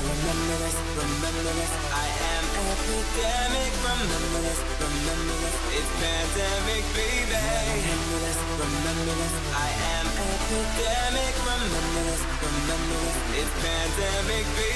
Remember this, remember this. I am epidemic. Remember this, remember this. It's pandemic, baby. Remember this, remember this. I am epidemic. Remember this, remember this. It's pandemic, baby.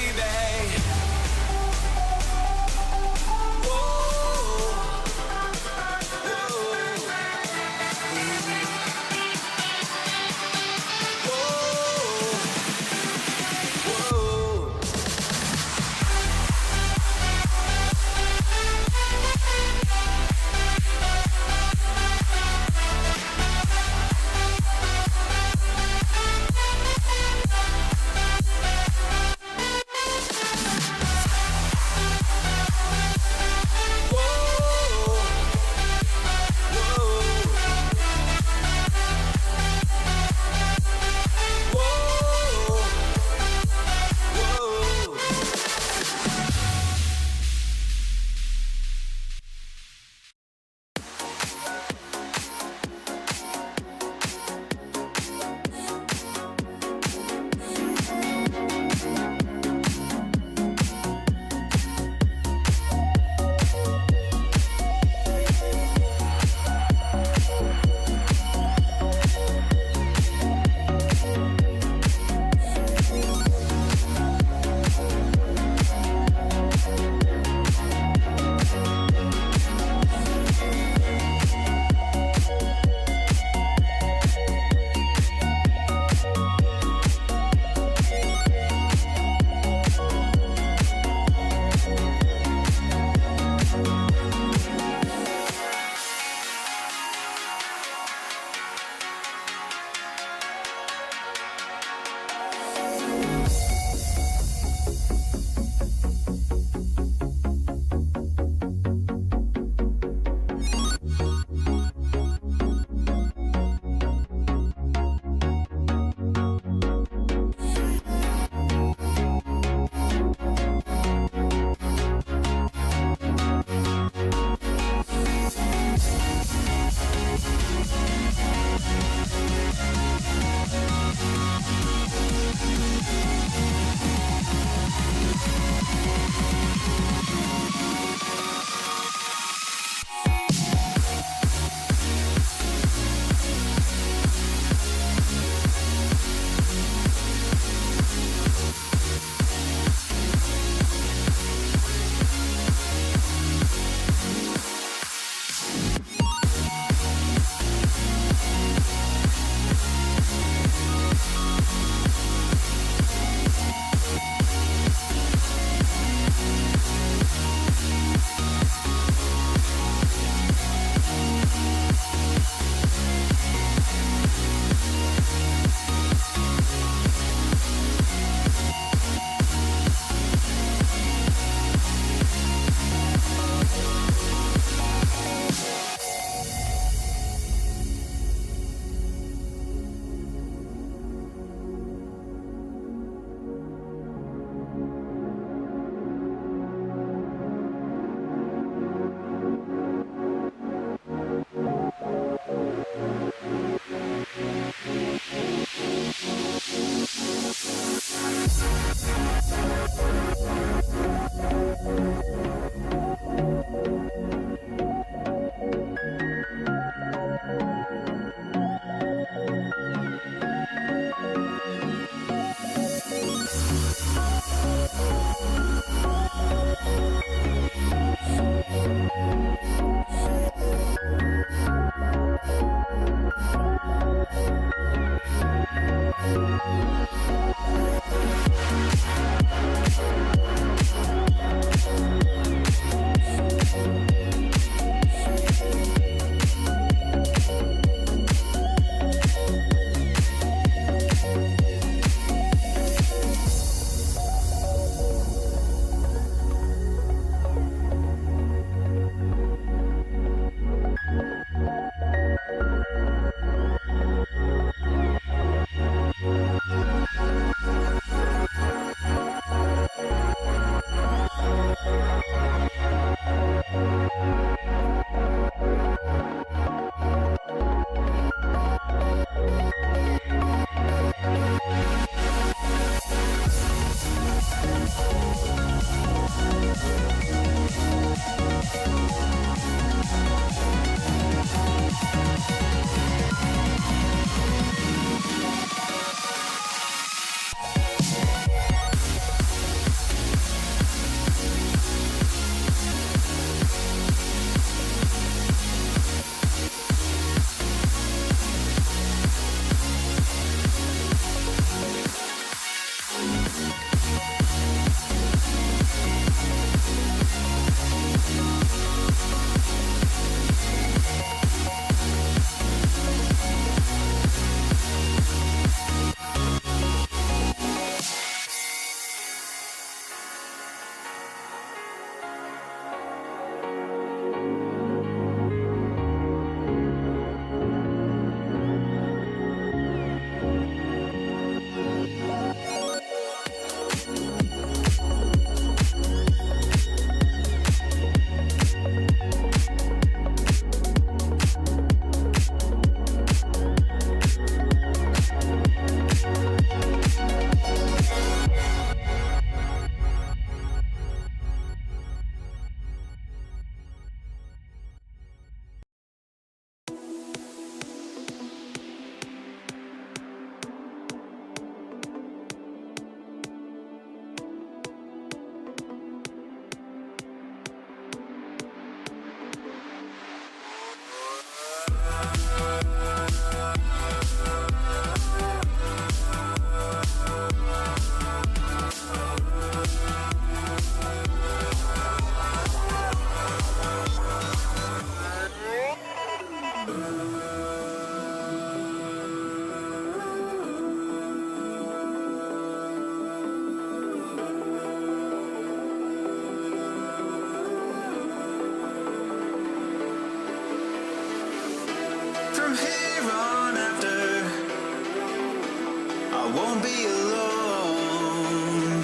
won't be alone.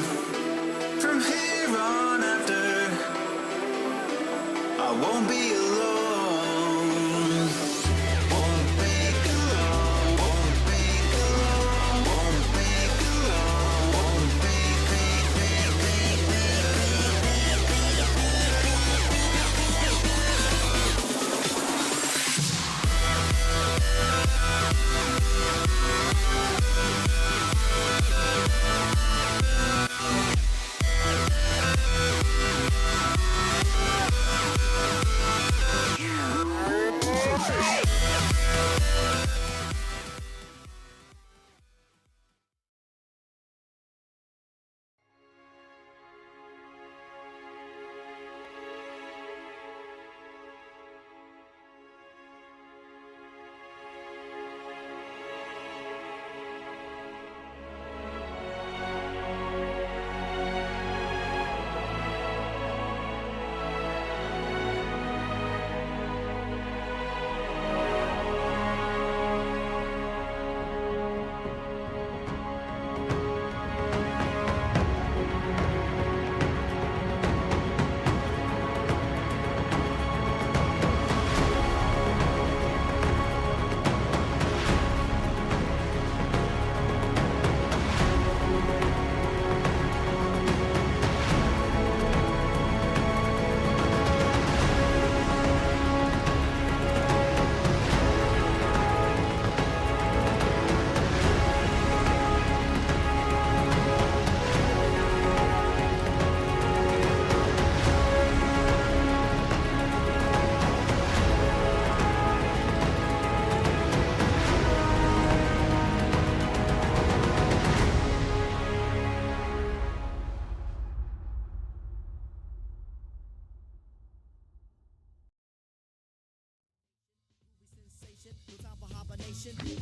From here on after, I won't be alone. Won't be alone. Won't be alone. Won't be alone. Won't be.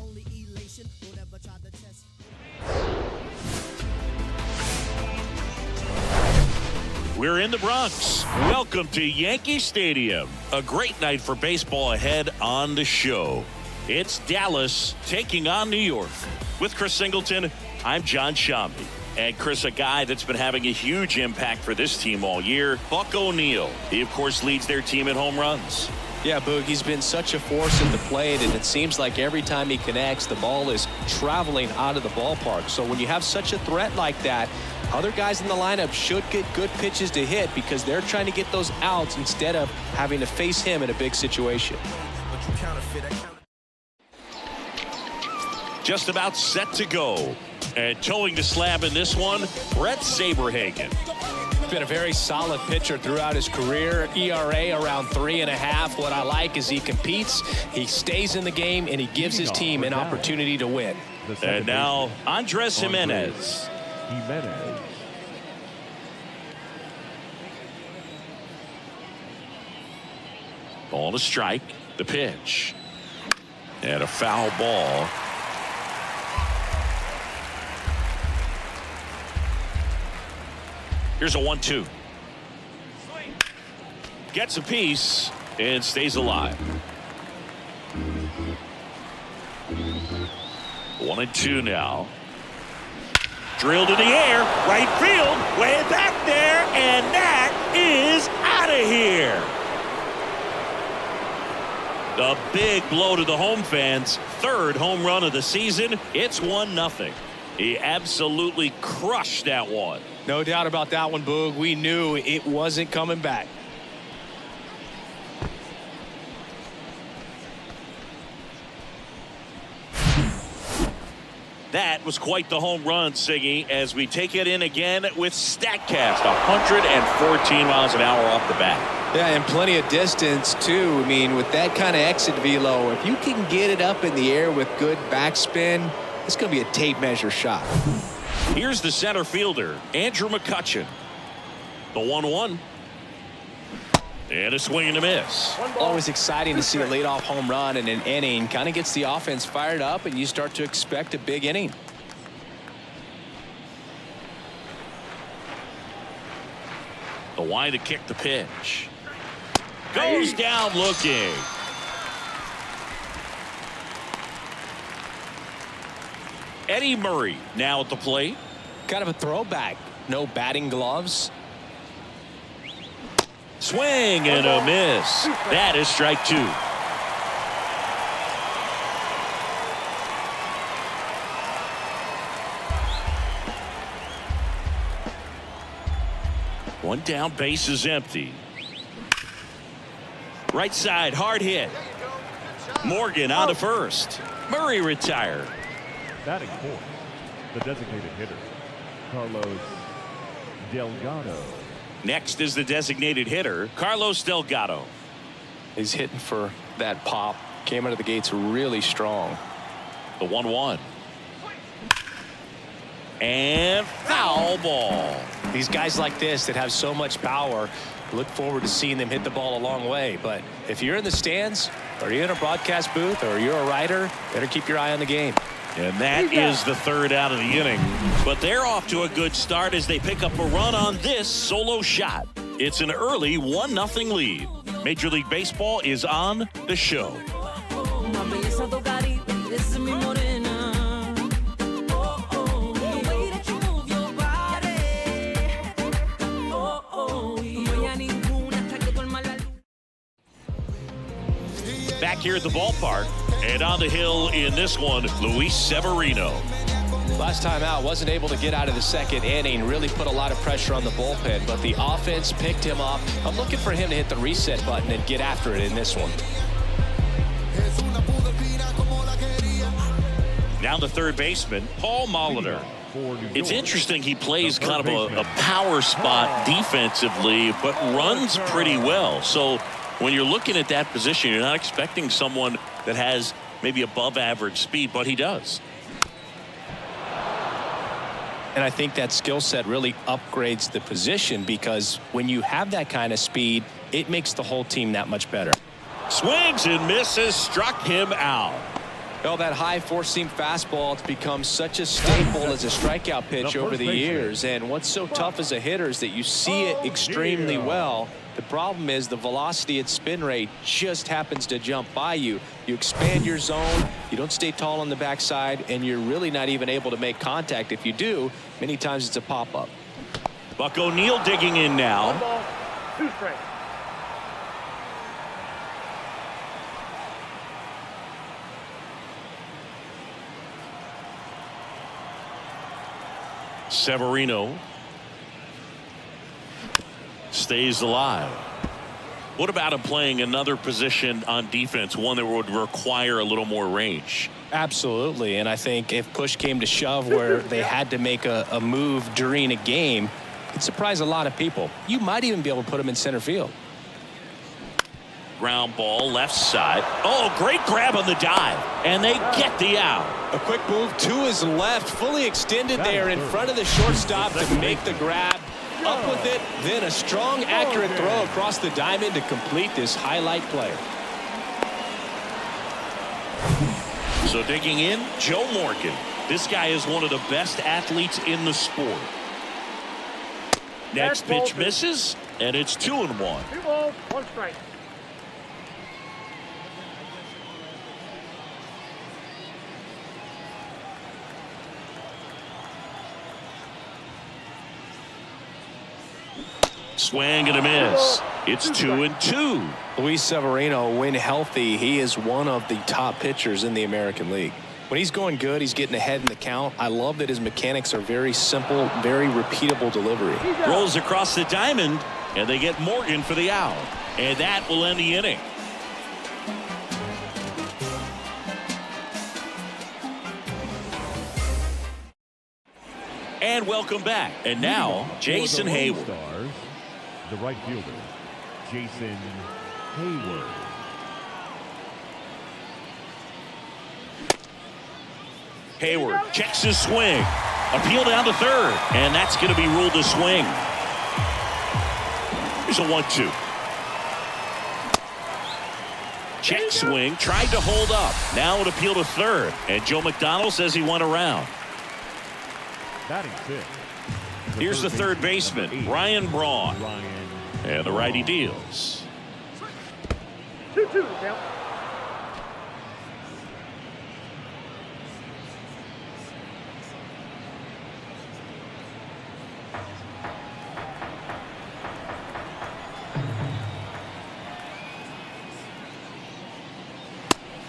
Only elation, don't ever try to test. We're in the Bronx. Welcome to Yankee Stadium. A great night for baseball ahead on the show. It's Dallas taking on New York. With Chris Singleton, I'm John Shambi. And Chris, a guy that's been having a huge impact for this team all year, Buck O'Neil. He, of course, leads their team in home runs. Yeah, Boog, he's been such a force at the plate, and it seems like every time he connects, the ball is traveling out of the ballpark. So when you have such a threat like that, other guys in the lineup should get good pitches to hit because they're trying to get those outs instead of having to face him in a big situation. Just about set to go. And towing the slab in this one, Brett Saberhagen. Been a very solid pitcher throughout his career. ERA around 3.5. What I like is he competes, he stays in the game, and he gives his team an opportunity to win. And now Andres Jimenez. Ball to strike. The pitch. And a foul ball. Here's a 1-2. Gets a piece and stays alive. 1-2 now. Drilled in the air, right field, way back there, and that is out of here. A big blow to the home fans. Third home run of the season. It's 1-0. He absolutely crushed that one. No doubt about that one, Boog. We knew it wasn't coming back. That was quite the home run, Siggy, as we take it in again with StatCast. 114 miles an hour off the bat. Yeah, and plenty of distance, too. I mean, with that kind of exit velo, if you can get it up in the air with good backspin, it's going to be a tape measure shot. Here's the center fielder, Andrew McCutchen. The 1-1. And a swing and a miss. Always exciting to see a leadoff home run in an inning. Kind of gets the offense fired up, and you start to expect a big inning. The wide to kick the pitch. Goes down looking. Eddie Murray now at the plate. Kind of a throwback. No batting gloves. Swing and a miss. That is strike 2. One down, base is empty. Right side, hard hit. Morgan on to first. Murray retired. Batting fourth, the designated hitter, Carlos Delgado. Next is the designated hitter, Carlos Delgado. He's hitting for that pop. Came out of the gates really strong. The 1-1. And foul ball. These guys like this that have so much power, look forward to seeing them hit the ball a long way. But if you're in the stands, or you're in a broadcast booth, or you're a writer, better keep your eye on the game. And that is the third out of the inning. But they're off to a good start as they pick up a run on this solo shot. It's an early 1-0 lead. Major League Baseball is on the show. Back here at the ballpark, and on the hill in this one, Luis Severino. Last time out, wasn't able to get out of the second inning, really put a lot of pressure on the bullpen, but the offense picked him up. I'm looking for him to hit the reset button and get after it in this one. Now the third baseman, Paul Molitor. It's interesting he plays kind of a power spot defensively, but runs pretty well. So when you're looking at that position, you're not expecting someone that has maybe above average speed, but he does. And I think that skill set really upgrades the position, because when you have that kind of speed, it makes the whole team that much better. Swings and misses, struck him out. Well, that high four-seam fastball has become such a staple as a strikeout pitch over the years. And what's so tough as a hitter is that you see it extremely well. The problem is the velocity at spin rate just happens to jump by you. You expand your zone, you don't stay tall on the backside, and you're really not even able to make contact. If you do, many times it's a pop-up. Buck O'Neil digging in now. 1 ball, 2 strikes. Severino stays alive. What about him playing another position on defense, one that would require a little more range? Absolutely, and I think if push came to shove where they had to make a move during a game, it'd surprise a lot of people. You might even be able to put him in center field. Ground ball left side. Oh, great grab on the dive, and they get the out. A quick move to his left, fully extended there in front of the shortstop to make the grab. Up with it, then a strong, accurate throw across the diamond to complete this highlight play. So digging in, Joe Morgan. This guy is one of the best athletes in the sport. Next pitch misses, and it's 2-1. 2 balls, 1 strike. Swing and a miss. It's 2-2. Luis Severino, when healthy, he is one of the top pitchers in the American League. When he's going good, he's getting ahead in the count. I love that his mechanics are very simple, very repeatable delivery. Rolls across the diamond, and they get Morgan for the out. And that will end the inning. And welcome back. And now, Jason Hayward. Stars, the right fielder, Jason Hayward. Hayward checks his swing. Appeal down to third, and that's going to be ruled a swing. Here's a 1-2. Check swing, tried to hold up. Now an appeal to third, and Joe McDonald says he went around. Batting fifth. Here's the third baseman, Ryan Braun. And the righty deals. 2-2 count.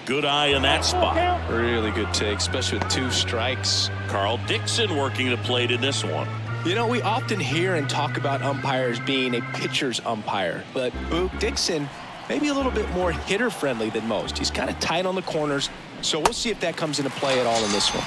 Good eye in that spot. Really good take, especially with 2 strikes. Carl Dixon working the plate in this one. You know, we often hear and talk about umpires being a pitcher's umpire, but Boog Dixon maybe a little bit more hitter-friendly than most. He's kind of tight on the corners, so we'll see if that comes into play at all in this one.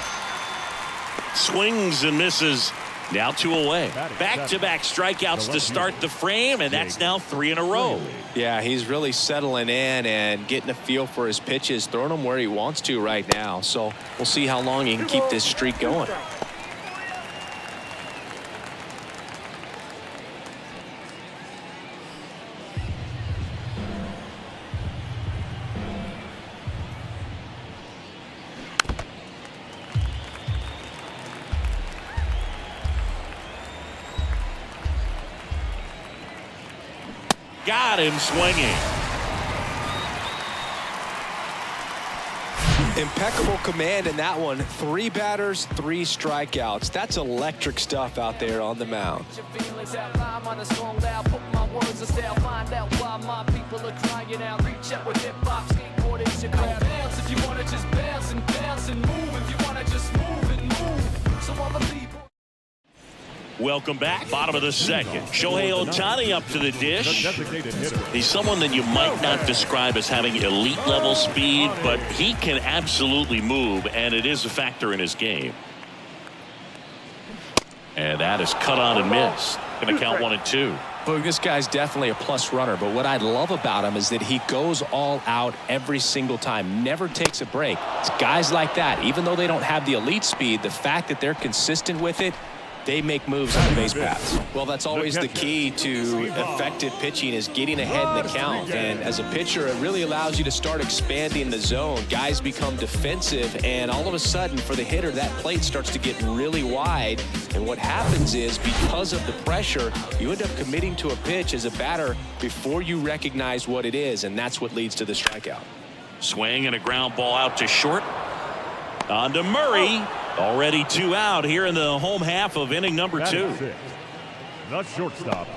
Swings and misses. Now 2 away. Back-to-back strikeouts to start the frame, and that's now 3 in a row. Yeah, he's really settling in and getting a feel for his pitches, throwing them where he wants to right now. So we'll see how long he can keep this streak going. Got him swinging. Impeccable command in that one. 3 batters, 3 strikeouts. That's electric stuff out there on the mound. Welcome back. Bottom of the second. Shohei Ohtani up to the dish. He's someone that you might not describe as having elite level speed, but he can absolutely move, and it is a factor in his game. And that is cut on and missed. Going to count 1 and 2. Boog, this guy's definitely a plus runner, but what I love about him is that he goes all out every single time, never takes a break. It's guys like that, even though they don't have the elite speed, the fact that they're consistent with it, they make moves on the base paths. Well, that's always the key to effective pitching, is getting ahead in the count. And as a pitcher, it really allows you to start expanding the zone. Guys become defensive, and all of a sudden, for the hitter, that plate starts to get really wide. And what happens is, because of the pressure, you end up committing to a pitch as a batter before you recognize what it is, and that's what leads to the strikeout. Swing and a ground ball out to short. On to Murray. Already 2 out here in the home half of inning number 2. The shortstop,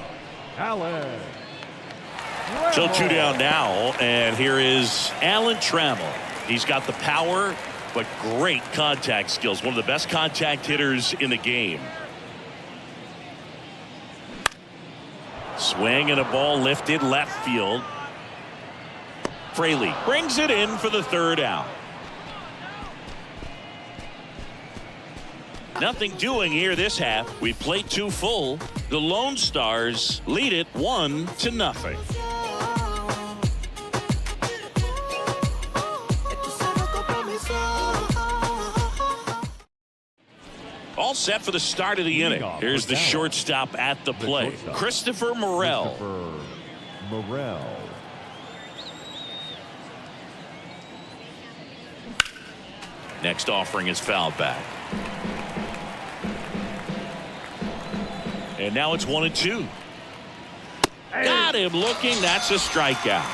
Alan. So 2 down now, and here is Alan Trammell. He's got the power, but great contact skills. One of the best contact hitters in the game. Swing and a ball lifted left field. Fraley brings it in for the 3rd out. Nothing doing here this half. We played 2 full. The Lone Stars lead it 1-0. All set for the start of the inning. Here's the shortstop at the plate, Christopher Morel. Next offering is fouled back. And now it's 1 and 2. Got him looking. That's a strikeout.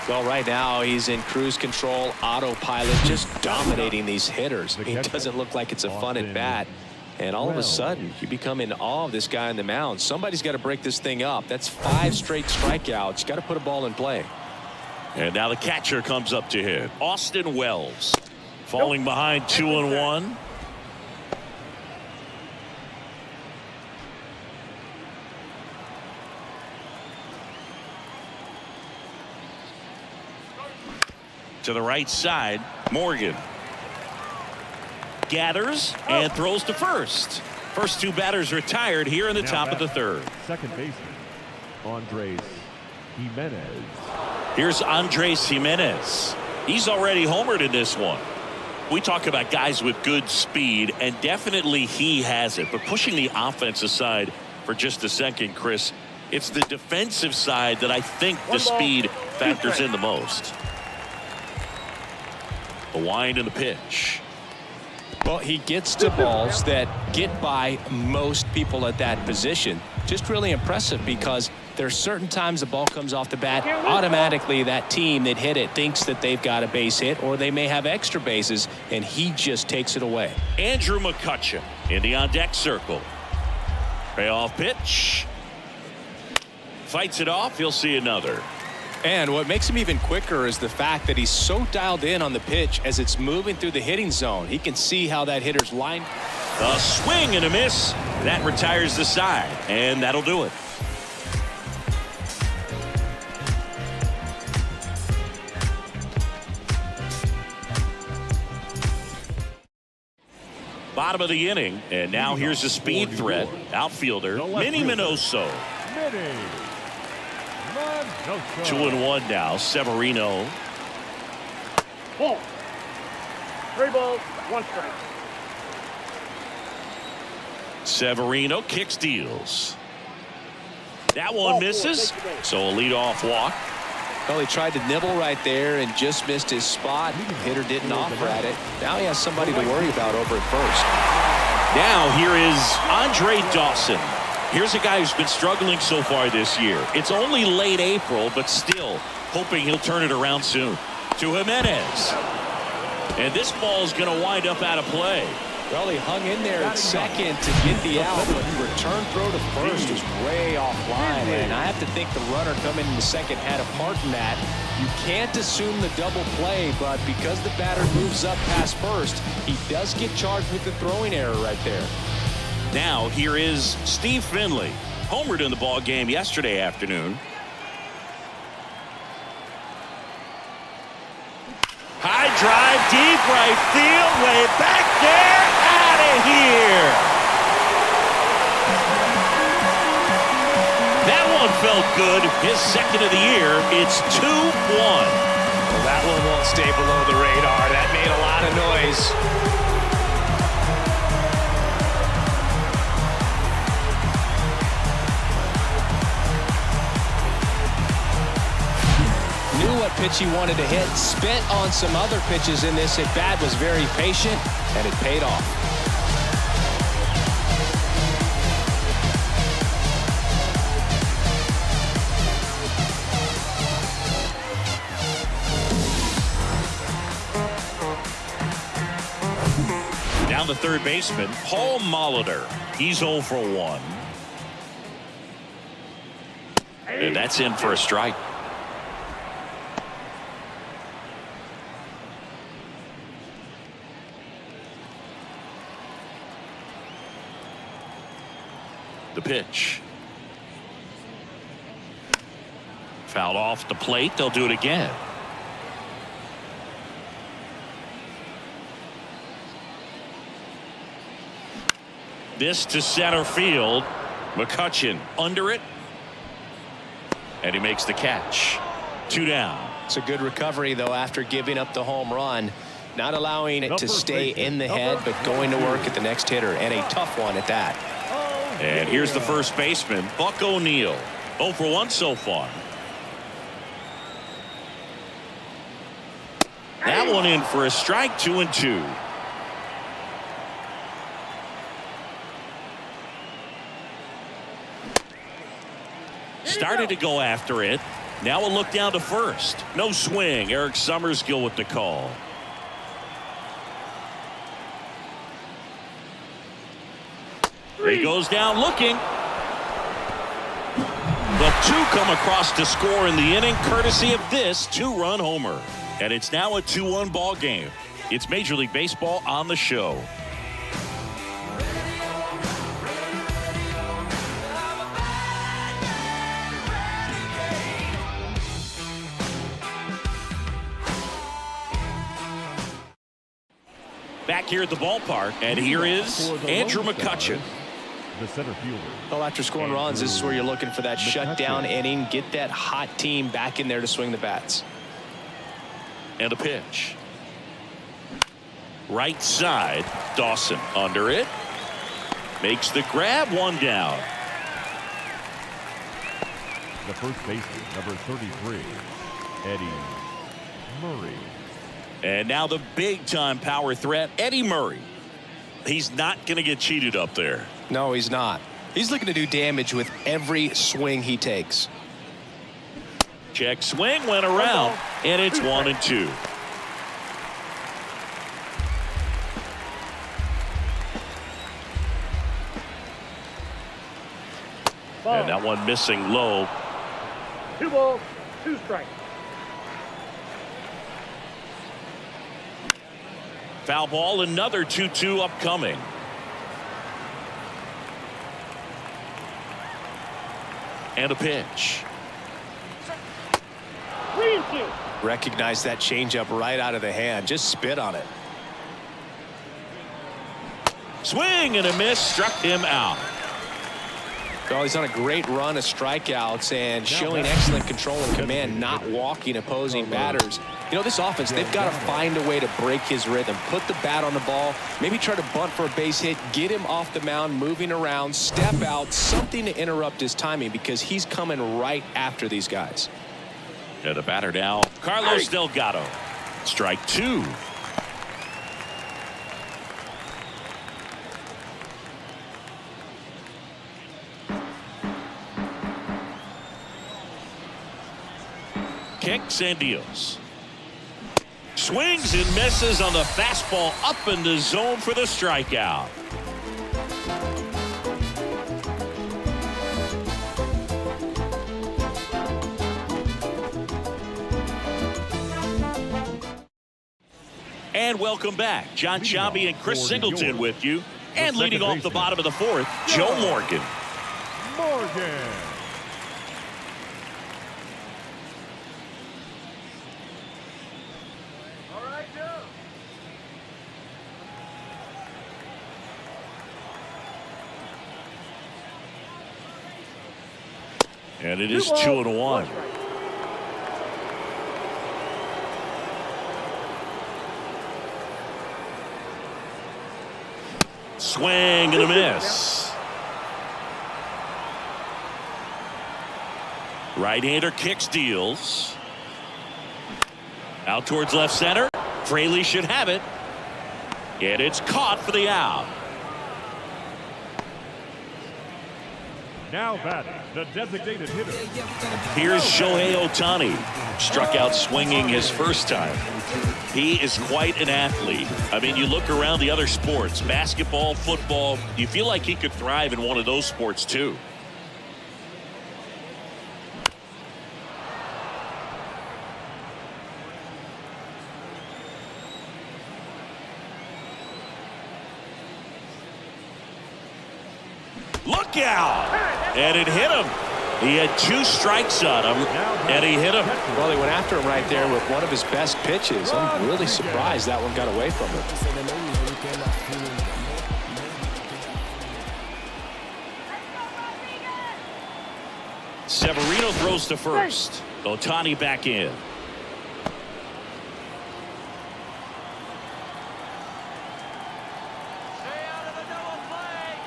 Well, right now he's in cruise control, autopilot, just dominating these hitters. He doesn't look like it's a fun at bat. And all of a sudden, you become in awe of this guy on the mound. Somebody's got to break this thing up. That's 5 straight strikeouts. Got to put a ball in play. And now the catcher comes up to hit. Austin Wells falling behind 2-1. To the right side, Morgan gathers and throws to first. First 2 batters retired here in the top of the 3rd. Second baseman, Andres Jimenez. Here's Andres Jimenez. He's already homered in this one. We talk about guys with good speed, and definitely he has it. But pushing the offense aside for just a second, Chris, it's the defensive side that I think the speed factors in the most. The wind and the pitch. Well, he gets to balls that get by most people at that position. Just really impressive, because there's certain times the ball comes off the bat, automatically that team that hit it thinks that they've got a base hit, or they may have extra bases, and he just takes it away. Andrew McCutcheon in the on-deck circle. Payoff pitch. Fights it off. He'll see another. And what makes him even quicker is the fact that he's so dialed in on the pitch as it's moving through the hitting zone. He can see how that hitter's line. A swing and a miss. That retires the side, and that'll do it. Bottom of the inning, and now here's a speed threat. Outfielder, Minnie Minoso. 2-1 now. Severino. Ball. 3 balls, 1 strike. Severino kicks, deals. That one misses, so a leadoff walk. Well, he tried to nibble right there and just missed his spot. The hitter didn't offer at it. Now he has somebody to worry about over at first. Now here is Andre Dawson. Here's a guy who's been struggling so far this year. It's only late April, but still hoping he'll turn it around soon. To Jimenez. And this ball's going to wind up out of play. Well, he hung in there at second to get the out, but the return throw to first was way offline. And I have to think the runner coming in the second had a part in that. You can't assume the double play, but because the batter moves up past first, he does get charged with the throwing error right there. Now here is Steve Finley. Homered in the ball game yesterday afternoon. High drive, deep right field, way back there, out of here. That one felt good. His second of the year. It's 2-1. Well, that one won't stay below the radar. That made a lot of noise. Knew what pitch he wanted to hit, spent on some other pitches in this at bat, was very patient, and it paid off. Down the third baseman, Paul Molitor. He's 0 for 1. And that's in for a strike. The pitch. Fouled off the plate. They'll do it again. This to center field. McCutchen under it. And he makes the catch. 2 down. It's a good recovery, though, after giving up the home run. Not allowing it to stay in the head, but going to work at the next hitter, and a tough one at that. And here's the first baseman, Buck O'Neil. 0 for 1 so far. That one in for a strike, 2-2. Started to go after it. Now a look down to first. No swing. Eric Summerskill with the call. He goes down looking. The 2 come across to score in the inning, courtesy of this 2-run homer. And it's now a 2-1 ball game. It's Major League Baseball on the show. Back here at the ballpark, and here is Andrew McCutchen. The center fielder. Well, after scoring runs, this is where you're looking for that shutdown inning. Get that hot team back in there to swing the bats. And a pitch. Right side, Dawson under it. Makes the grab, 1 down. The first baseman, number 33, Eddie Murray. And now the big-time power threat, Eddie Murray. He's not going to get cheated up there. No, he's not. He's looking to do damage with every swing he takes. Check swing, went around, and it's 1-2. And that one missing low. 2 balls, 2 strikes. Foul ball, another 2-2 upcoming. And a pitch. 3-2. Recognize that changeup right out of the hand. Just spit on it. Swing and a miss, struck him out. Well, he's on a great run of strikeouts and showing excellent control and command, not walking opposing batters. You know, this offense, they've got to find a way to break his rhythm, put the bat on the ball, maybe try to bunt for a base hit, get him off the mound, moving around, step out, something to interrupt his timing because he's coming right after these guys. And the batter now, Carlos Delgado. Strike 2. Kicks and deals. Swings and misses on the fastball up in the zone for the strikeout. And welcome back. John Sciambi and Chris Singleton with you. And leading off the bottom of the 4th, Joe Morgan. And it is 2-1. Swing and a miss. Right-hander kicks, deals. Out towards left center. Fraley should have it. And it's caught for the out. Now batting, the designated hitter. Here's Shohei Ohtani. Struck out swinging his first time. He is quite an athlete. I mean, you look around the other sports, basketball, football, you feel like he could thrive in one of those sports too. Look out! And it hit him. He had 2 strikes on him, and he hit him. Well, he went after him right there with one of his best pitches. I'm really surprised that one got away from him. Severino throws to first. Ohtani back in.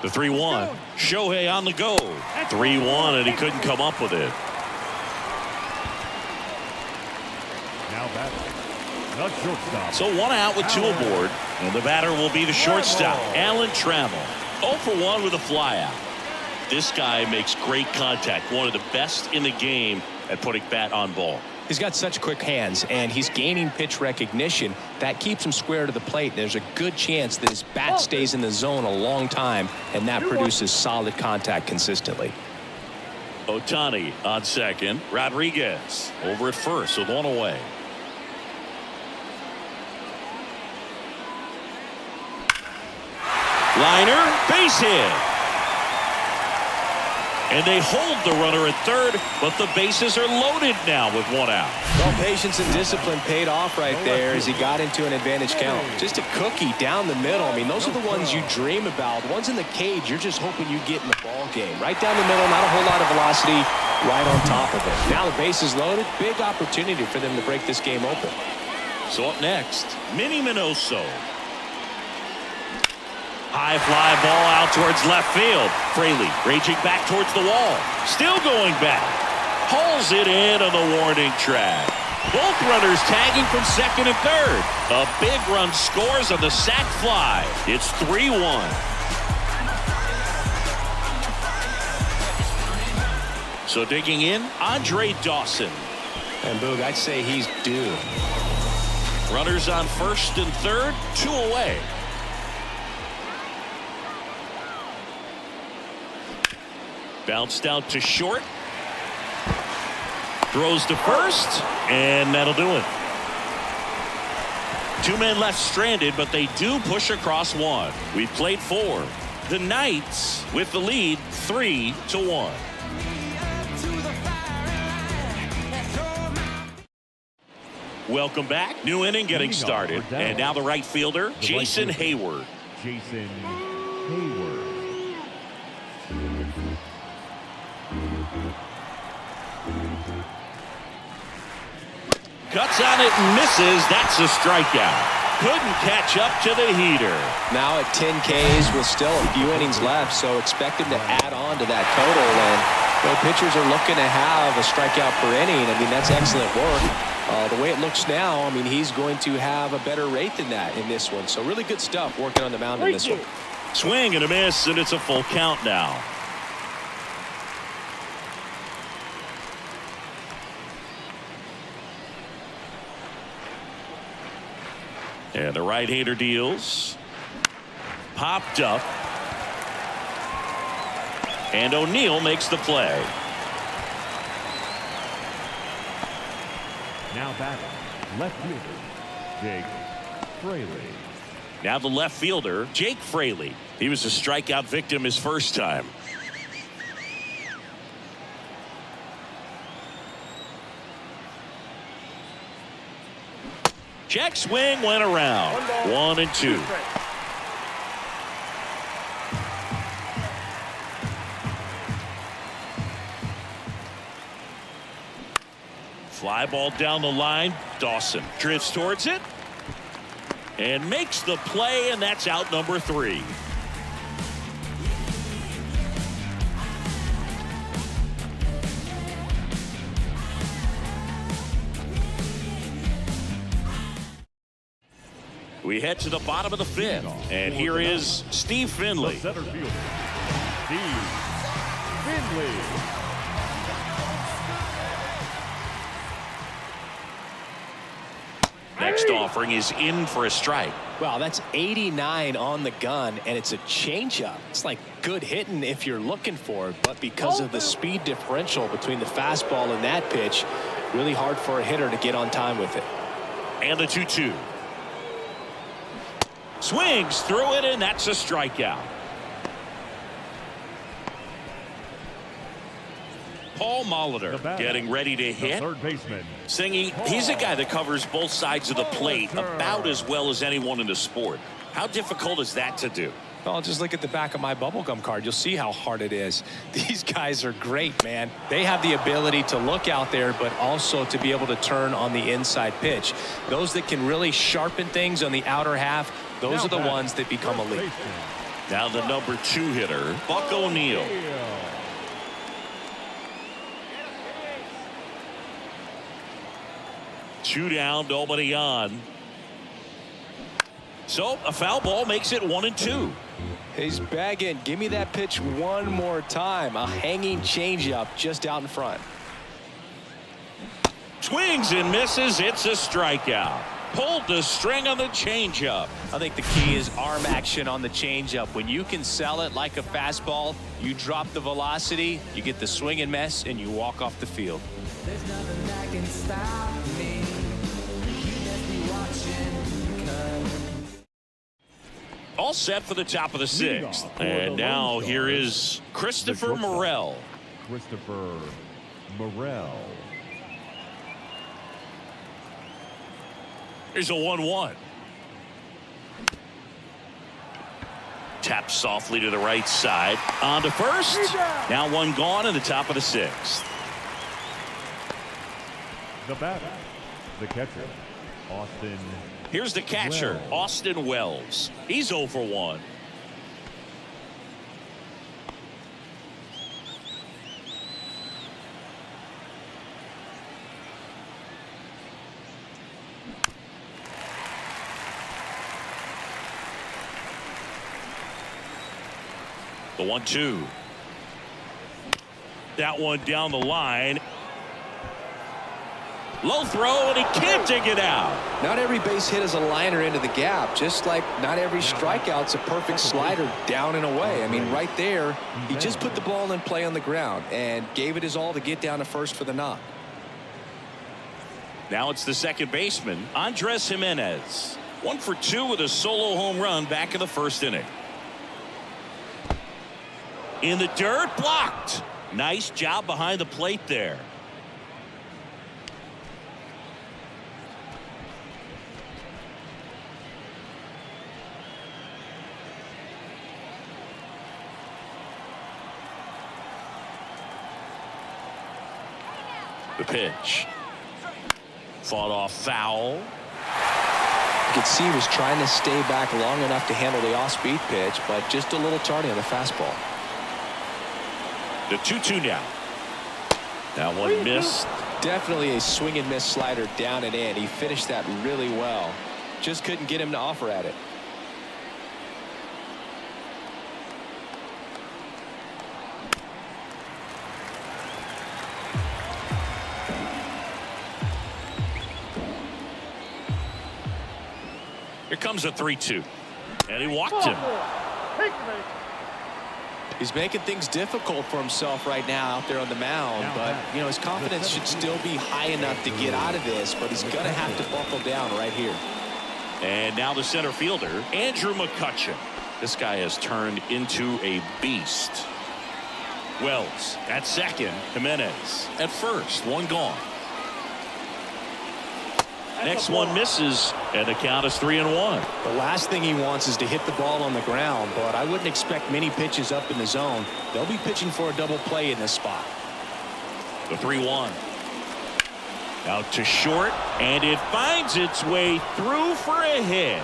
The 3-1. Shohei on the go. 3-1, and he couldn't come up with it. Now batting, the shortstop. So 1 out with 2 aboard, and the batter will be the shortstop, Alan Trammell. 0 for 1 with a flyout. This guy makes great contact. One of the best in the game at putting bat on ball. He's got such quick hands, and he's gaining pitch recognition. That keeps him square to the plate. There's a good chance that his bat stays in the zone a long time, and that produces solid contact consistently. Ohtani on second. Rodriguez over at first with 1 away. Liner, base hit. And they hold the runner at third, but the bases are loaded now with 1 out. Well, patience and discipline paid off right there as he got into an advantage count. Just a cookie down the middle. I mean, those are the ones you dream about. The ones in the cage, you're just hoping you get in the ball game. Right down the middle, not a whole lot of velocity, right on top of it. Now the base is loaded. Big opportunity for them to break this game open. So up next, Minnie Minoso. High fly ball out towards left field. Fraley raging back towards the wall. Still going back. Hauls it in on the warning track. Both runners tagging from second and third. A big run scores on the sac fly. It's 3-1. So digging in, Andre Dawson. And Boog, I'd say he's due. Runners on first and third, 2 away. Bounced out to short. Throws to first, and that'll do it. 2 men left stranded, but they do push across one. We've played 4. The Knights with the lead 3-1. Welcome back. New inning getting started. And now the right fielder, Jason Hayward. Jason Hayward. Cuts on it and misses. That's a strikeout. Couldn't catch up to the heater. Now at 10 Ks with still a few innings left, so expect him to add on to that total. And pitchers are looking to have a strikeout per inning. I mean, that's excellent work. The way it looks now, I mean, he's going to have a better rate than that in this one. So really good stuff working on the mound in this one. Swing and a miss, and it's a full count now. And the right-hander deals. Popped up. And O'Neill makes the play. Now batting, left fielder, Jake Fraley. Now the left fielder, Jake Fraley. He was a strikeout victim his first time. Check swing went around. 1-2. Fly ball down the line. Dawson drifts towards it and makes the play, and that's out number 3. We head to the bottom of the 5th, and here is Steve Finley. The center fielder, Steve Finley. Next offering is in for a strike. Wow, that's 89 on the gun, and it's a changeup. It's like good hitting if you're looking for it, but because of the speed differential between the fastball and that pitch, really hard for a hitter to get on time with it. And the 2-2. Swings through it, and that's a strikeout. Paul Molitor getting ready to hit. Third baseman. Singy, he's a guy that covers both sides of the plate about as well as anyone in the sport. How difficult is that to do? Well, just look at the back of my bubblegum card. You'll see how hard it is. These guys are great, man. They have the ability to look out there, but also to be able to turn on the inside pitch. Those that can really sharpen things on the outer half, those are the ones that become elite. Now the number 2 hitter, Buck O'Neill. 2 down, nobody on. So a foul ball makes it 1-2. He's begging, give me that pitch one more time. A hanging changeup just out in front. Swings and misses. It's a strikeout. Pulled the string on the changeup. I think the key is arm action on the changeup. When you can sell it like a fastball, you drop the velocity, you get the swing and miss, and you walk off the field. There's nothing that can stop me. You just be watching, 'cause All set for the top of the 6th. And now here is Christopher Morel. Christopher Morel. Here's a 1-1. Taps softly to the right side. On to first. Now one gone in the top of the 6th. The batter, the catcher, Austin. Here's the catcher, Austin Wells. He's 0 for 1. The 1-2. That one down the line. Low throw, and he can't dig it out. Not every base hit is a liner into the gap, just like not every strikeout's a perfect slider down and away. I mean, right there, he just put the ball in play on the ground and gave it his all to get down to first for the knock. Now it's the second baseman, Andres Jimenez. 1 for 2 with a solo home run back in the first inning. In the dirt, blocked. Nice job behind the plate there. The pitch. Fought off foul. You could see he was trying to stay back long enough to handle the off-speed pitch, but just a little tardy on the fastball. The 2-2 now. That one missed. Definitely a swing and miss slider down and in. He finished that really well. Just couldn't get him to offer at it. Here comes a 3-2. And he walked him. He's making things difficult for himself right now out there on the mound, but you know his confidence should still be high enough to get out of this, but he's gonna have to buckle down right here. And now the center fielder, Andrew McCutcheon. This guy has turned into a beast. Wells at second, Jimenez at first, one gone. Next one misses, and the count is 3-1. The last thing he wants is to hit the ball on the ground, but I wouldn't expect many pitches up in the zone. They'll be pitching for a double play in this spot. The 3-1. Out to short, and it finds its way through for a hit.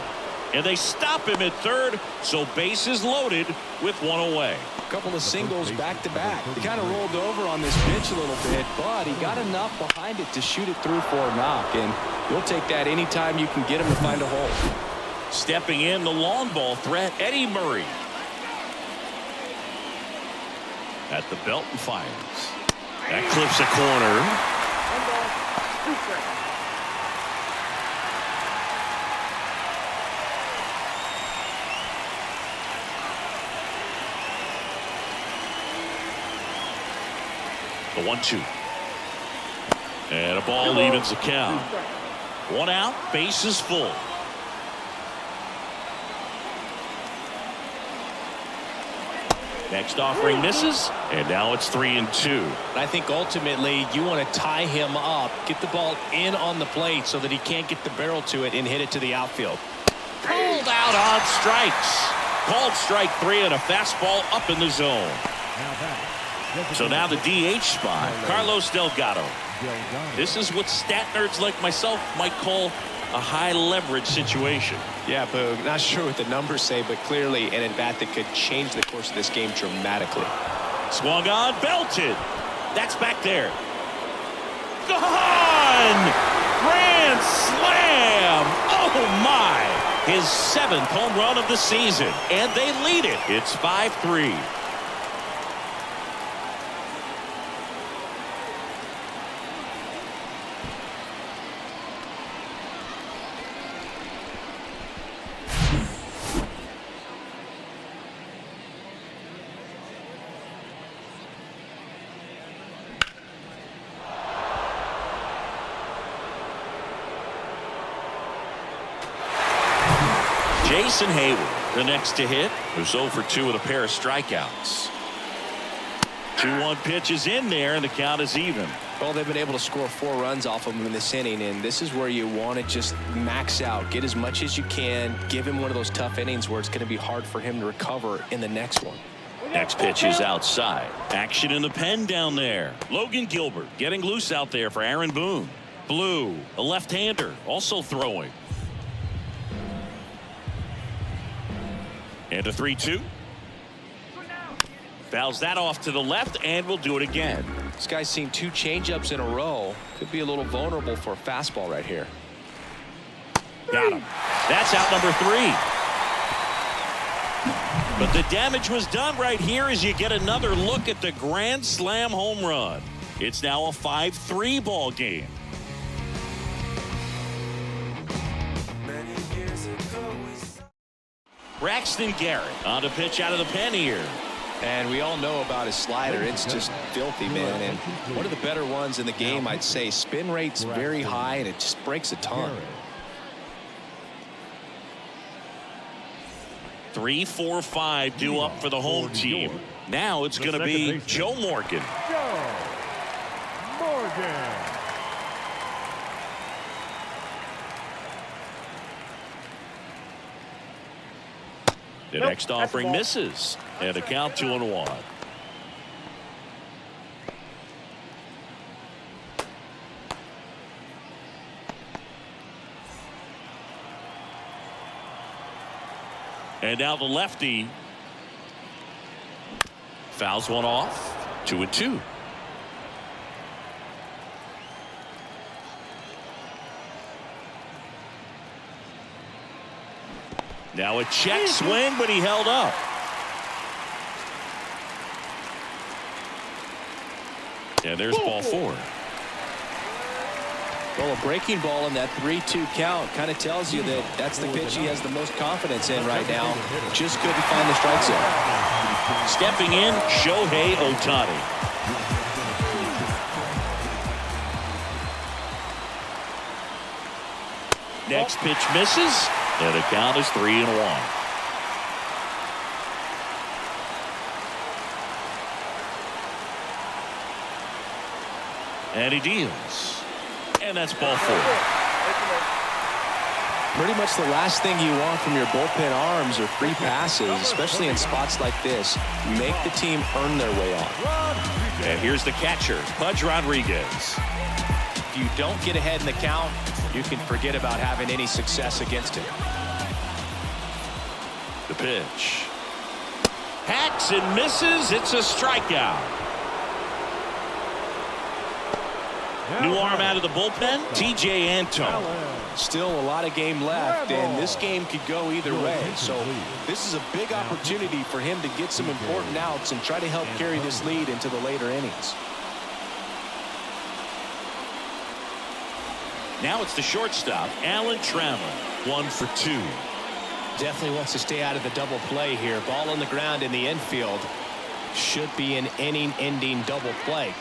And they stop him at third, so bases loaded with one away. A couple of singles back-to-back. He kind of rolled over on this pitch a little bit, but he got enough behind it to shoot it through for a knock, and you'll take that anytime you can get him to find a hole. Stepping in, the long ball threat, Eddie Murray. At the belt and fires. That clips a corner. The 1-2. And a ball evens the count. One out, bases full. Next offering misses, and now it's 3-2. I think ultimately you want to tie him up, get the ball in on the plate so that he can't get the barrel to it and hit it to the outfield. Pulled out on strikes. Called strike 3 and a fastball up in the zone. So now the DH spot, Carlos Delgado. This is what stat nerds like myself might call a high leverage situation. Yeah, Boog, not sure what the numbers say, but clearly an at-bat that could change the course of this game dramatically. Swung on, belted. That's back there. Gone! Grand slam! Oh my! His 7th home run of the season, and they lead it. It's 5-3. Jason Hayward, the next to hit, who's 0 for 2 with a pair of strikeouts. 2-1 pitch is in there, and the count is even. Well, they've been able to score 4 runs off of him in this inning, and this is where you want to just max out, get as much as you can, give him one of those tough innings where it's going to be hard for him to recover in the next one. Next pitch is outside. Action in the pen down there. Logan Gilbert getting loose out there for Aaron Boone. Blue, a left-hander, also throwing. And a 3-2. Fouls that off to the left, and will do it again. This guy's seen 2 changeups in a row. Could be a little vulnerable for a fastball right here. Got him. That's out number 3. But the damage was done right here as you get another look at the grand slam home run. It's now a 5-3 ball game. Braxton Garrett on to pitch out of the pen here. And we all know about his slider. It's just filthy, man. And one of the better ones in the game, I'd say. Spin rate's very high, and it just breaks a ton. 3, 4, 5 due up for the home team. Now it's going to be Joe Morgan. Joe Morgan. The next offering misses, and a count 2-1. And now the lefty fouls one off. 2-2. Now a check swing, but he held up. And there's ball 4. Well, a breaking ball in that 3-2 count kind of tells you that that's the pitch he has the most confidence in right now. Just couldn't find the strike zone. Stepping in, Shohei Ohtani. Next pitch misses, and the count is 3-1. And he deals. And that's ball 4. Pretty much the last thing you want from your bullpen arms are free passes, especially in spots like this. Make the team earn their way on. And here's the catcher, Pudge Rodriguez. If you don't get ahead in the count, you can forget about having any success against him. The pitch. Hacks and misses. It's a strikeout. New arm out of the bullpen, T.J. Antone. Still a lot of game left, and this game could go either way. So this is a big opportunity for him to get some important outs and try to help carry this lead into the later innings. Now it's the shortstop, Alan Trammell, 1 for 2. Definitely wants to stay out of the double play here. Ball on the ground in the infield. Should be an inning-ending double play.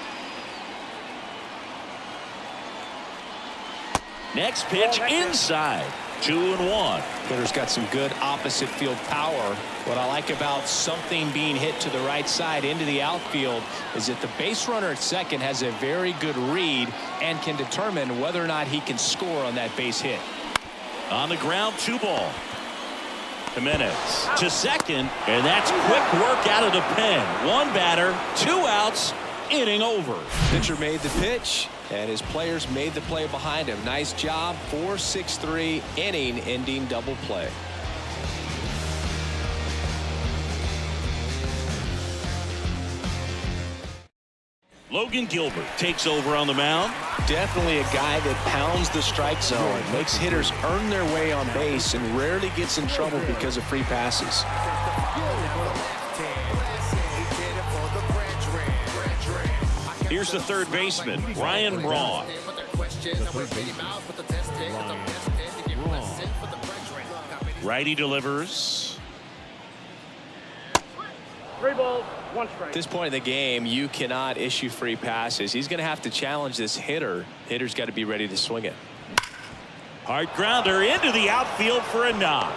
Next pitch inside, 2-1. Hitter's got some good opposite field power. What I like about something being hit to the right side into the outfield is that the base runner at second has a very good read and can determine whether or not he can score on that base hit. On the ground, 2 ball. Jimenez to second, and that's quick work out of the pen. 1 batter, 2 outs, inning over. Pitcher made the pitch, and his players made the play behind him. Nice job. 4-6-3 inning-ending double play. Logan Gilbert takes over on the mound. Definitely a guy that pounds the strike zone, makes hitters earn their way on base, and rarely gets in trouble because of free passes. Here's the third baseman, Ryan Braun. Righty delivers. 3 balls, 1 strike. At this point in the game, you cannot issue free passes. He's going to have to challenge this hitter. Hitter's got to be ready to swing it. Hard grounder into the outfield for a knock.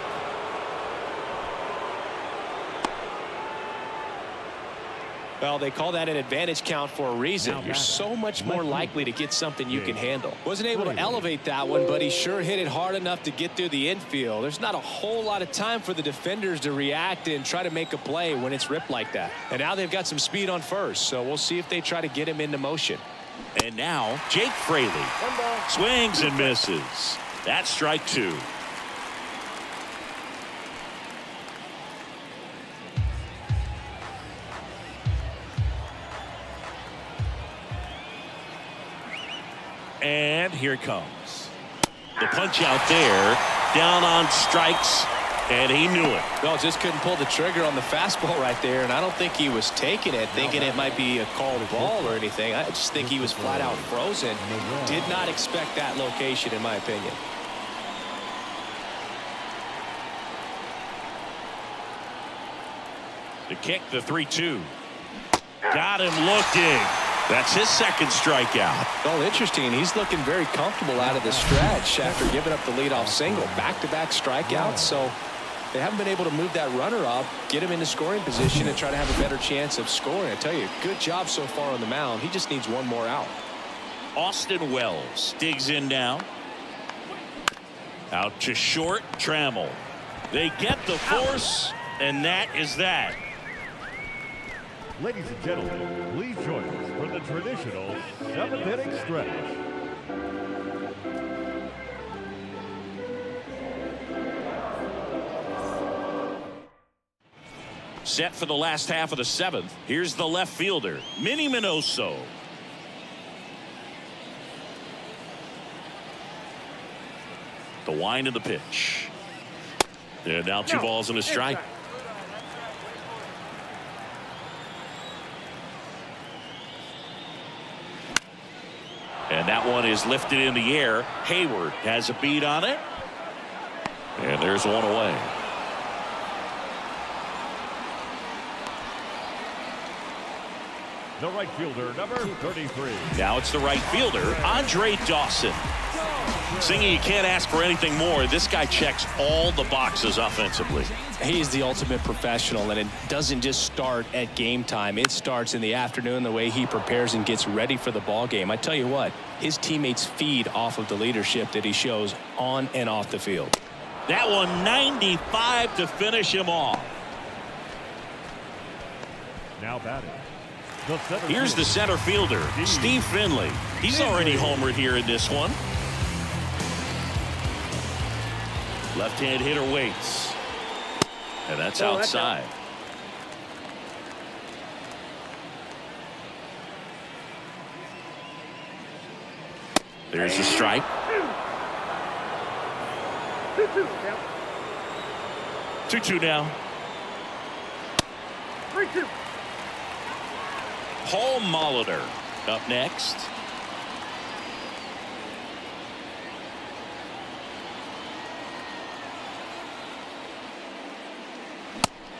Well, they call that an advantage count for a reason. You're so much more likely to get something you can handle. Wasn't able to elevate that one, but he sure hit it hard enough to get through the infield. There's not a whole lot of time for the defenders to react and try to make a play when it's ripped like that. And now they've got some speed on first, so we'll see if they try to get him into motion. And now Jake Fraley swings and misses. That's strike 2. And here it comes. The punch out there, down on strikes, and he knew it. Well, just couldn't pull the trigger on the fastball right there, and I don't think he was taking it, thinking it might be a called ball or anything. I just think he was flat out frozen. Did not expect that location, in my opinion. The kick, the 3-2. Got him looking. That's his second strikeout. Well, interesting. He's looking very comfortable out of the stretch after giving up the leadoff single. Back-to-back strikeouts. So they haven't been able to move that runner up, get him into scoring position, and try to have a better chance of scoring. I tell you, good job so far on the mound. He just needs one more out. Austin Wells digs in now. Out to short, Trammell. They get the force, and that is that. Ladies and gentlemen, please join us for the traditional 7th-inning stretch. Set for the last half of the 7th. Here's the left fielder, Minnie Minoso. The wind of the pitch. And now 2 balls and a strike. And that one is lifted in the air. Hayward has a beat on it. And there's one away. The right fielder, number 33. Now it's the right fielder, Andre Dawson. Singy, you can't ask for anything more. This guy checks all the boxes offensively. He's the ultimate professional, and it doesn't just start at game time. It starts in the afternoon, the way he prepares and gets ready for the ball game. I tell you what, his teammates feed off of the leadership that he shows on and off the field. That one 95 to finish him off. Now batting. Here's the center fielder, Steve Finley. He's already homered here in this one. Left-hand hitter waits. And that's outside. There's the strike. 2-2 now. 3-2. Paul Molitor up next.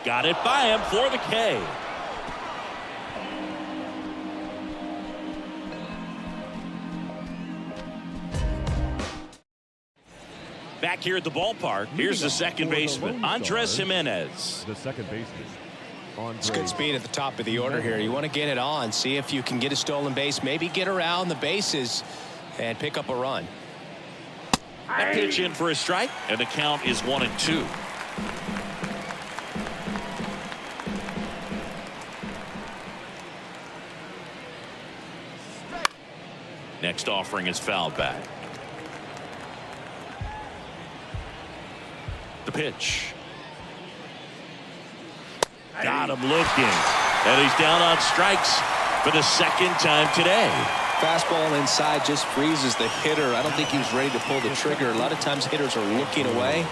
Got it by him for the K. Back here at the ballpark, here's the second baseman, Andres Jimenez. The second baseman. It's good speed at the top of the order here. You want to get it on, see if you can get a stolen base, maybe get around the bases and pick up a run. That pitch in for a strike, and the count is 1-2. Next offering is fouled back. The pitch. Got him looking. And he's down on strikes for the second time today. Fastball inside just freezes the hitter. I don't think he was ready to pull the trigger. A lot of times hitters are looking away,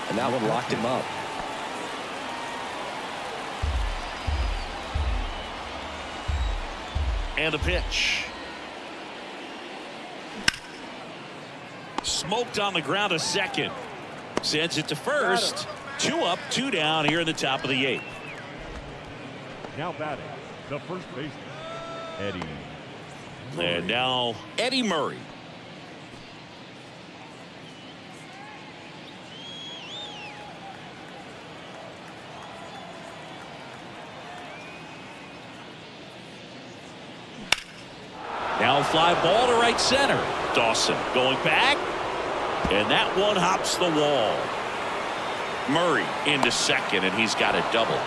and that one locked him up. And a pitch. Smoked on the ground a second. Sends it to first. 2 up, 2 down here in the top of the 8th. Now batting, the first baseman, Eddie Murray. And now Eddie Murray. Now fly ball to right center. Dawson going back. And that one hops the wall. Murray into second, and he's got a double.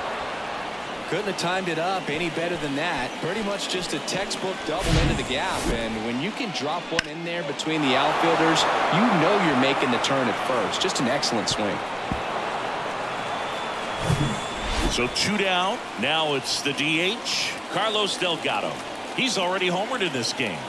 Couldn't have timed it up any better than that. Pretty much just a textbook double into the gap. And when you can drop one in there between the outfielders, you know you're making the turn at first. Just an excellent swing. So 2 down. Now it's the DH, Carlos Delgado. He's already homered in this game.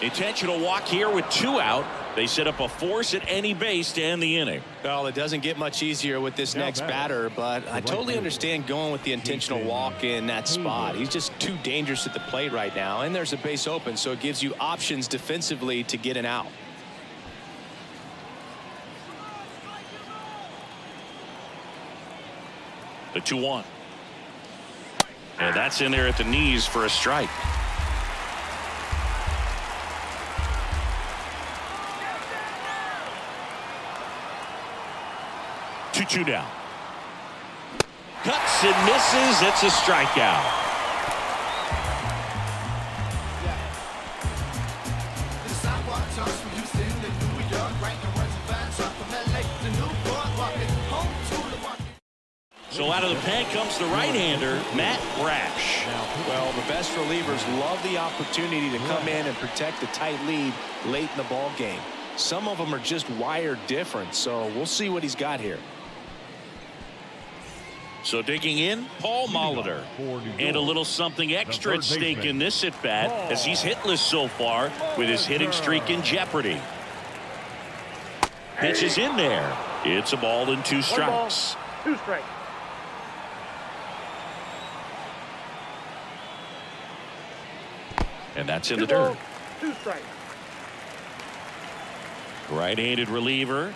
Intentional walk here with 2 out. They set up a force at any base to end the inning. Well, it doesn't get much easier with this next batter, but I totally understand going with the intentional walk in that spot. He's just too dangerous at the plate right now, and there's a base open, so it gives you options defensively to get an out. The 2-1. And that's in there at the knees for a strike. Two down. Cuts and misses. It's a strikeout. So out of the pen comes the right-hander, Matt Brash. Well, the best relievers love the opportunity to come in and protect a tight lead late in the ball game. Some of them are just wired different, so we'll see what he's got here. So digging in, Paul Molitor. And a little something extra at stake in this at-bat as he's hitless so far with his hitting streak in jeopardy. Pitch is in there. It's a ball and 2 strikes. 2 strikes. And that's in the dirt. 2 strikes. Right-handed reliever.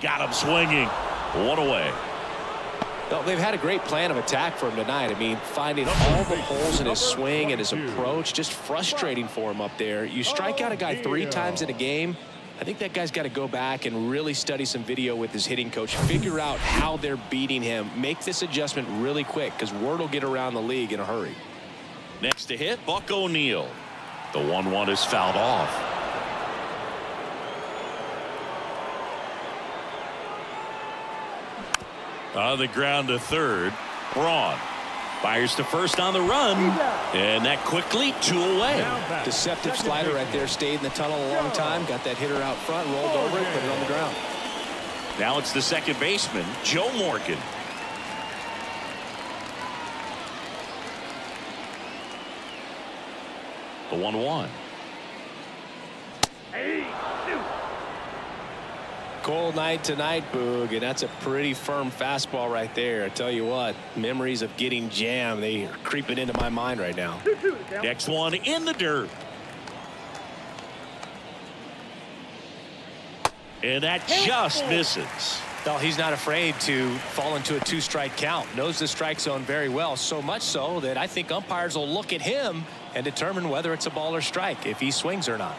Got him swinging. 1 away. No, they've had a great plan of attack for him tonight. I mean, finding all the holes in his swing and his approach, just frustrating for him up there. You strike out a guy 3 times in a game, I think that guy's got to go back and really study some video with his hitting coach, figure out how they're beating him, make this adjustment really quick because word will get around the league in a hurry. Next to hit, Buck O'Neil. The 1-1 is fouled off. On the ground to third, Braun fires to first on the run, and that quickly 2 away. Deceptive slider right there, stayed in the tunnel a long time, got that hitter out front, rolled over it, put it on the ground. Now it's the second baseman, Joe Morgan. The 1-1. Cold night tonight, Boog, and that's a pretty firm fastball right there. I tell you what, memories of getting jammed, they are creeping into my mind right now. Next one in the dirt. And that just misses. Well, he's not afraid to fall into a 2-strike count. Knows the strike zone very well, so much so that I think umpires will look at him and determine whether it's a ball or strike, if he swings or not.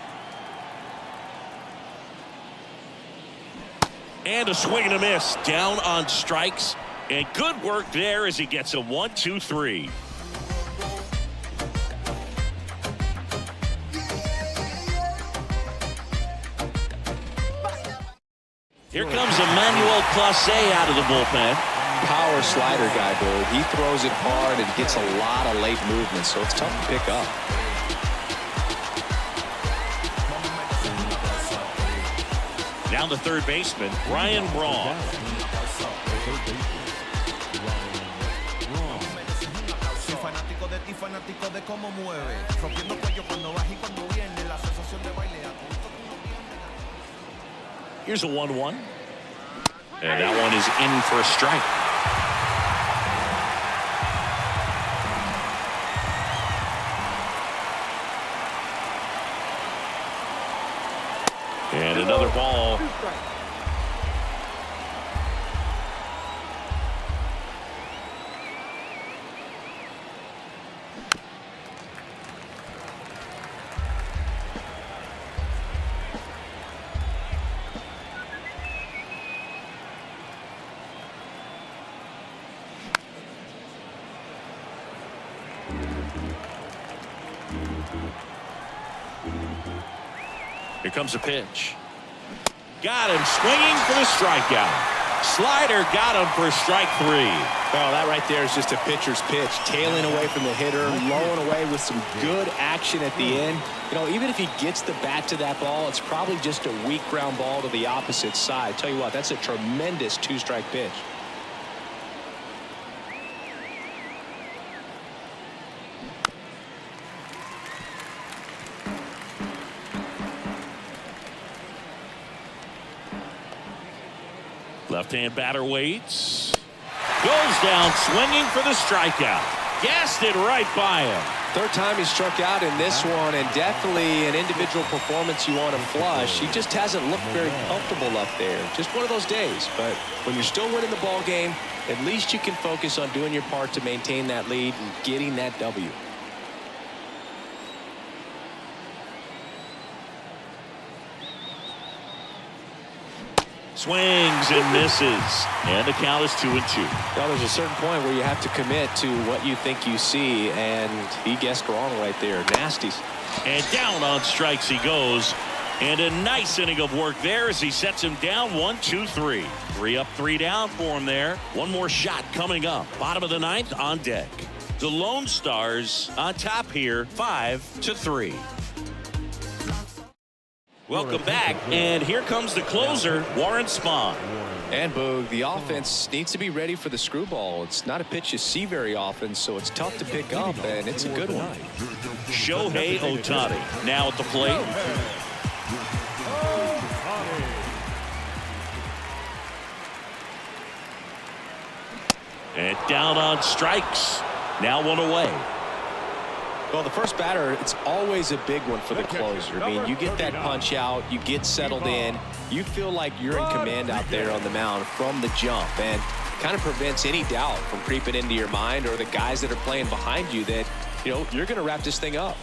And a swing and a miss down on strikes, and good work there as he gets a 1-2-3. Here comes Emmanuel Clase out of the bullpen. Power slider guy, Boog. He throws it hard and gets a lot of late movement, so it's tough to pick up. Down the third baseman, Ryan Braun. Here's a 1-1. And that one is in for a strike. And another ball. Here comes a pitch. Got him swinging for the strikeout. Slider got him for strike 3. Well, that right there is just a pitcher's pitch. Tailing away from the hitter, lowing away with some good action at the end. You know, even if he gets the bat to that ball, it's probably just a weak ground ball to the opposite side. Tell you what, that's a tremendous 2-strike pitch. Left-hand batter waits. Goes down swinging for the strikeout. Gassed it right by him. Third time he struck out in this one, and definitely an individual performance you want to flush. He just hasn't looked very comfortable up there. Just one of those days. But when you're still winning the ball game, at least you can focus on doing your part to maintain that lead and getting that W. Swings and misses. And the count is 2-2. Now, there's a certain point where you have to commit to what you think you see, and he guessed wrong right there. Nasties. And down on strikes he goes. And a nice inning of work there as he sets him down 1-2-3. 3 up, 3 down for him there. One more shot coming up. Bottom of the ninth on deck. The Lone Stars on top here, 5-3. Welcome back, and here comes the closer, Warren Spahn. And Boog, the offense needs to be ready for the screwball. It's not a pitch you see very often, so it's tough to pick up, and it's a good one. Shohei Ohtani now at the plate. And down on strikes. Now one away. Well, the first batter, it's always a big one for the closer. I mean, you get that punch out, you get settled in, you feel like you're in command out there on the mound from the jump, and kind of prevents any doubt from creeping into your mind or the guys that are playing behind you that, you know, you're going to wrap this thing up.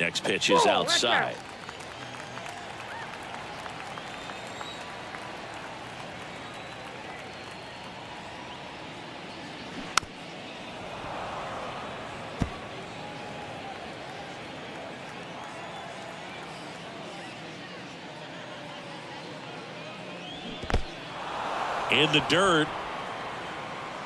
Next pitch is outside. In the dirt.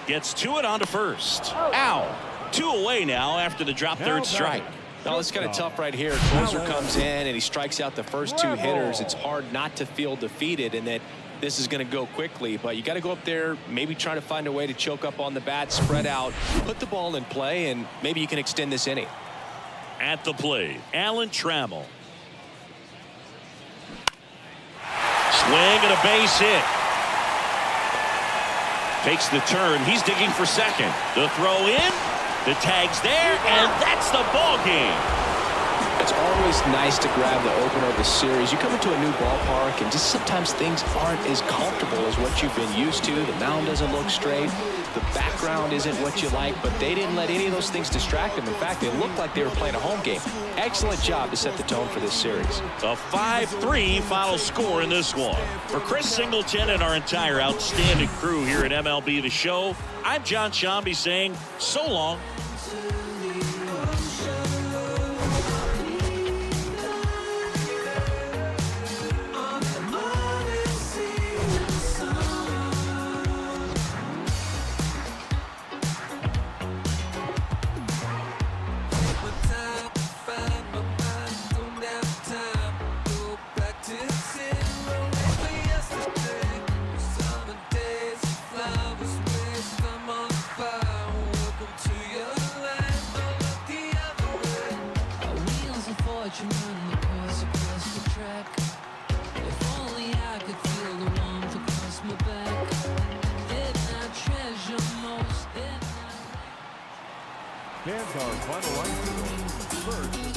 Gets to it onto first. Ow. 2 away now after the drop third strike. No, it's kind of tough right here. Closer comes in and he strikes out the first 2 hitters. It's hard not to feel defeated and that this is going to go quickly. But you got to go up there, maybe try to find a way to choke up on the bat, spread out, put the ball in play, and maybe you can extend this inning. At the plate, Alan Trammell. Swing and a base hit. Takes the turn. He's digging for second. The throw in. The tag's there, and that's the ball game. It's always nice to grab the opener of the series. You come into a new ballpark, and just sometimes things aren't as comfortable as what you've been used to. The mound doesn't look straight. The background isn't what you like, but they didn't let any of those things distract them. In fact, they looked like they were playing a home game. Excellent job to set the tone for this series. A 5-3 final score in this one. For Chris Singleton and our entire outstanding crew here at MLB The Show, I'm John Shambi saying so long. Stands our final line first.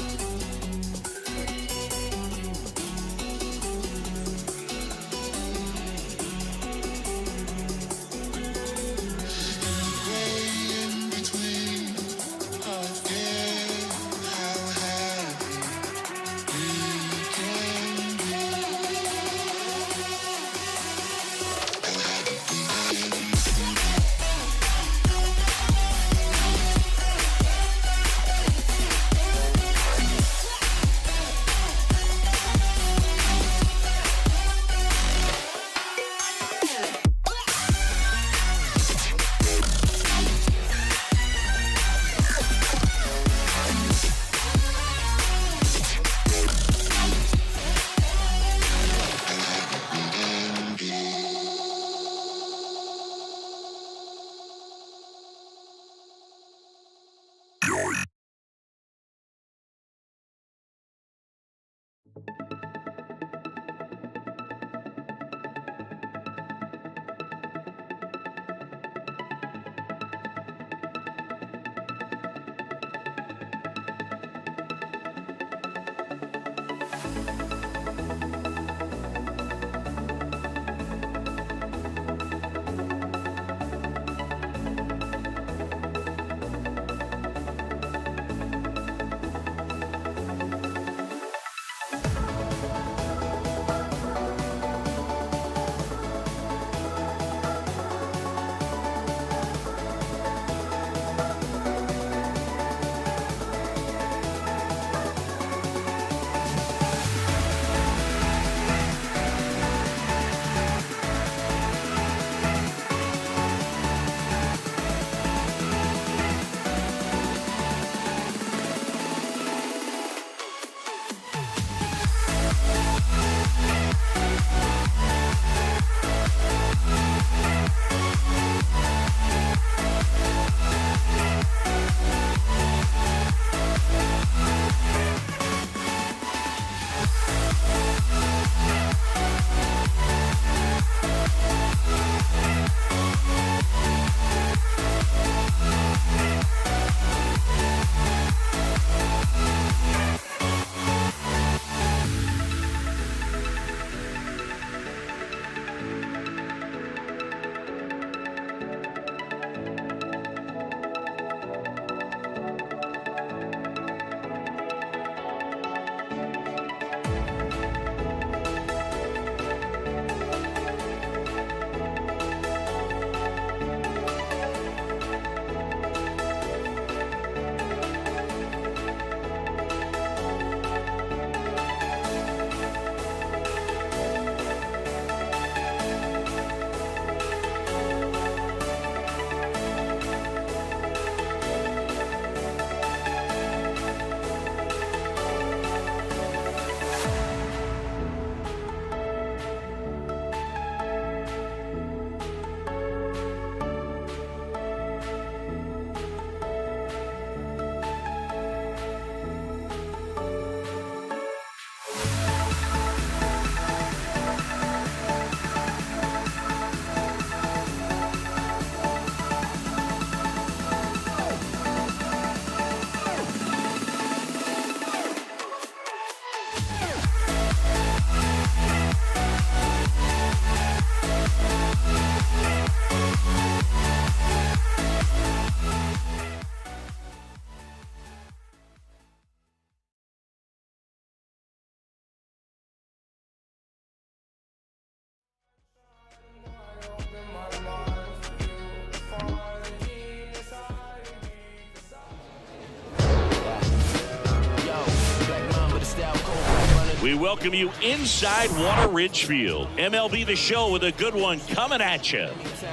welcome you inside Water Ridge Field. MLB The Show with a good one coming at you.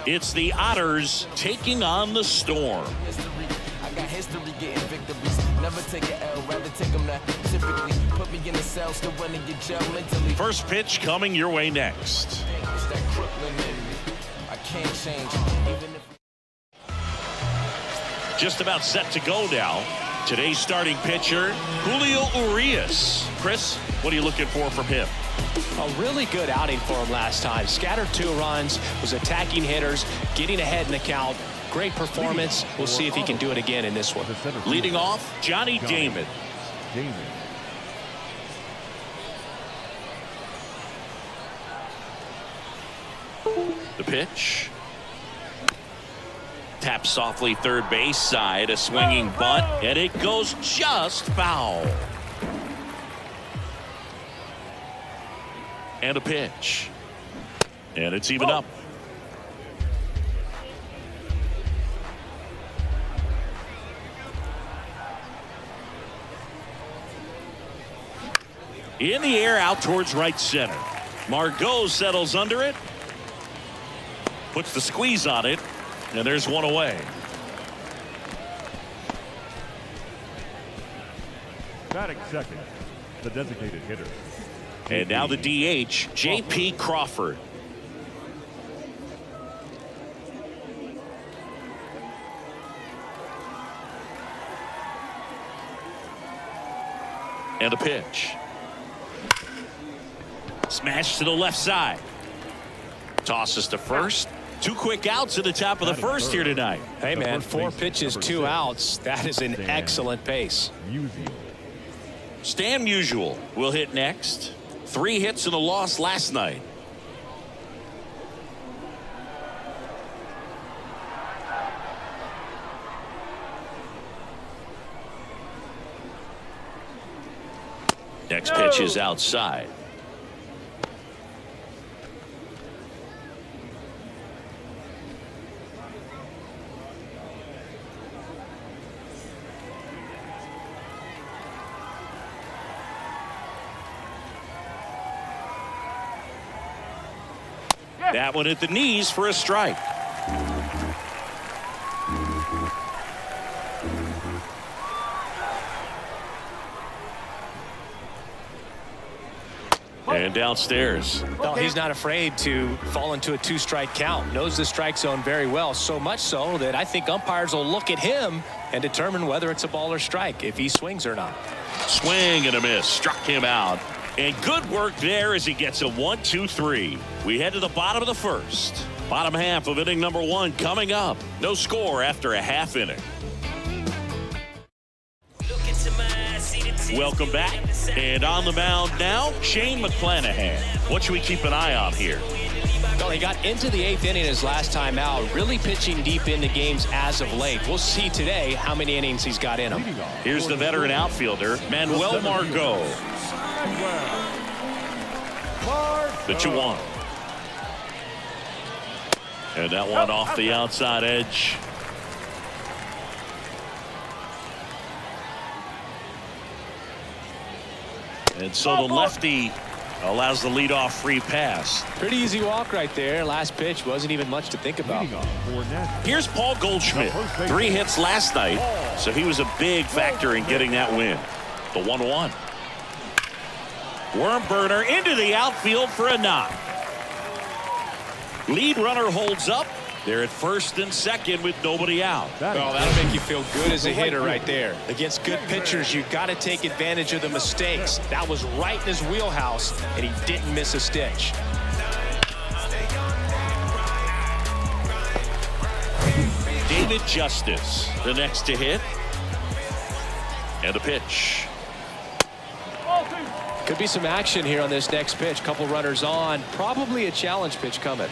It's the Otters taking on the Storm. I got history getting victories. Never take an L, rather take them that typically put me in the cell, still running your jail mentally. First pitch coming your way next. It's that Brooklyn in me. I can't change, even if. Just about set to go now. Today's starting pitcher, Julio Urias. Chris, what are you looking for from him? A really good outing for him last time. Scattered 2 runs, was attacking hitters, getting ahead in the count. Great performance. We'll see if he can do it again in this one. Leading off, Johnny Damon. The pitch. Tap softly third base side, a swinging bunt, and it goes just foul. And a pitch. And it's even up. In the air out towards right center. Margot settles under it. Puts the squeeze on it. And there's one away. Batting second, the designated hitter. And now the DH, J.P. Crawford. And a pitch. Smash to the left side. Tosses to first. 2 quick outs at the top of the first here tonight. Hey, man, 4 pitches, 2 outs. That is an excellent pace. Stan Musial will hit next. 3 hits and a loss last night. Next pitch is outside. That one at the knees for a strike. And downstairs. No, he's not afraid to fall into a 2-strike count. Knows the strike zone very well, so much so that I think umpires will look at him and determine whether it's a ball or strike, if he swings or not. Swing and a miss. Struck him out. And good work there as he gets a 1-2-3. We head to the bottom of the first. Bottom half of inning number 1 coming up. No score after a half inning. Welcome back. And on the mound now, Shane McClanahan. What should we keep an eye on here? Well, he got into the 8th inning his last time out, really pitching deep into games as of late. We'll see today how many innings he's got in him. Here's the veteran outfielder, Manuel Margot. The 2-1. And that one off the outside edge. And so the lefty allows the leadoff free pass. Pretty easy walk right there. Last pitch wasn't even much to think about. Here's Paul Goldschmidt. 3 hits last night, so he was a big factor in getting that win. The 1-1. Worm burner into the outfield for a knock. Lead runner holds up. They're at first and second with nobody out. Well, that'll make you feel good as a hitter right there. Against good pitchers, you've got to take advantage of the mistakes. That was right in his wheelhouse, and he didn't miss a stitch. David Justice, the next to hit. And a pitch. Could be some action here on this next pitch. Couple runners on. Probably a challenge pitch coming.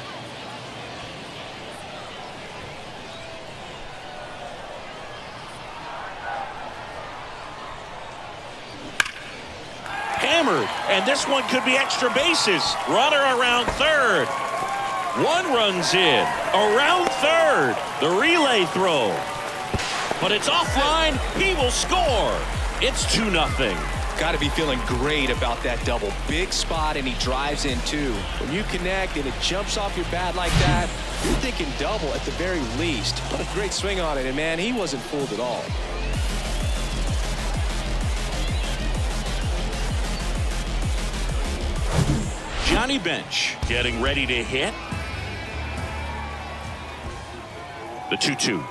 Hammered, and this one could be extra bases. Runner around third. 1 runs in. Around third. The relay throw. But it's offline. He will score. It's 2-0. Got to be feeling great about that double. Big spot, and he drives in too. When you connect and it jumps off your bat like that, you're thinking double at the very least. What a great swing on it, and man, he wasn't fooled at all. Johnny Bench getting ready to hit. The 2-2.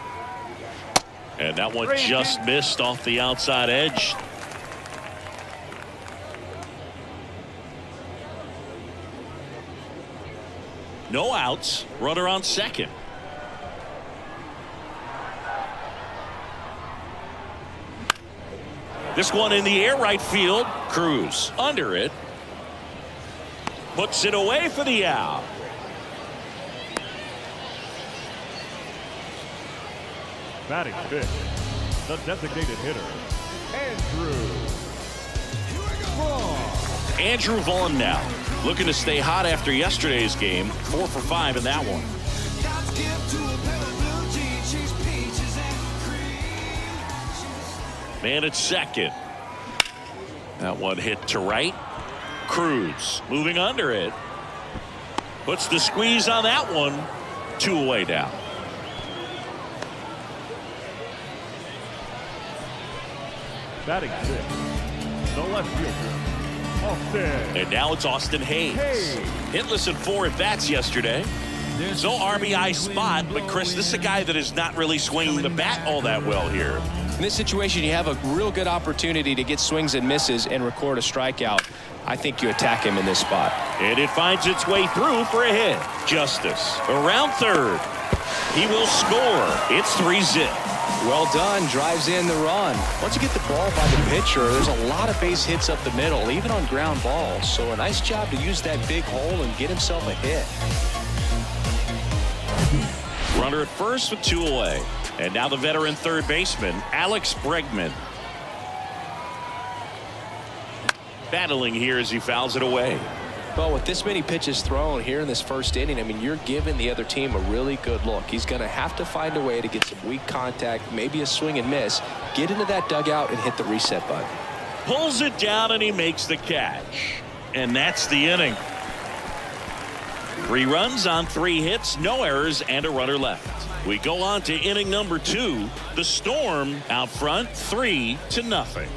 And that one just missed off the outside edge. No outs. Runner on second. This one in the air right field. Cruz under it. Puts it away for the out. Batting fifth, the designated hitter, Andrew Vaughn. Andrew Vaughn now looking to stay hot after yesterday's game. 4 for 5 in that one. Man at second. That one hit to right. Cruz moving under it. Puts the squeeze on that one. 2 away now. Batting sixth, the left fielder, Austin. And now it's Austin Hayes. Hitless in 4 at-bats yesterday. So RBI spot, but Chris, this is a guy that is not really swinging the bat all that well here. In this situation, you have a real good opportunity to get swings and misses and record a strikeout. I think you attack him in this spot. And it finds its way through for a hit. Justice around third. He will score. It's 3-zip. Well done. Drives in the run. Once you get the ball by the pitcher, there's a lot of base hits up the middle, even on ground balls. So a nice job to use that big hole and get himself a hit. Runner at first with 2 away. And now the veteran third baseman, Alex Bregman. Battling here as he fouls it away. Well, with this many pitches thrown here in this first inning, I mean, you're giving the other team a really good look. He's going to have to find a way to get some weak contact, maybe a swing and miss, get into that dugout and hit the reset button. Pulls it down and he makes the catch. And that's the inning. 3 runs on 3 hits, no errors, and a runner left. We go on to inning number 2. The Storm out front 3-0.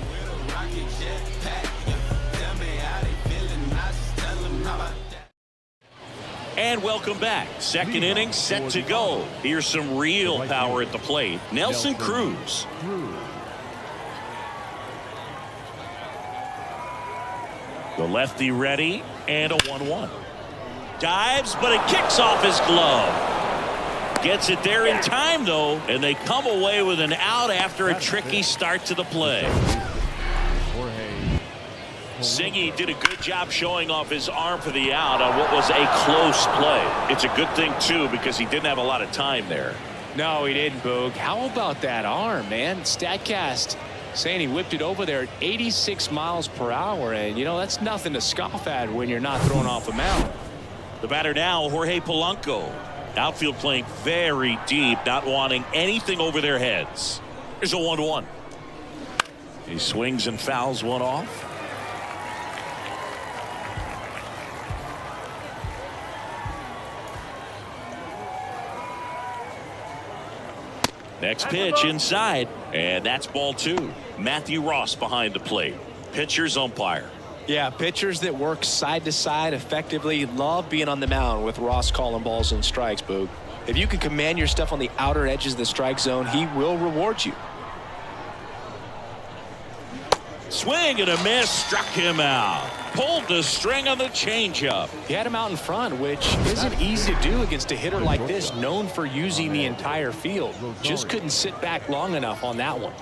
And welcome back. Second inning set to go. Here's some real power at the plate. Nelson Cruz. The lefty ready and a 1-1. Dives, but it kicks off his glove. Gets it there in time, though, and they come away with an out after a tricky start to the play. Singy did a good job showing off his arm for the out on what was a close play. It's a good thing, too, because he didn't have a lot of time there. No, he didn't, Boog. How about that arm, man? StatCast saying he whipped it over there at 86 miles per hour, and, you know, that's nothing to scoff at when you're not throwing off a mound. The batter now, Jorge Polanco. Outfield playing very deep, not wanting anything over their heads. Here's a 1-1. He swings and fouls one off. Next pitch inside, and that's ball 2. Matthew Ross behind the plate. Pitcher's umpire. Yeah, pitchers that work side to side effectively love being on the mound with Ross calling balls and strikes, Boog. If you can command your stuff on the outer edges of the strike zone, he will reward you. Swing and a miss, struck him out. Pulled the string on the changeup. He had him out in front, which isn't easy to do against a hitter like this, known for using the entire field. Just couldn't sit back long enough on that one.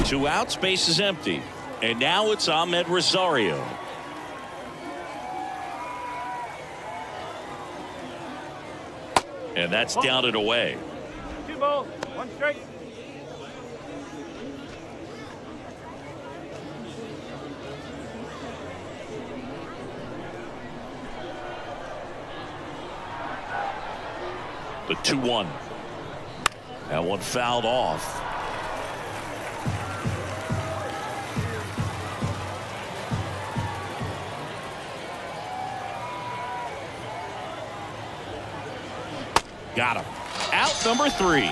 Two outs, base is empty. And now it's Ahmed Rosario. And that's down and away. 2 balls, 1 strike. The 2-1. That one fouled off. Got him. Out number 3.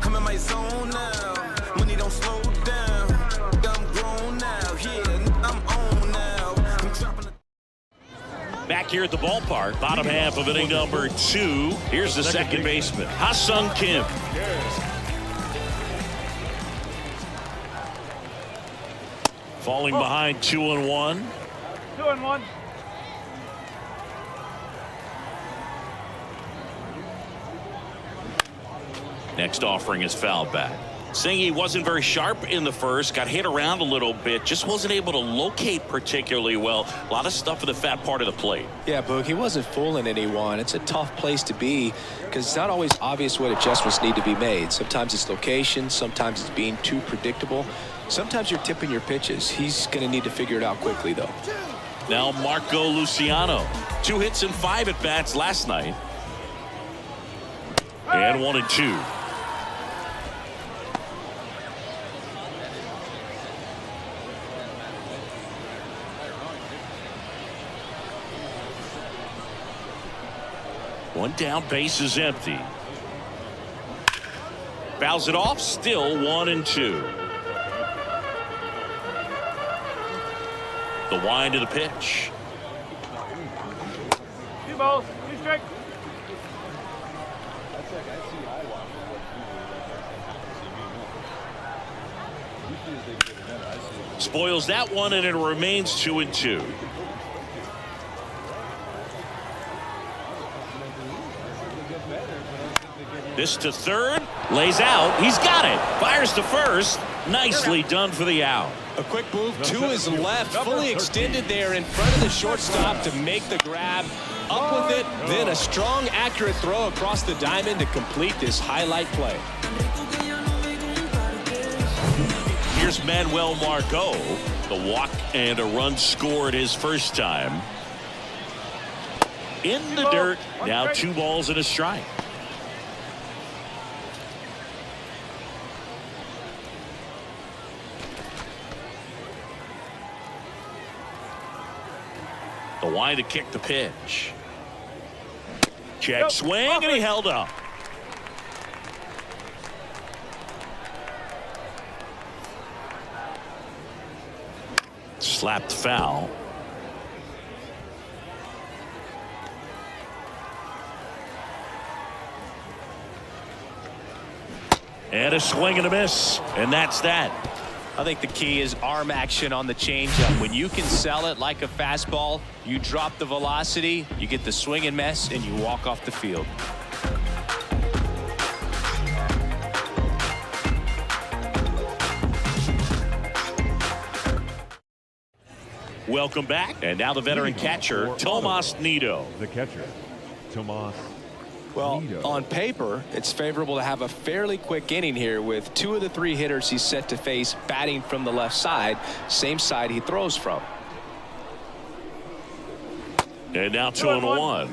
I'm in my zone now. Money don't slow down. I'm grown now. Yeah, I'm on now. I'm dropping Back here at the ballpark, bottom half of inning number 2. Here's the second baseman, Ha-Sung Kim. Falling behind 2-1. 2-1. Next offering is fouled back. Saying he wasn't very sharp in the first, got hit around a little bit, just wasn't able to locate particularly well. A lot of stuff in the fat part of the plate. Yeah, Boog, he wasn't fooling anyone. It's a tough place to be because it's not always obvious what adjustments need to be made. Sometimes it's location, sometimes it's being too predictable. Sometimes you're tipping your pitches. He's going to need to figure it out quickly, though. Now Marco Luciano. 2 hits and 5 at bats last night. And 1-2. One down, base is empty. Fouls it off, still 1-2. The wind of the pitch. 2 balls, 2 strikes. Spoils that one, and it remains 2-2. This to third, lays out, he's got it, fires to first, nicely done for the out. A quick move to his left, fully extended there in front of the shortstop to make the grab. Up with it, then a strong, accurate throw across the diamond to complete this highlight play. Here's Manuel Margot, the walk and a run scored his first time. In the dirt, now 2 balls and a strike. The wind to kick the pitch. Check swing, and he held up. Slapped foul. And a swing and a miss, and that's that. I think the key is arm action on the changeup. When you can sell it like a fastball, you drop the velocity, you get the swing and miss, and you walk off the field. Welcome back. And now the veteran catcher, Tomas Nido. The catcher, Tomas. Well, on paper, it's favorable to have a fairly quick inning here with 2 of the 3 hitters he's set to face batting from the left side, same side he throws from. And now 2-1.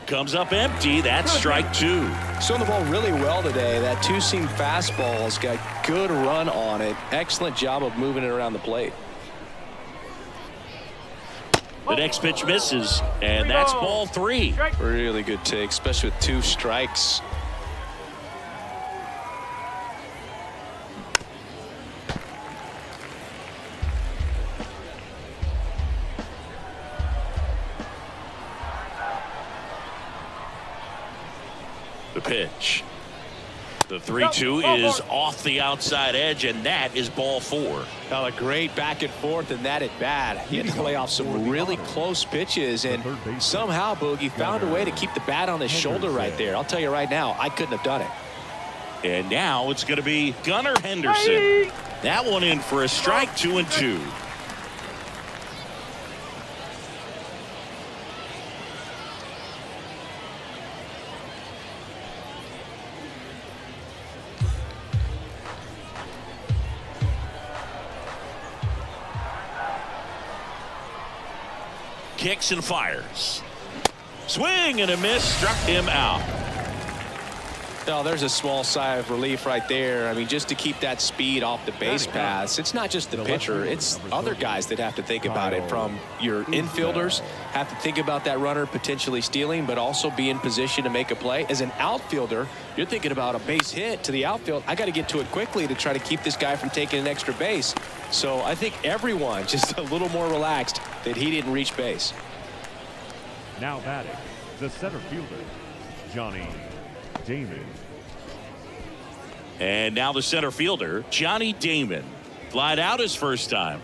Comes up empty. That's strike 2. Throwing the ball really well today. That 2-seam fastball's got good run on it. Excellent job of moving it around the plate. The next pitch misses, and that's ball 3. Really good take, especially with 2 strikes. The pitch. The 3-2 is off the outside edge, and that is ball 4. Well, a great back and forth, and that at bat. He had to lay off some really close pitches, and somehow Boogie found a way to keep the bat on his shoulder right there. I'll tell you right now, I couldn't have done it. And now it's going to be Gunnar Henderson. That one in for a strike, 2-2. kicks and fires. Swing and a miss, struck him out. Oh, there's a small sigh of relief right there. I mean, just to keep that speed off the base paths. It's not just the pitcher, it's other guys that have to think about it. From your infielders, have to think about that runner potentially stealing, but also be in position to make a play. As an outfielder, you're thinking about a base hit to the outfield. I got to get to it quickly to try to keep this guy from taking an extra base. So I think everyone just a little more relaxed that he didn't reach base. Now batting, the center fielder, Johnny Damon. And now the center fielder, Johnny Damon. Flied out his first time.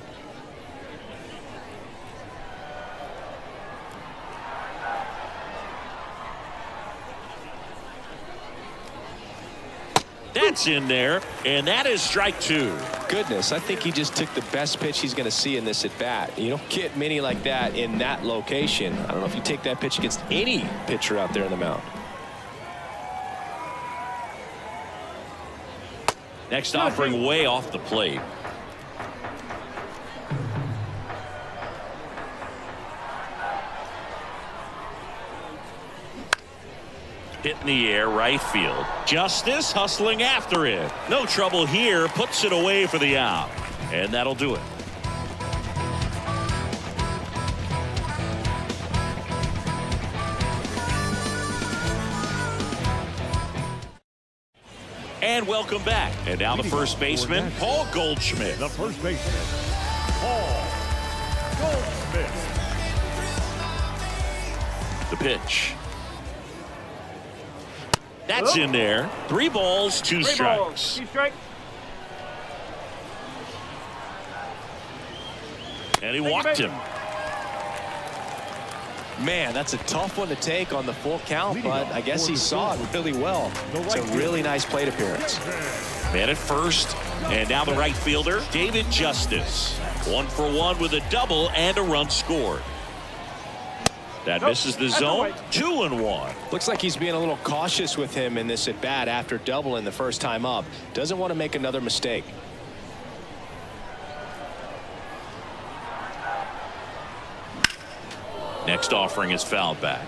That's in there, and that is strike two. Goodness, I think he just took the best pitch he's going to see in this at bat. You don't get many like that in that location. I don't know if you take that pitch against any pitcher out there in the mound. Next offering way off the plate. Hit in the air, right field. Justice hustling after it. No trouble here, puts it away for the out. And that'll do it. And welcome back. And now the first baseman, Paul Goldschmidt. The first baseman, Paul Goldschmidt. The pitch. That's in there. 3 balls, 2 strikes. 2 strikes. And he walked him. Man, that's a tough one to take on the full count, but I guess he saw it really well. It's a really nice plate appearance. Man at first, and now the right fielder, David Justice. 1 for 1 with a double and a run scored. That misses the zone. 2-1. Looks like he's being a little cautious with him in this at bat after doubling the first time up. Doesn't want to make another mistake. Next offering is fouled back.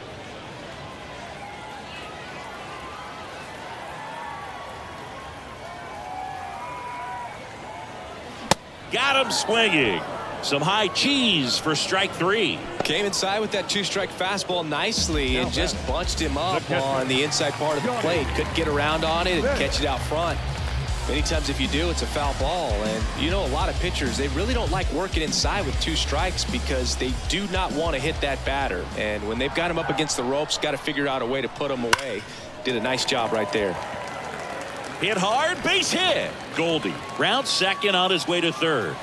Got him swinging. Some high cheese for strike 3. Came inside with that 2-strike fastball nicely and just bunched him up on the inside part of the plate. Couldn't get around on it and catch it out front. Many times if you do, it's a foul ball. And you know, a lot of pitchers, they really don't like working inside with 2 strikes because they do not want to hit that batter. And when they've got him up against the ropes, got to figure out a way to put him away. Did a nice job right there. Hit hard, base hit. Goldie rounds second on his way to third.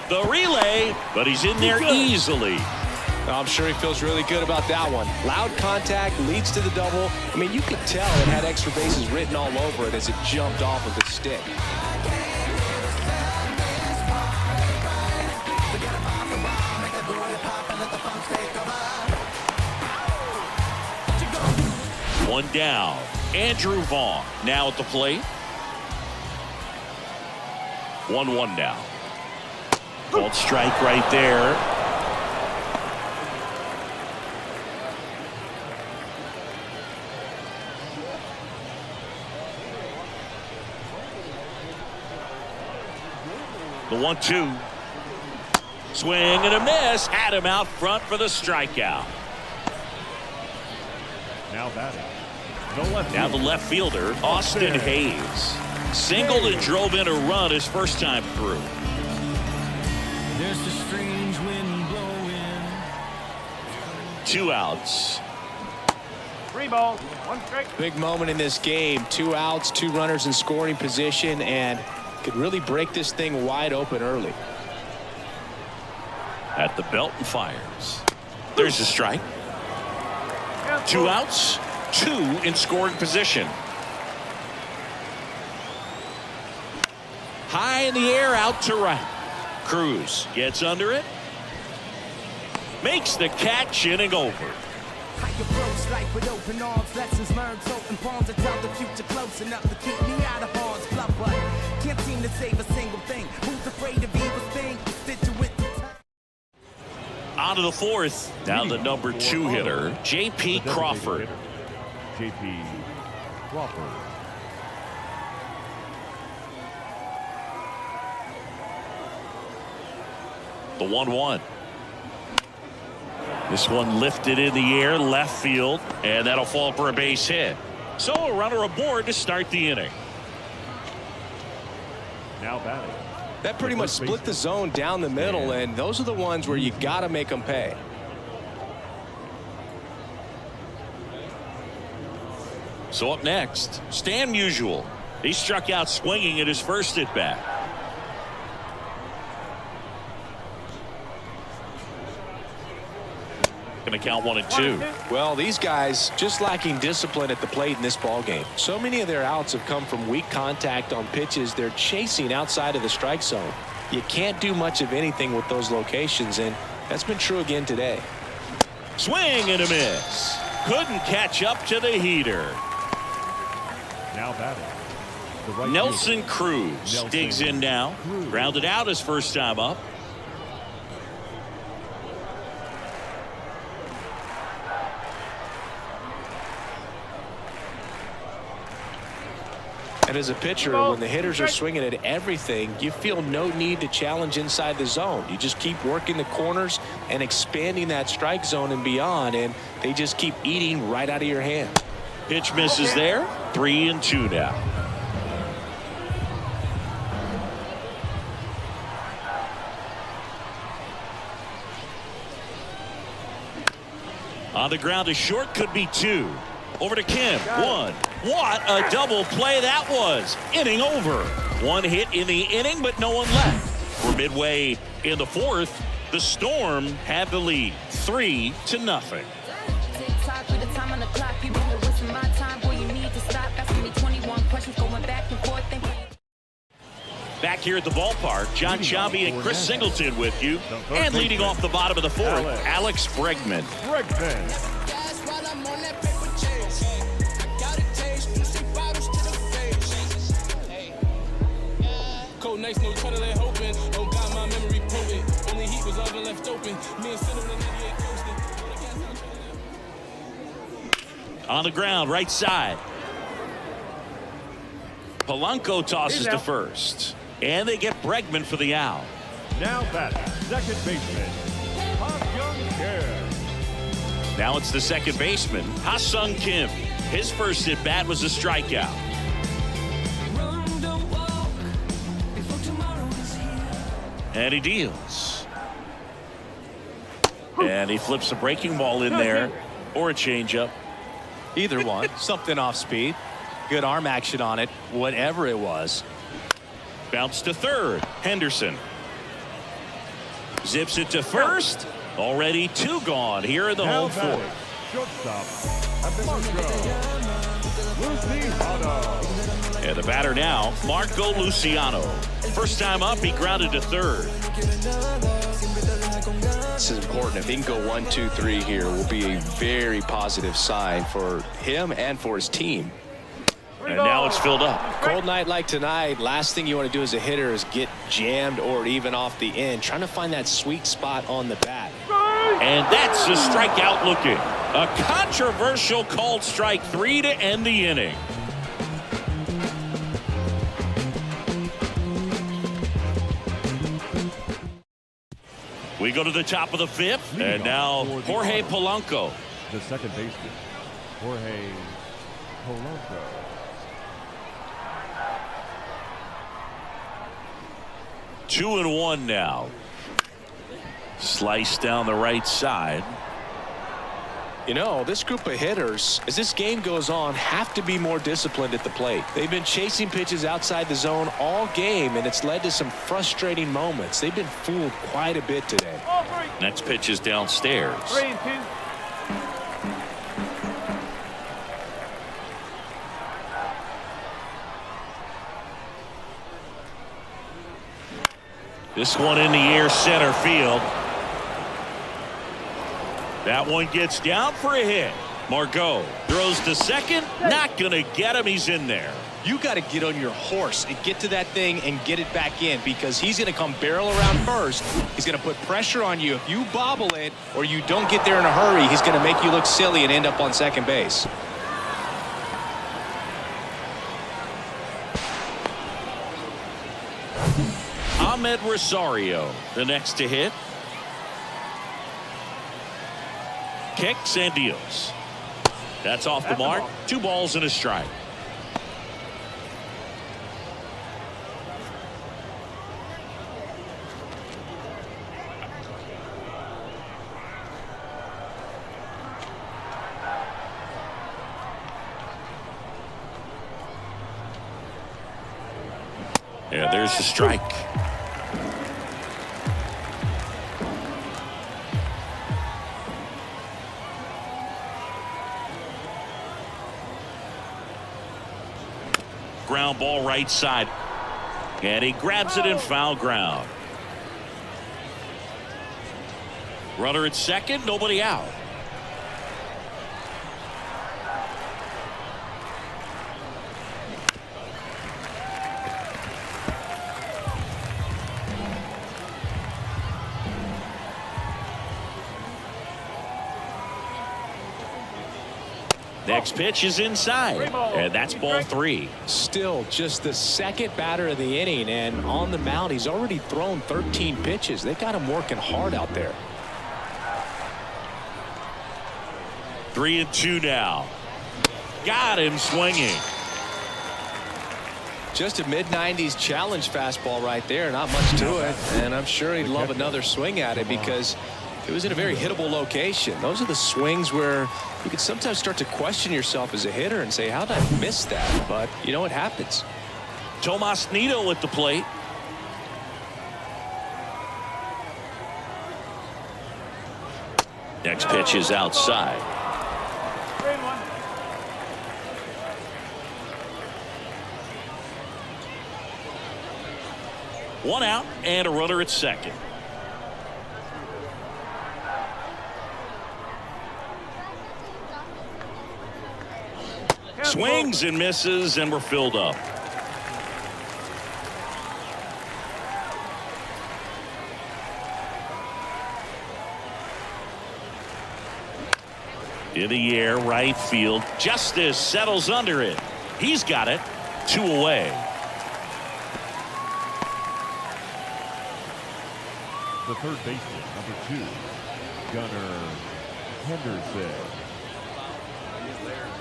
The relay, but he's in there easily. I'm sure he feels really good about that one. Loud contact leads to the double. I mean, you could tell it had extra bases written all over it as it jumped off of the stick. One down. Andrew Vaughn now at the plate. 1-1 now. Called strike right there. The 1-2. Swing and a miss. Had him out front for the strikeout. Now batting, Now the left fielder, Austin Hayes. Singled and drove in a run his first time through. There's a strange wind blowing. 2 outs. 3 balls, 1 strike. Big moment in this game. 2 outs, 2 runners in scoring position, and could really break this thing wide open early. At the belt and fires. There's a strike. 2 outs, 2 in scoring position. High in the air, out to right. Cruz gets under it. Makes the catch, inning over. I approach life with open arms, lessons learned, open palms. I tell the future close enough to keep me out of harm's bluff, but can't seem to save a single thing. Who's afraid of evil's thing? Constituent. On to the fourth. Now the number 2 hitter, J.P. Crawford. J.P. Crawford. The 1-1. This one lifted in the air, left field, and that'll fall for a base hit. So a runner aboard to start the inning. Now batting. That pretty much split the zone down the middle, and those are the ones where you got to make them pay. So up next, Stan Musial. He struck out swinging at his first at bat. Going to count 1-2. Well, these guys just lacking discipline at the plate in this ball game. So many of their outs have come from weak contact on pitches they're chasing outside of the strike zone. You can't do much of anything with those locations, and that's been true again today. Swing and a miss. Couldn't catch up to the heater. Now batting. The right Nelson fielder. Cruz Nelson digs in now. Cruz. Grounded out his first time up. And as a pitcher, when the hitters are swinging at everything, you feel no need to challenge inside the zone. You just keep working the corners and expanding that strike zone and beyond, and they just keep eating right out of your hand. Pitch misses there. 3-2 now. On the ground to short, could be 2. Over to Kim. 1. What a double play that was. Inning over. 1 hit in the inning, but no one left. We're midway in the 4th. The Storm had the lead. 3-0. Tick-tock with the time on the clock. You been wasting my time. Boy, you need to stop asking me 21 questions going back and forth. Back here at the ballpark, John Sciambi and Chris Singleton with you. And leading off the bottom of the 4th, Alex Bregman. Cold nights, no trying to let hope in. Oh God, my memory potent. Only heat was all that left open. Me and Cinnamon in 98 coasting. On the ground, right side. Polanco tosses to first. And they get Bregman for the out. Now batting. Second baseman. Ha-Sung Kim. Now it's the second baseman, Ha-Sung Kim. His first at bat was a strikeout. And he deals. And he flips a breaking ball in there, or a changeup. Either one. Something off speed. Good arm action on it, whatever it was. Bounce to third. Henderson zips it to first. Already 2 gone here in the home 4th. Shortstop. Luciano. And the batter now, Marco Luciano. First time up, he grounded to third. This is important. If he can go 1, 2, 3 here, will be a very positive sign for him and for his team. And now it's filled up. Cold night like tonight, last thing you want to do as a hitter is get jammed or even off the end, trying to find that sweet spot on the bat. And that's a strikeout looking. A controversial called strike 3 to end the inning. We go to the top of the 5th, and now Jorge Polanco. The second baseman, Jorge Polanco. Two and one now. Slice down the right side. You know, this group of hitters, as this game goes on, have to be more disciplined at the plate. They've been chasing pitches outside the zone all game, and it's led to some frustrating moments. They've been fooled quite a bit today. Next pitch is downstairs. 3-2. This one in the air, center field. That one gets down for a hit. Margot throws to second. Not going to get him. He's in there. You got to get on your horse and get to that thing and get it back in, because he's going to come barrel around first. He's going to put pressure on you. If you bobble it or you don't get there in a hurry, he's going to make you look silly and end up on second base. Ahmed Rosario, the next to hit. Kicks and deals. That's off the mark. 2 balls and a strike. Yeah, there's the strike. Ground ball right side. And he grabs it in foul ground. Runner at second, nobody out. Next pitch is inside, and that's ball 3. Still just the second batter of the inning, and on the mound he's already thrown 13 pitches. They got him working hard out there. 3-2 now. Got him swinging. Just a mid-90s challenge fastball right there. Not much to it, and I'm sure he'd love another swing at it because it was in a very hittable location. Those are the swings where you can sometimes start to question yourself as a hitter and say, how did I miss that? But you know, it happens. Tomas Nido at the plate. Next pitch is outside. 1 out and a runner at second. Swings and misses, and we're filled up. In the air, right field. Justice settles under it. He's got it. 2 away. The third baseman, number 2, Gunnar Henderson.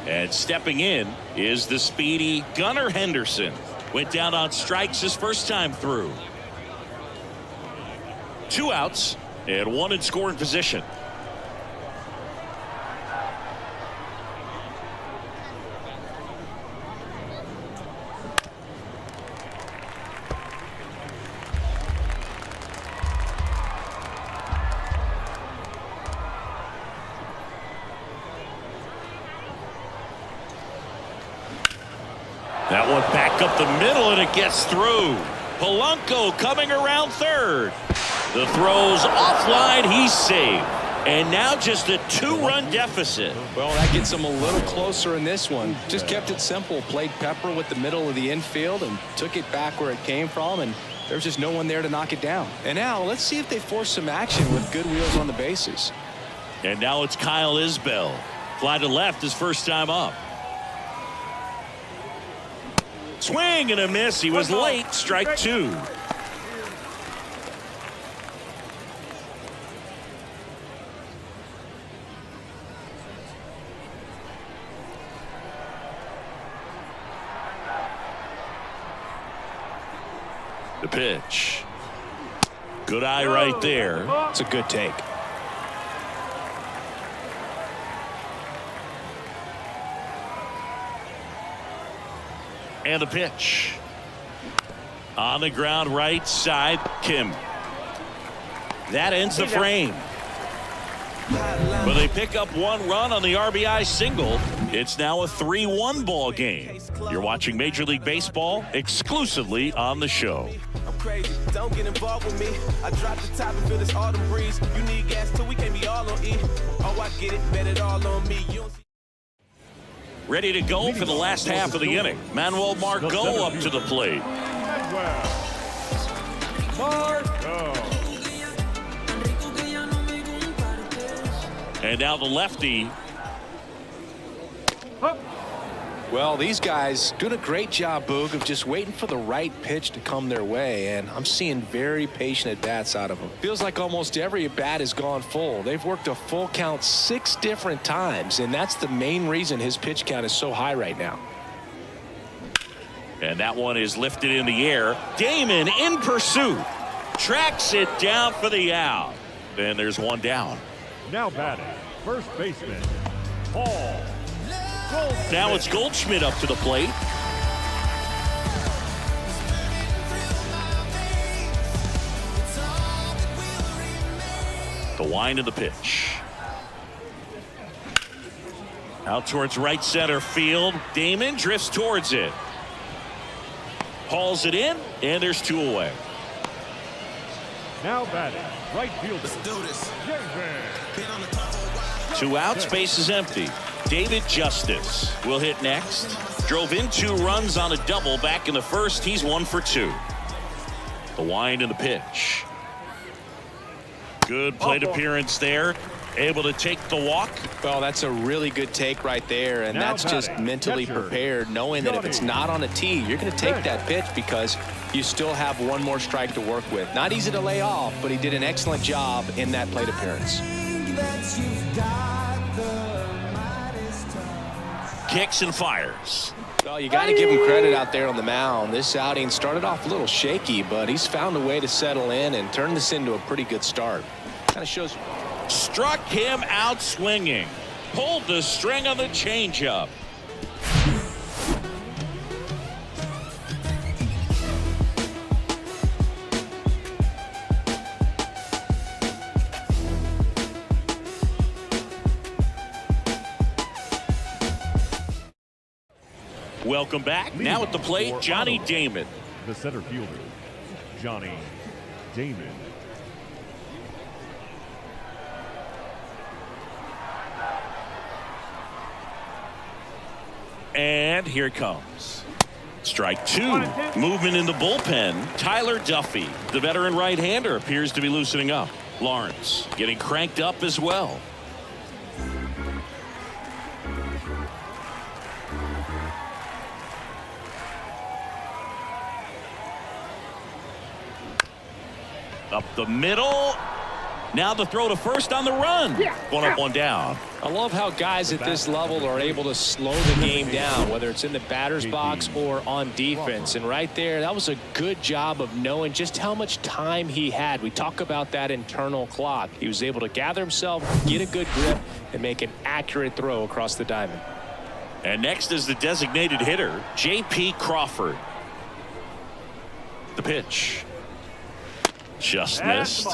And stepping in is the speedy Gunnar Henderson. Went down on strikes his first time through. 2 outs and 1 in scoring position. That one back up the middle, and it gets through. Polanco coming around third. The throw's offline. He's safe. And now just a 2-run deficit. Well, that gets him a little closer in this one. Just kept it simple. Played pepper with the middle of the infield and took it back where it came from. And there's just no one there to knock it down. And now let's see if they force some action with good wheels on the bases. And now it's Kyle Isbell. Fly to left his first time up. Swing and a miss. He was late. Strike 2. The pitch. Good eye right there. It's a good take. And the pitch. On the ground right side, Kim. That ends the frame. But they pick up 1 run on the RBI single. It's now a 3-1 ball game. You're watching Major League Baseball exclusively on the show. I'm crazy, don't get involved with me. I drop the top and feel this autumn breeze. You need gas too, we can't be all on E. Oh, I get it, bet it all on me. You don't see Ready to go for the last half of the inning. Manuel Margot up to the plate. And now the lefty. Well, these guys doing a great job, Boog, of just waiting for the right pitch to come their way, and I'm seeing very patient at-bats out of them. Feels like almost every at-bat has gone full. They've worked a full count 6 different times, and that's the main reason his pitch count is so high right now. And that one is lifted in the air. Damon in pursuit. Tracks it down for the out. Then there's one down. Now batting, first baseman, Paul. Now it's Goldschmidt up to the plate. The wind of the pitch. Out towards right center field. Damon drifts towards it. Hauls it in, and there's 2 away. Now batting, right fielder. Let's do this. 2 outs, base is empty. David Justice will hit next. Drove in 2 runs on a double back in the first. He's 1 for 2. The wind and the pitch. Good plate appearance there. Able to take the walk. Well, that's a really good take right there, and that's just mentally prepared, knowing that if it's not on a tee, you're going to take that pitch because you still have 1 more strike to work with. Not easy to lay off, but he did an excellent job in that plate appearance. Kicks and fires. Well, you got to give him credit out there on the mound. This outing started off a little shaky, but he's found a way to settle in and turn this into a pretty good start. Kind of shows. Struck him out swinging. Pulled the string on the changeup. Welcome back. Now at the plate, Johnny Damon. The center fielder, Johnny Damon. And here it comes. Strike 2. Movement in the bullpen. Tyler Duffy, the veteran right-hander, appears to be loosening up. Lawrence getting cranked up as well. Up the middle. Now the throw to first on the run. 1 up, 1 down. I love how guys at this level are able to slow the game down, whether it's in the batter's box or on defense. And right there, that was a good job of knowing just how much time he had. We talk about that internal clock. He was able to gather himself, get a good grip, and make an accurate throw across the diamond. And next is the designated hitter, J.P. Crawford. The pitch. Just missed.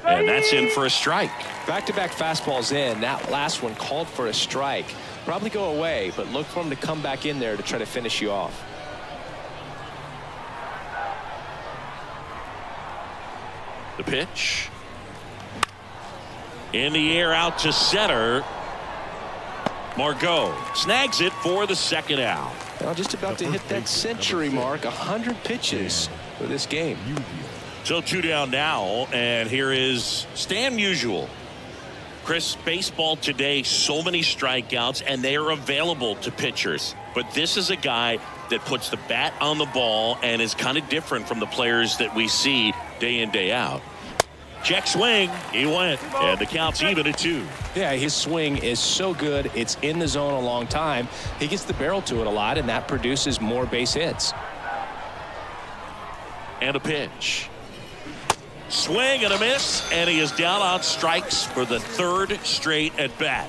And that's in for a strike. Back-to-back fastballs in. That last one called for a strike. Probably go away, but look for him to come back in there to try to finish you off. The pitch. In the air out to center. Margot snags it for the 2nd out. Well, just about to hit that century mark. 100 pitches for this game. So 2 down now, and here is Stan Musial. Chris, baseball today, so many strikeouts, and they are available to pitchers. But this is a guy that puts the bat on the ball and is kind of different from the players that we see day in, day out. Check swing. He went, and the count's even at 2. Yeah, his swing is so good. It's in the zone a long time. He gets the barrel to it a lot, and that produces more base hits. And a pitch. Swing and a miss, and he is down on strikes for the 3rd straight at bat.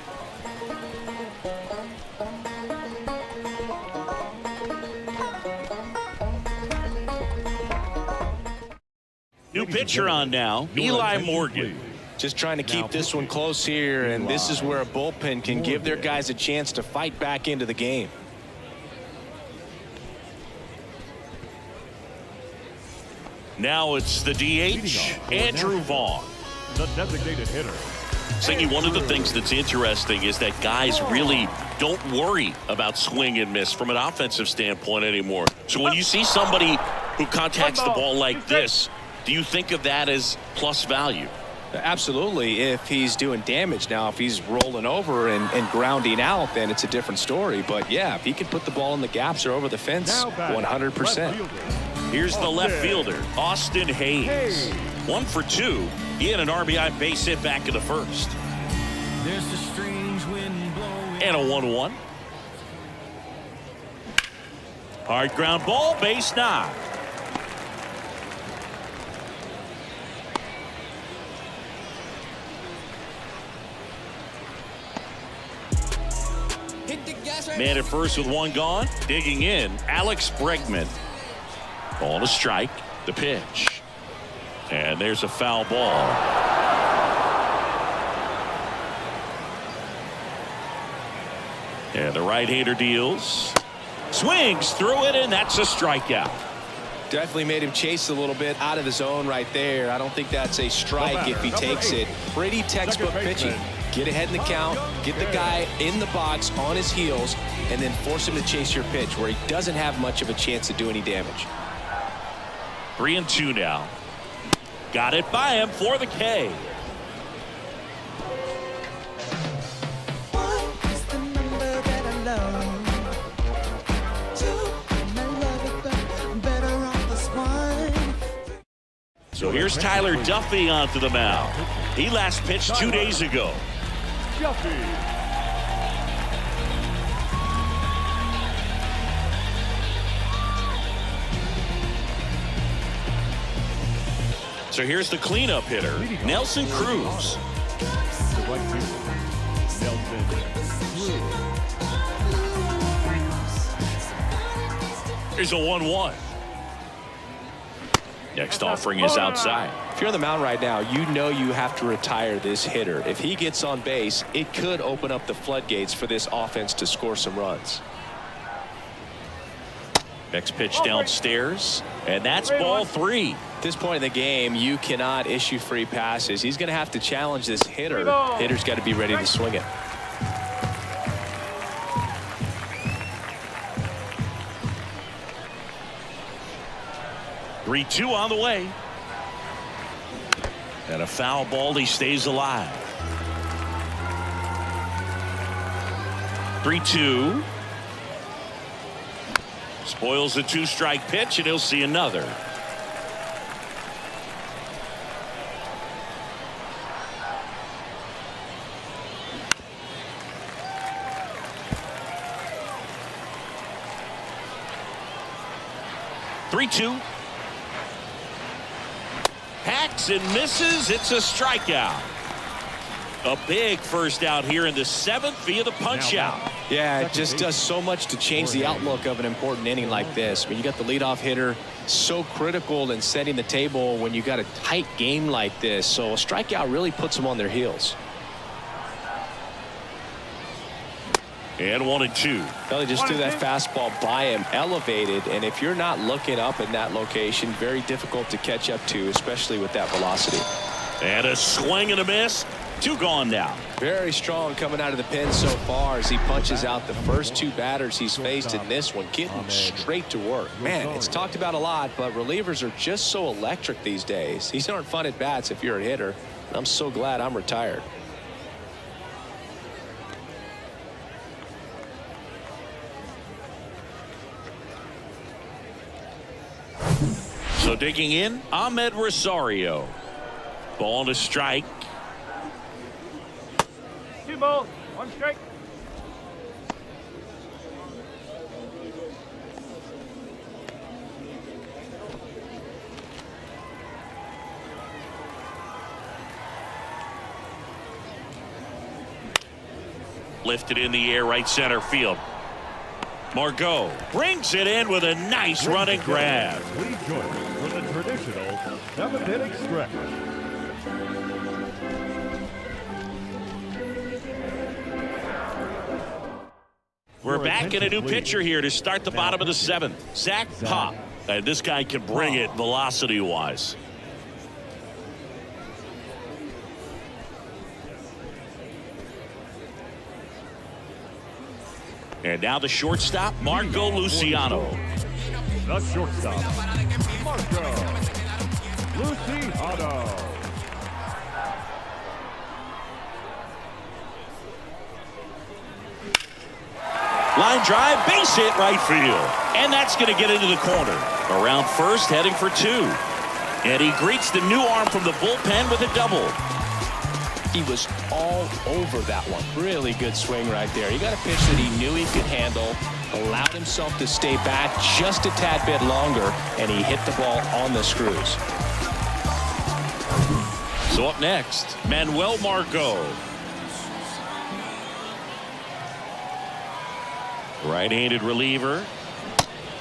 New pitcher on now, Eli Morgan. Just trying to keep this one close here, and this is where a bullpen can give their guys a chance to fight back into the game. Now it's the DH, Andrew Vaughn. The designated hitter. Singy, one of the things that's interesting is that guys really don't worry about swing and miss from an offensive standpoint anymore. So when you see somebody who contacts the ball like this, do you think of that as plus value? Absolutely, if he's doing damage. Now, if he's rolling over and grounding out, then it's a different story. But yeah, if he can put the ball in the gaps or over the fence, 100%. Here's the left fielder, Austin Hayes. 1 for 2. He had an RBI base hit back in the first. There's a strange wind blowing. And a 1-1. Hard ground ball, base knock. Man at first with 1 gone. Digging in, Alex Bregman. Ball to strike. The pitch. And there's a foul ball. And the right-hander deals. Swings through it, and that's a strikeout. Definitely made him chase a little bit out of the zone right there. I don't think that's a strike if he takes it. Pretty textbook pitching. Get ahead in the count, get the guy in the box on his heels, and then force him to chase your pitch where he doesn't have much of a chance to do any damage. 3-2 now. Got it by him for the K. So here's Tyler Duffy onto the mound. He last pitched 2 days ago. Duffy. So here's the cleanup hitter, Nelson Cruz. The right fielder, Nelson Cruz. Here's a 1-1. Next offering is outside. If you're on the mound right now, you know you have to retire this hitter. If he gets on base, it could open up the floodgates for this offense to score some runs. Next pitch downstairs, and that's ball 3. At this point in the game, you cannot issue free passes. He's going to have to challenge this hitter. Hitter's got to be ready to swing it. Three-2 on the way. And a foul ball. He stays alive. 3-2. Spoils the 2-strike pitch, and he'll see another. Three-two. Hacks and misses. It's a strikeout. A big first out here in the 7th via the punch out. Yeah, it just does so much to change the outlook of an important inning like this. When you got the leadoff hitter, so critical in setting the table when you got a tight game like this. So a strikeout really puts them on their heels. And 1-2. Well, they just threw that fastball by him, elevated, and if you're not looking up in that location, very difficult to catch up to, especially with that velocity. And a swing and a miss. 2 gone now. Very strong coming out of the pen so far as he punches out the first 2 batters he's faced in this one, getting straight to work. Man, it's talked about a lot, but relievers are just so electric these days. These aren't fun at bats if you're a hitter. I'm so glad I'm retired. So digging in, Ahmed Rosario. Ball to strike. 2 balls, 1 strike. Lifted in the air, right center field. Margot brings it in with a nice running grab. Please join us for the traditional 7th inning stretch. We're back in a new pitcher here to start the bottom of the 7th. Zach Pop. And this guy can bring it velocity-wise. And now the shortstop, Marco Luciano. The shortstop, Marco Luciano. Line drive, base hit right field. And that's going to get into the corner. Around first, heading for 2. And he greets the new arm from the bullpen with a double. He was all over that one. Really good swing right there. He got a pitch that he knew he could handle, allowed himself to stay back just a tad bit longer, and he hit the ball on the screws. So up next, Manuel Margot. Right-handed reliever.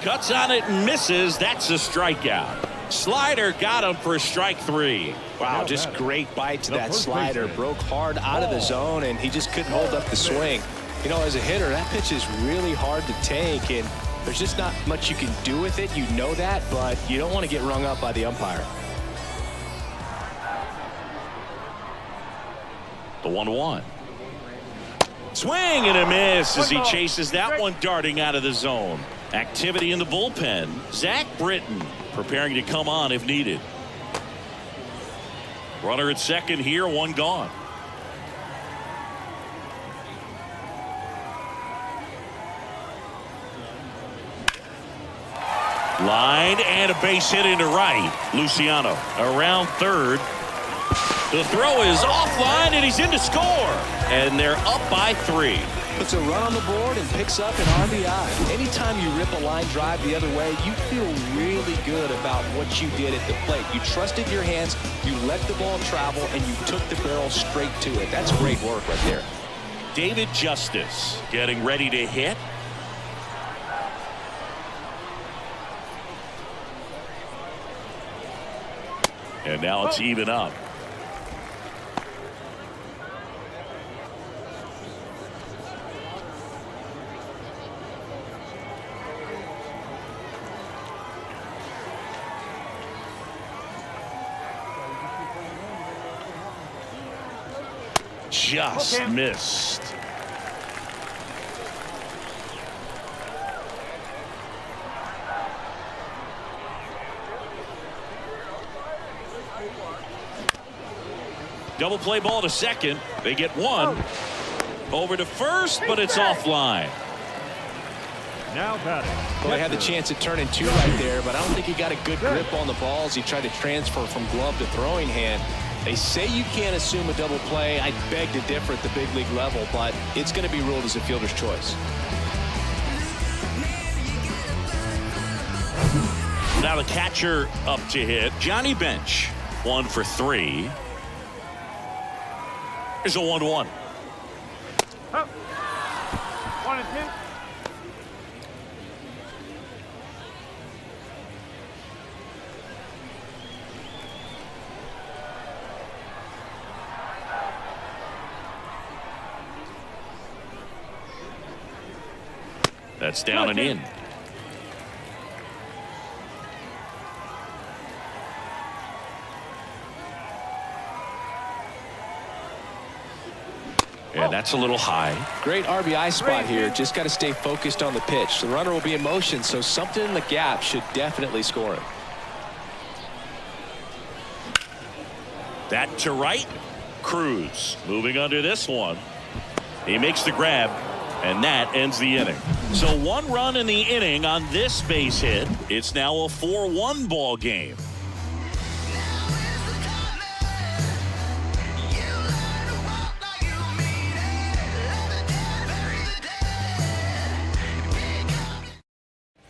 Cuts on it and misses. That's a strikeout. Slider got him for strike 3. Wow, just great bite to that slider. Broke hard out of the zone, and he just couldn't hold up the swing. You know, as a hitter, that pitch is really hard to take, and there's just not much you can do with it. You know that, but you don't want to get rung up by the umpire. The 1-1. Swing and a miss as he chases that one darting out of the zone. Activity in the bullpen. Zach Britton preparing to come on if needed. Runner at second here, 1 gone. Line and a base hit into right. Luciano around third. The throw is offline and he's in to score. And they're up by 3. Puts a run on the board and picks up an RBI. Anytime you rip a line drive the other way, you feel really good about what you did at the plate. You trusted your hands, you let the ball travel, and you took the barrel straight to it. That's great work right there. David Justice getting ready to hit. And now it's even up. Just missed. Double play ball to second. They get 1. Over to first, but it's offline. Now batting. Well, he had the chance at turning 2 right there, but I don't think he got a good grip on the balls. He tried to transfer from glove to throwing hand. They say you can't assume a double play. I beg to differ at the big league level, but it's going to be ruled as a fielder's choice. Now the catcher up to hit. Johnny Bench, 1 for 3. Here's a 1-1. 1 and 2. That's down and in. And that's a little high. Great RBI spot here. Just got to stay focused on the pitch. The runner will be in motion, so something in the gap should definitely score him. That to right. Cruz moving under this one. He makes the grab, and that ends the inning. So 1 run in the inning on this base hit. It's now a 4-1 ball game.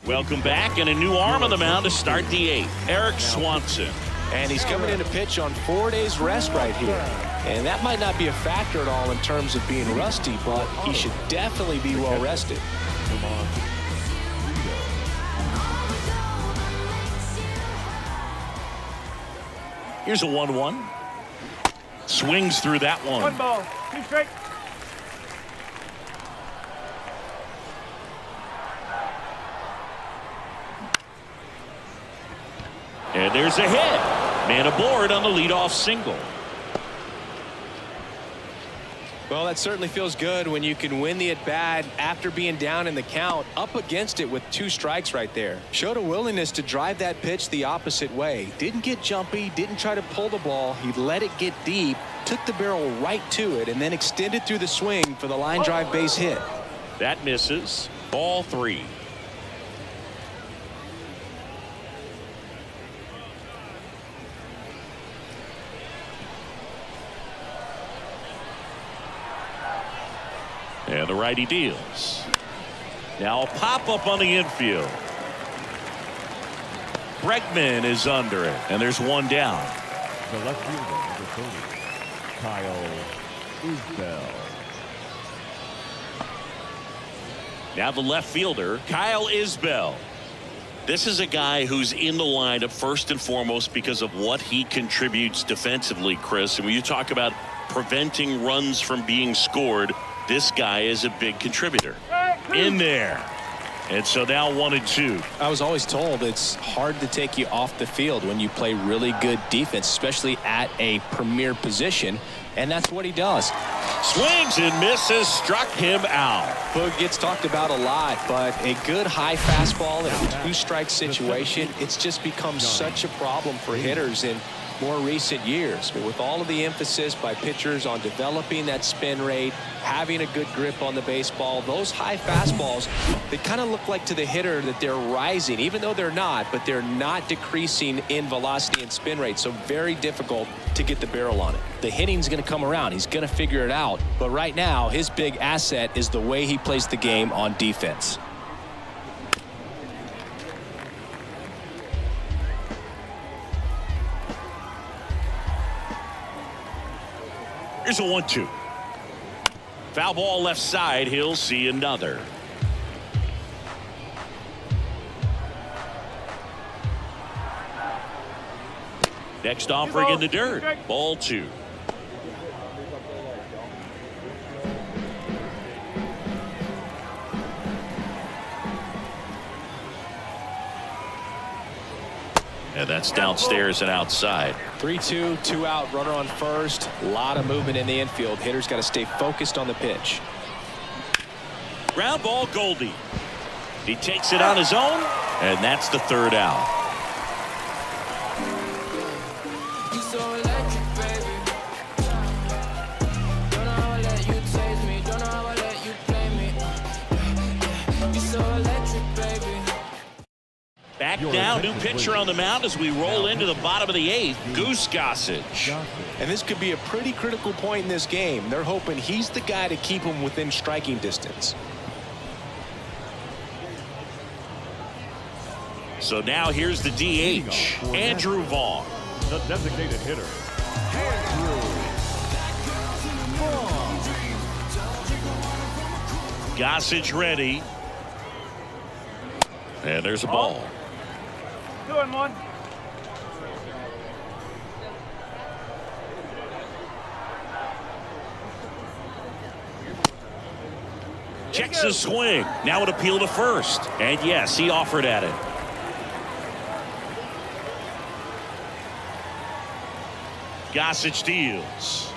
Welcome back, and a new arm on the mound to start the 8th. Eric Swanson. And he's coming in to pitch on 4 days rest right here. And that might not be a factor at all in terms of being rusty, but he should definitely be well rested. Here's a 1-1. Swings through that one. 1 ball, 2 strikes. And there's a hit. Man aboard on the leadoff single. Well, that certainly feels good when you can win the at-bat after being down in the count, up against it with 2 strikes right there. Showed a willingness to drive that pitch the opposite way. Didn't get jumpy, didn't try to pull the ball. He let it get deep, took the barrel right to it, and then extended through the swing for the line drive base hit. That misses. Ball 3. And the righty deals. Now a pop-up on the infield. Bregman is under it, and there's one down. The left fielder, number 30, Kyle Isbell. Now the left fielder, Kyle Isbell. This is a guy who's in the lineup first and foremost because of what he contributes defensively, Chris. And when you talk about preventing runs from being scored, this guy is a big contributor. In there. And so now 1-2. I was always told it's hard to take you off the field when you play really good defense, especially at a premier position. And that's what he does. Swings and misses, struck him out. Boog gets talked about a lot, but a good high fastball in a 2-strike situation, it's just become such a problem for hitters in more recent years. But with all of the emphasis by pitchers on developing that spin rate, having a good grip on the baseball, those high fastballs, they kind of look like to the hitter that they're rising, even though they're not, but they're not decreasing in velocity and spin rate. So very difficult to get the barrel on it. The hitting's going to come around. He's going to figure it out. But right now, his big asset is the way he plays the game on defense. Here's a 1-2. Foul ball left side. He'll see another. Next offering in the dirt. Ball 2. And that's downstairs and outside. 3-2, 2 out, runner on first. A lot of movement in the infield. Hitters got to stay focused on the pitch. Ground ball, Goldie. He takes it on his own, and that's the 3rd out. You so electric, baby. Don't know how I let you taste me. Don't know how I let you play me. You so electric, baby. Back now, new pitcher on the mound as we roll into the bottom of the 8th, Goose Gossage. And this could be a pretty critical point in this game. They're hoping he's the guy to keep them within striking distance. So now here's the DH, Andrew Vaughn. The designated hitter, Andrew Vaughn. Gossage ready. And there's a ball. 2-1. Checks his swing. Now an appeal to first. And yes, he offered at it. Gossage deals.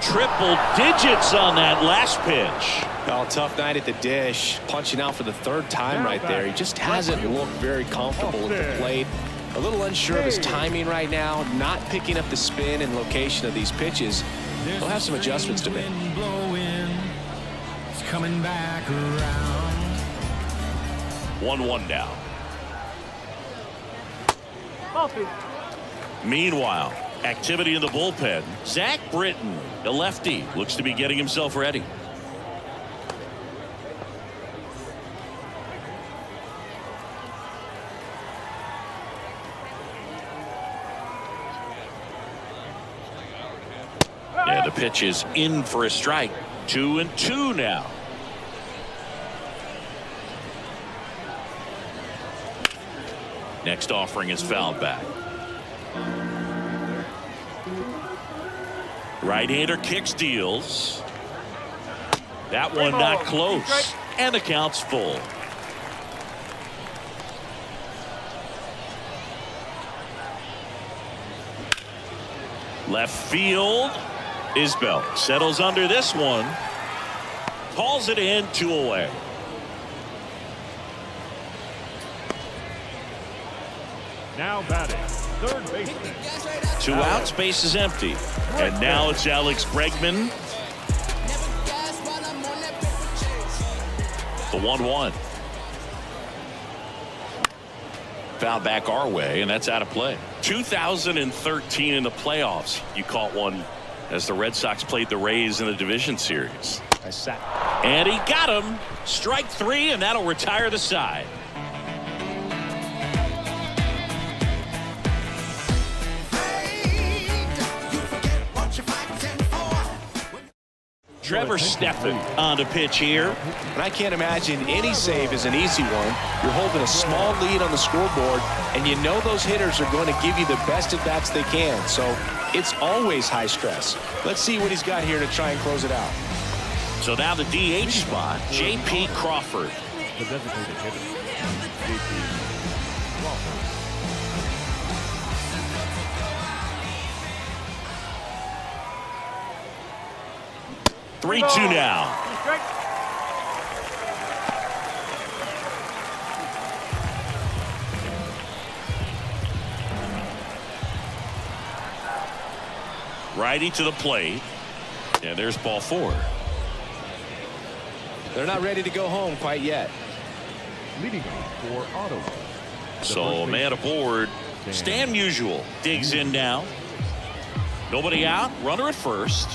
Triple digits on that last pitch. Oh, tough night at the dish. Punching out for the 3rd time right there. He just hasn't looked very comfortable at the plate. A little unsure of his timing right now. Not picking up the spin and location of these pitches. He'll have some adjustments to make. It's coming back around. 1-1 now. Coffee. Meanwhile, activity in the bullpen. Zach Britton, the lefty, looks to be getting himself ready. And the pitch is in for a strike. 2-2 now. Next offering is fouled back. Right-hander kicks, deals. That one not close. And the count's full. Left field. Isbell settles under this one. Calls it in, 2 away. Now batting, third baseman. 2 outs, base is empty. And now it's Alex Bregman. The 1-1. Foul back our way, and that's out of play. 2013 in the playoffs, you caught one as the Red Sox played the Rays in the division series. And he got him. Strike 3, and that'll retire the side. Trevor Stephan on the pitch here. And I can't imagine any save is an easy one. You're holding a small lead on the scoreboard, and you know those hitters are going to give you the best at-bats they can. So it's always high stress. Let's see what he's got here to try and close it out. So now the DH spot, J.P. Crawford. The designated hitter, J.P. Crawford. 3-2 now. Righty to the plate. And there's ball 4. They're not ready to go home quite yet. Leading off for Ottawa. So a man aboard. Stan Musial digs in now. Nobody out. Runner at first.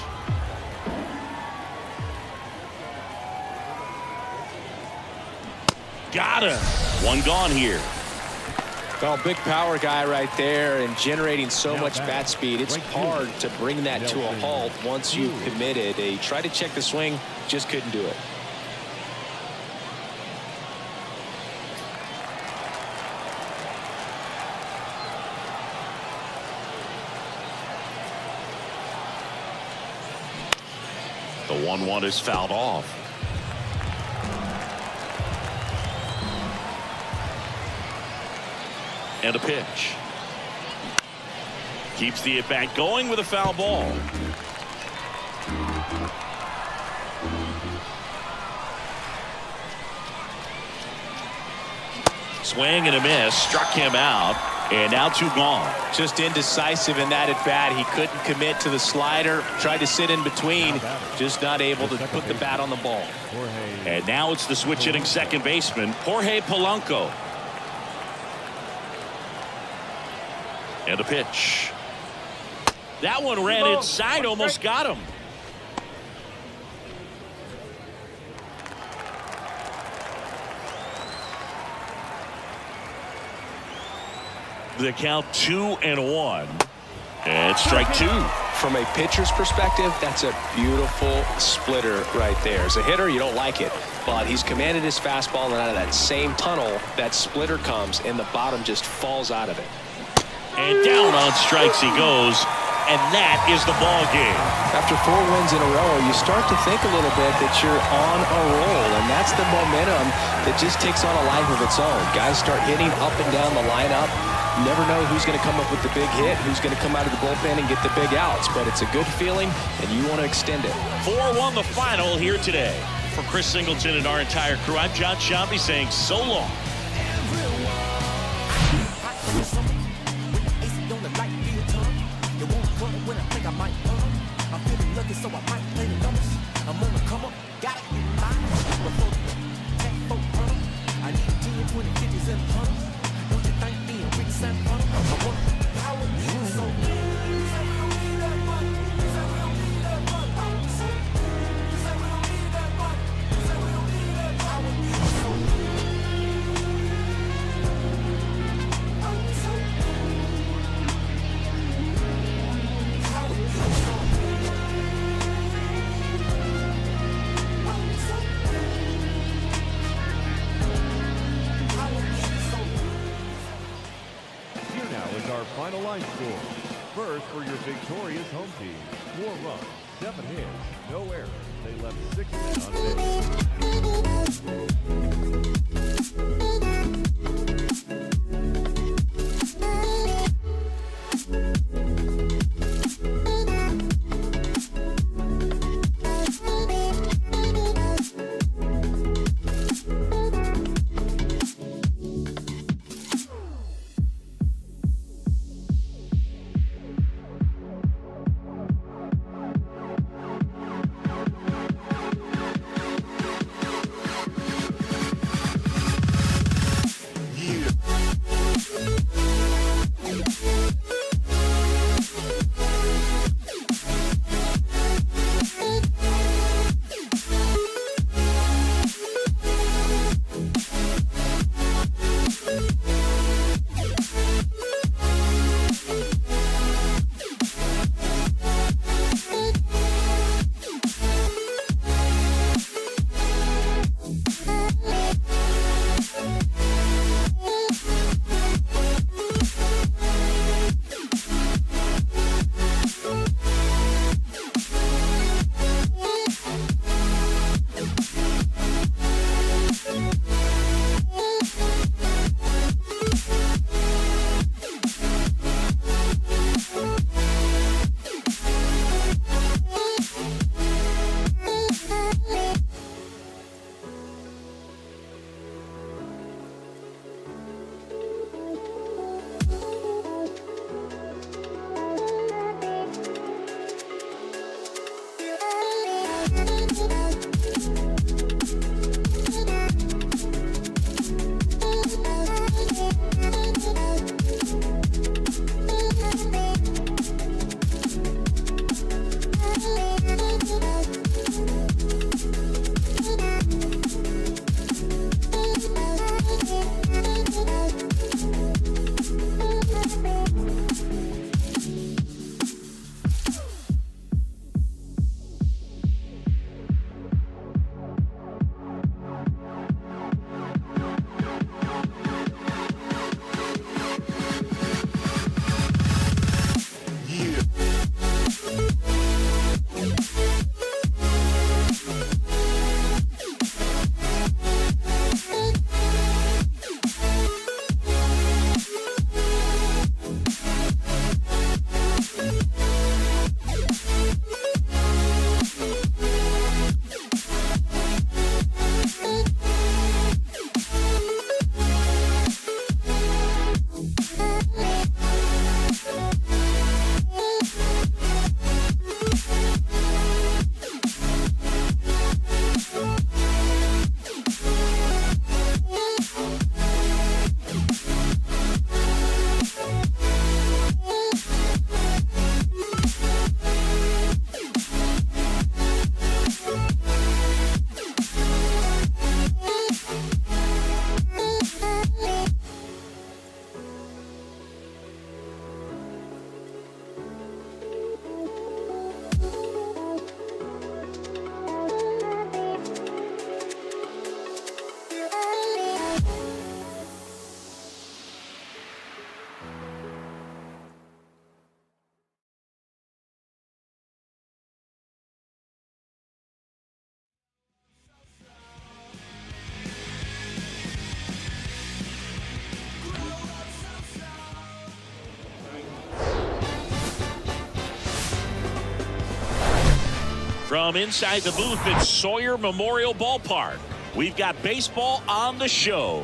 Got him. 1 gone here. Well, big power guy right there and generating so much bat speed. It's hard to bring that to a halt once you've committed. He tried to check the swing, just couldn't do it. The 1-1 is fouled off. And a pitch. Keeps the at-bat going with a foul ball. Swing and a miss. Struck him out. And now 2 gone. Just indecisive in that at bat. He couldn't commit to the slider. Tried to sit in between. Just not able to put the bat on the ball. And now it's the switch hitting second baseman, Jorge Polanco. And a pitch. That one ran inside, almost got him. The count 2-1. And strike 2. From a pitcher's perspective, that's a beautiful splitter right there. As a hitter, you don't like it, but he's commanded his fastball, and out of that same tunnel, that splitter comes, and the bottom just falls out of it. And down on strikes he goes, and that is the ball game. After 4 wins in a row, you start to think a little bit that you're on a roll, and that's the momentum that just takes on a life of its own. Guys start hitting up and down the lineup. You never know who's going to come up with the big hit, who's going to come out of the bullpen and get the big outs, but it's a good feeling, and you want to extend it. 4-1 the final here today. For Chris Singleton and our entire crew, I'm John Shambi saying so long. So I might play the numbers. I'm on the come up, gotta get mine. Before the tech folk run, I need 10, 20, 50s and 100s. Don't you think me and Rick Sam run? I want power, so you say we don't need that money. You say we don't need that money. You say we don't need that money. You say we don't need that power, our final line score. First for your victorious home team. 4 runs, 7 hits, no errors. They left 6 men on base. From inside the booth at Sawyer Memorial Ballpark, we've got baseball on the show.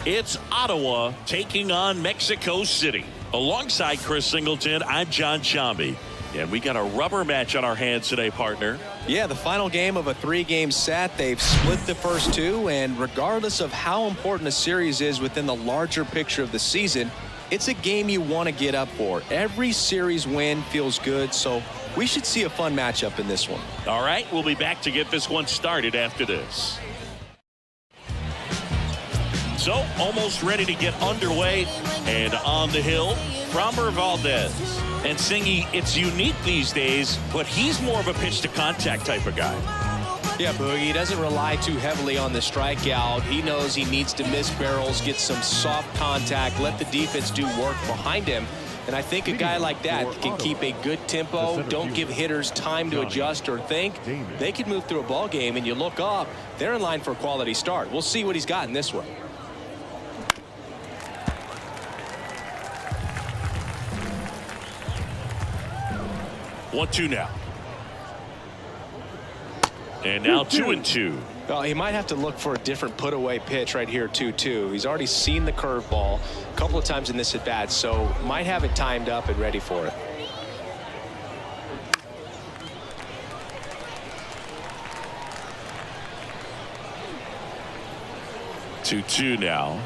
It's Ottawa taking on Mexico City. Alongside Chris Singleton, I'm John Chambi. And we got a rubber match on our hands today, partner. Yeah, the final game of a 3-game set. They've split the first two, and regardless of how important a series is within the larger picture of the season, it's a game you want to get up for. Every series win feels good, so we should see a fun matchup in this one. All right, we'll be back to get this one started after this. So, almost ready to get underway and on the hill, Framber Valdez. And Singy, it's unique these days, but he's more of a pitch-to-contact type of guy. Yeah, Boogie, he doesn't rely too heavily on the strikeout. He knows he needs to miss barrels, get some soft contact, let the defense do work behind him. And I think a guy like that can keep a good tempo, don't give hitters time to adjust or think. They can move through a ball game, and you look up, they're in line for a quality start. We'll see what he's got in this one. One-two now. And now 2-2. Well, he might have to look for a different put-away pitch right here, 2-2. He's already seen the curveball a couple of times in this at-bat, so might have it timed up and ready for it. Two now.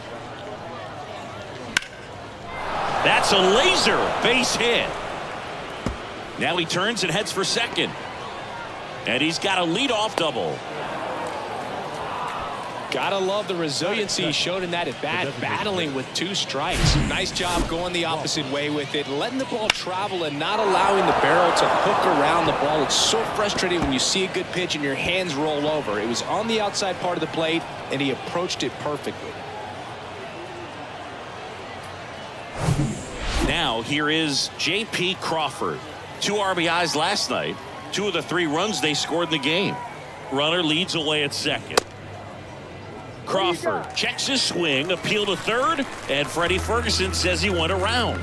That's a laser base hit. Now he turns and heads for second. And he's got a leadoff double. Gotta love the resiliency he showed in that at bat, battling with 2 strikes. Nice job going the opposite way with it, letting the ball travel and not allowing the barrel to hook around the ball. It's so frustrating when you see a good pitch and your hands roll over. It was on the outside part of the plate, and he approached it perfectly. Now here is J.P. Crawford. 2 RBIs last night. 2 of the 3 runs they scored in the game. Runner leads away at second. Crawford checks his swing, appeal to third, and Freddie Ferguson says he went around.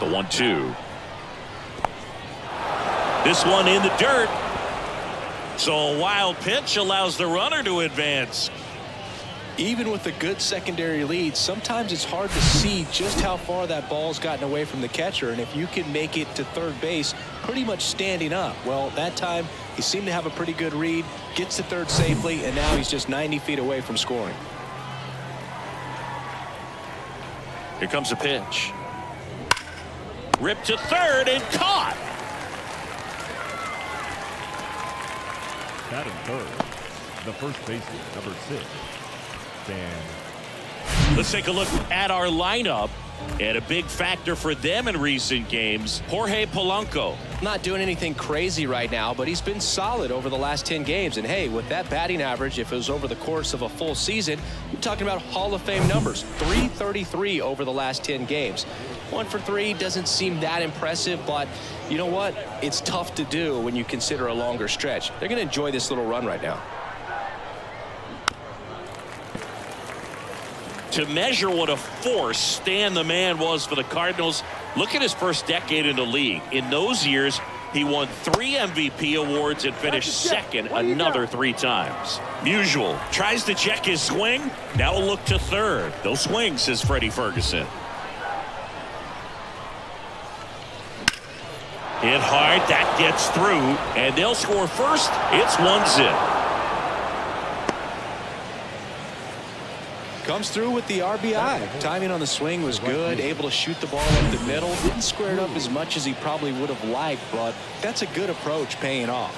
The 1-2. This one in the dirt. So a wild pitch allows the runner to advance. Even with a good secondary lead, sometimes it's hard to see just how far that ball's gotten away from the catcher, and if you can make it to third base pretty much standing up. Well, that time he seemed to have a pretty good read, gets to third safely, and now he's just 90 feet away from scoring. Here comes a pitch. Ripped to third and caught. Batting third, the first baseman, number 6. Let's take a look at our lineup, and a big factor for them in recent games, Jorge Polanco. Not doing anything crazy right now, but he's been solid over the last 10 games. And hey, with that batting average, if it was over the course of a full season, you're talking about Hall of Fame numbers. .333 over the last 10 games. 1 for 3 doesn't seem that impressive, but you know what? It's tough to do when you consider a longer stretch. They're going to enjoy this little run right now. To measure what a force Stan the Man was for the Cardinals, look at his first decade in the league. In those years, he won 3 MVP awards and finished second another 3 times. Musial tries to check his swing. Now a look to third. No swing, says Freddie Ferguson. Hit hard. That gets through. And they'll score first. It's 1-0. Comes through with the RBI. Timing on the swing was good. Able to shoot the ball up the middle. Didn't square it up as much as he probably would have liked, but that's a good approach paying off.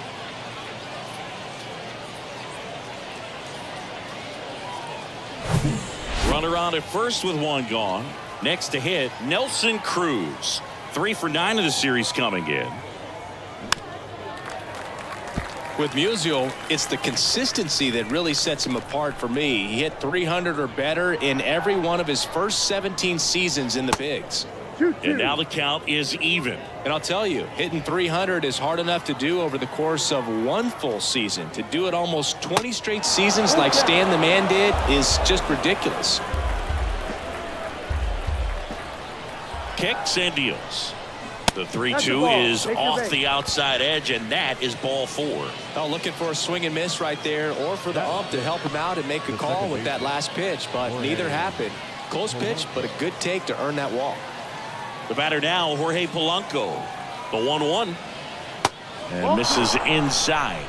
Runner on at first with 1 gone. Next to hit, Nelson Cruz. 3 for 9 of the series coming in. With Musial, it's the consistency that really sets him apart for me. He hit 300 or better in every one of his first 17 seasons in the bigs. And now the count is even. And I'll tell you, hitting 300 is hard enough to do over the course of 1 full season. To do it almost 20 straight seasons like Stan the Man did is just ridiculous. Kicks and deals. The 3-2 is off the outside edge, and that is ball 4. Oh, looking for a swing and miss right there, or for the ump to help him out and make a call with that last pitch, but neither happened. Close pitch, but a good take to earn that walk. The batter now, Jorge Polanco. The 1-1. And misses inside.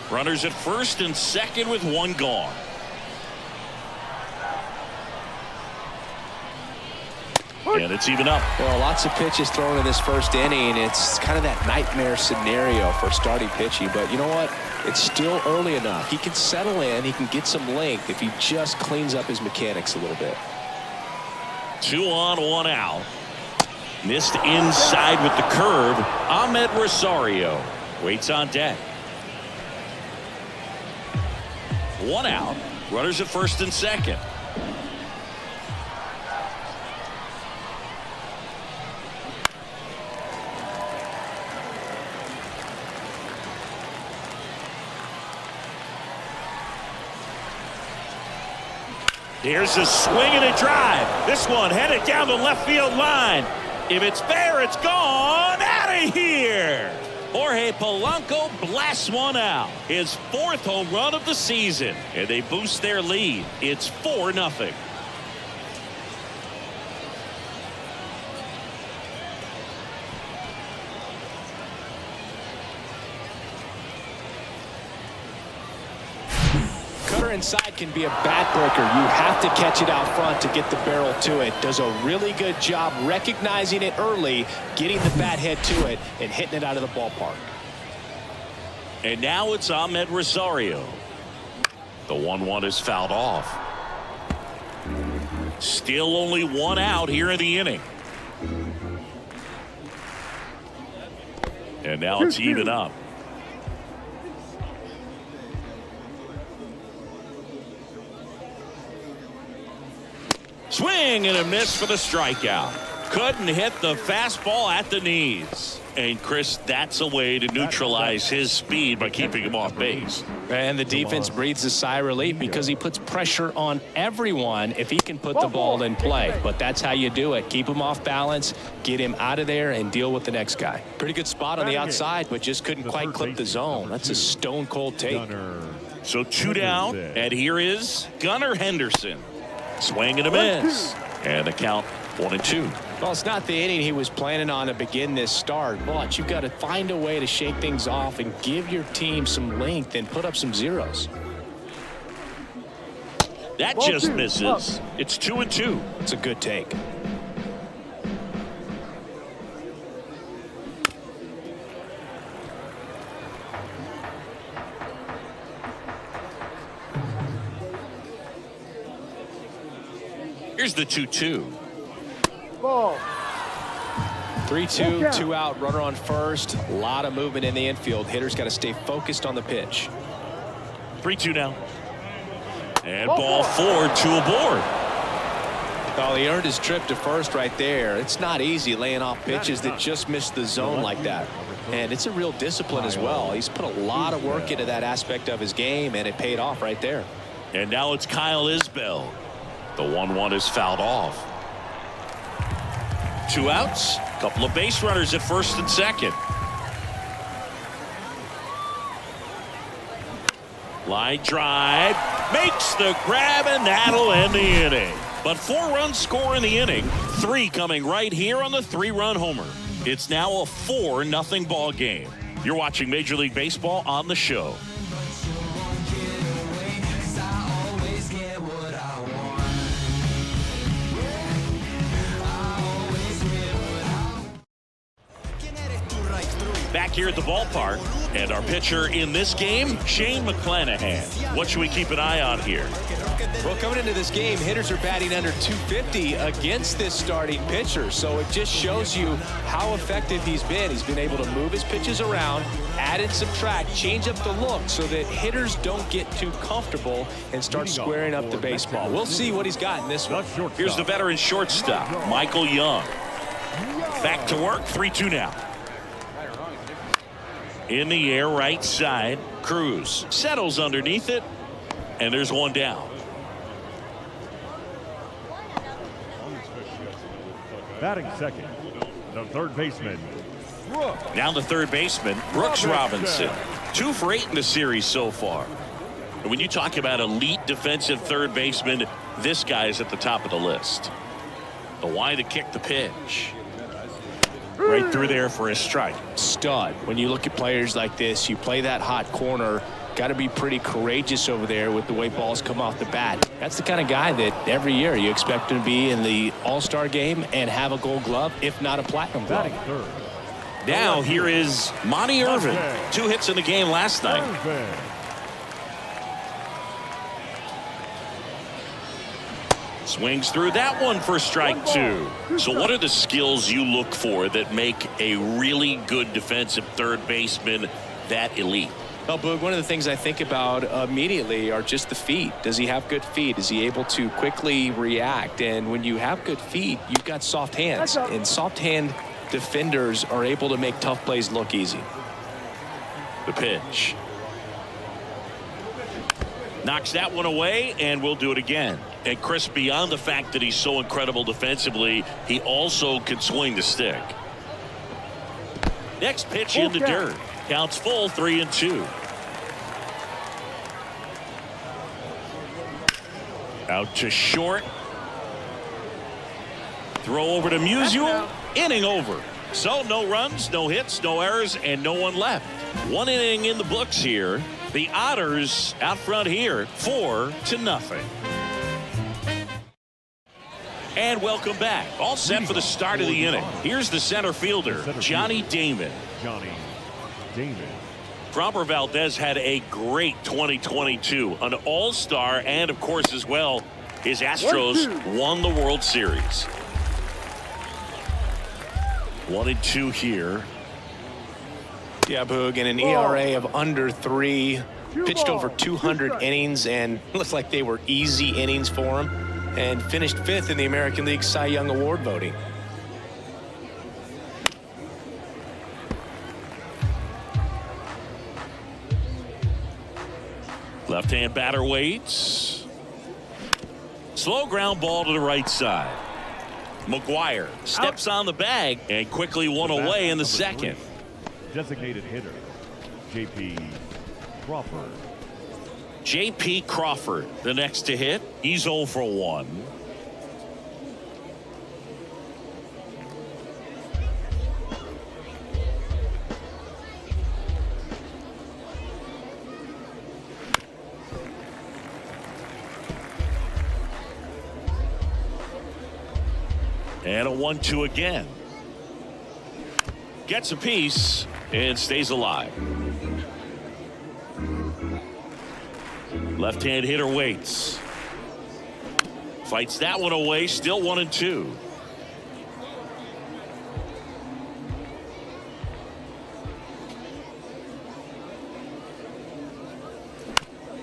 Runners at first and second with one gone. And it's even up. Well, lots of pitches thrown in this first inning. It's kind of that nightmare scenario for starting pitching. But you know what? It's still early enough. He can settle in. He can get some length if he just cleans up his mechanics a little bit. 2 on, 1 out. Missed inside with the curve. Ahmed Rosario waits on deck. 1 out. Runners at first and second. Here's a swing and a drive. This one headed down the left field line. If it's fair, it's gone out of here. Jorge Polanco blasts one out. His 4th home run of the season. And they boost their lead. It's 4-0. Cutter inside can be a bat breaker. You have to catch it out front to get the barrel to it. Does a really good job recognizing it early, getting the bat head to it, and hitting it out of the ballpark. And now it's Ahmed Rosario. The 1-1 is fouled off. Still only 1 out here in the inning. And now it's even up. Swing and a miss for the strikeout. Couldn't hit the fastball at the knees. And Chris, that's a way to neutralize his speed by keeping him off base. And the defense breathes a sigh of relief because he puts pressure on everyone if he can put the ball in play. But that's how you do it. Keep him off balance, get him out of there, and deal with the next guy. Pretty good spot on the outside, but just couldn't quite clip the zone. That's a stone-cold take. So 2 down, and here is Gunnar Henderson. Swing and a miss. And the count 1-2. Well, it's not the inning he was planning on to begin this start, but you've got to find a way to shake things off and give your team some length and put up some zeros. That just misses. It's 2-2. It's a good take. Here's the 2-2. 3-2, 2 out, runner on first. A lot of movement in the infield. Hitter's got to stay focused on the pitch. 3-2 now. And ball 4, 2 aboard. Oh, he earned his trip to first right there. It's not easy laying off pitches that just miss the zone like that. And it's a real discipline as well. He's put a lot of work into that aspect of his game, and it paid off right there. And now it's Kyle Isbell. The 1-1 is fouled off. 2 outs. Couple of base runners at first and second. Line drive. Makes the grab, and that'll end the inning. But 4 runs score in the inning. 3 coming right here on the 3-run homer. It's now a 4-0 ball game. You're watching Major League Baseball on the show. Back here at the ballpark, and our pitcher in this game, Shane McClanahan. What should we keep an eye on here? Well, coming into this game, hitters are batting under 250 against this starting pitcher, so it just shows you how effective he's been. He's been able to move his pitches around, add and subtract, change up the look so that hitters don't get too comfortable and start squaring up the baseball. We'll see what he's got in this one. Here's the veteran shortstop, Michael Young. Back to work, 3-2 now. In the air, right side. Cruz settles underneath it, and there's one down. Batting second, the third baseman, Brooks. Now the third baseman, Brooks Robinson. 2 for 8 in the series so far. And when you talk about elite defensive third baseman, this guy is at the top of the list. The wide to kick the pitch. Right through there for a strike. Stud. When you look at players like this, you play that hot corner, got to be pretty courageous over there with the way balls come off the bat. That's the kind of guy that every year you expect him to be in the All-Star game and have a Gold Glove, if not a Platinum Glove. Batting third, Now here is Monty Irvin. 2 hits in the game last night. Irvin. Swings through that one for strike 2. So what are the skills you look for that make a really good defensive third baseman that elite? Well, Boog, one of the things I think about immediately are just the feet. Does he have good feet? Is he able to quickly react? And when you have good feet, you've got soft hands. And soft hand defenders are able to make tough plays look easy. The pitch. Knocks that one away, and we'll do it again. And Chris, beyond the fact that he's so incredible defensively, he also can swing the stick. Next pitch in the dirt. Counts full, 3-2. Out to short. Throw over to Musial. Inning over. So no runs, no hits, no errors, and no one left. 1 inning in the books here. The Otters out front here, 4-0. And welcome back. All set for the start of the inning. Here's the center fielder, Johnny Damon. Johnny Damon. Framber Valdez had a great 2022, an all-star, and of course as well, his Astros won the World Series. 1-2 here. Yeah, Boog, and an ERA of under 3, pitched over 200 innings, and looks like they were easy innings for him, and finished 5th in the American League Cy Young Award voting. Left-hand batter waits. Slow ground ball to the right side. McGuire steps on the bag and quickly one away in the second. Designated hitter, J.P. Crawford. J.P. Crawford, the next to hit. He's 0 for 1. And a 1-2 again. Gets a piece and stays alive. Left-hand hitter waits. Fights that one away. Still 1-2.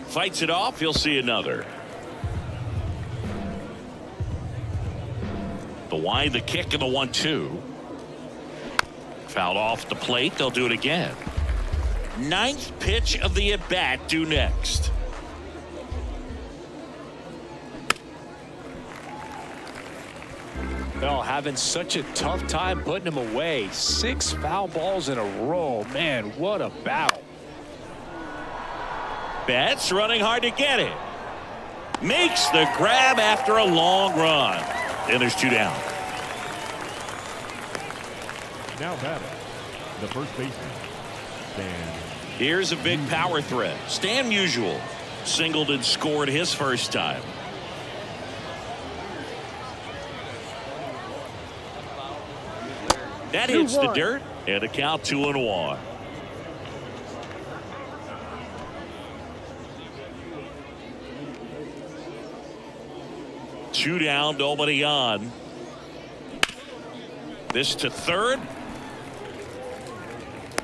Fights it off. He'll see another. The wide, the kick, and the 1-2. Fouled off the plate. They'll do it again. 9th pitch of the at-bat due next. Well, having such a tough time putting him away. 6 foul balls in a row. Man, what a battle. Betts running hard to get it. Makes the grab after a long run. And there's 2 down. Now batting, the first baseman, Stan. Here's a big power threat. Stan Musial singled and scored his first time. That hits the dirt, and a count 2-1. Two down, nobody on. This to third.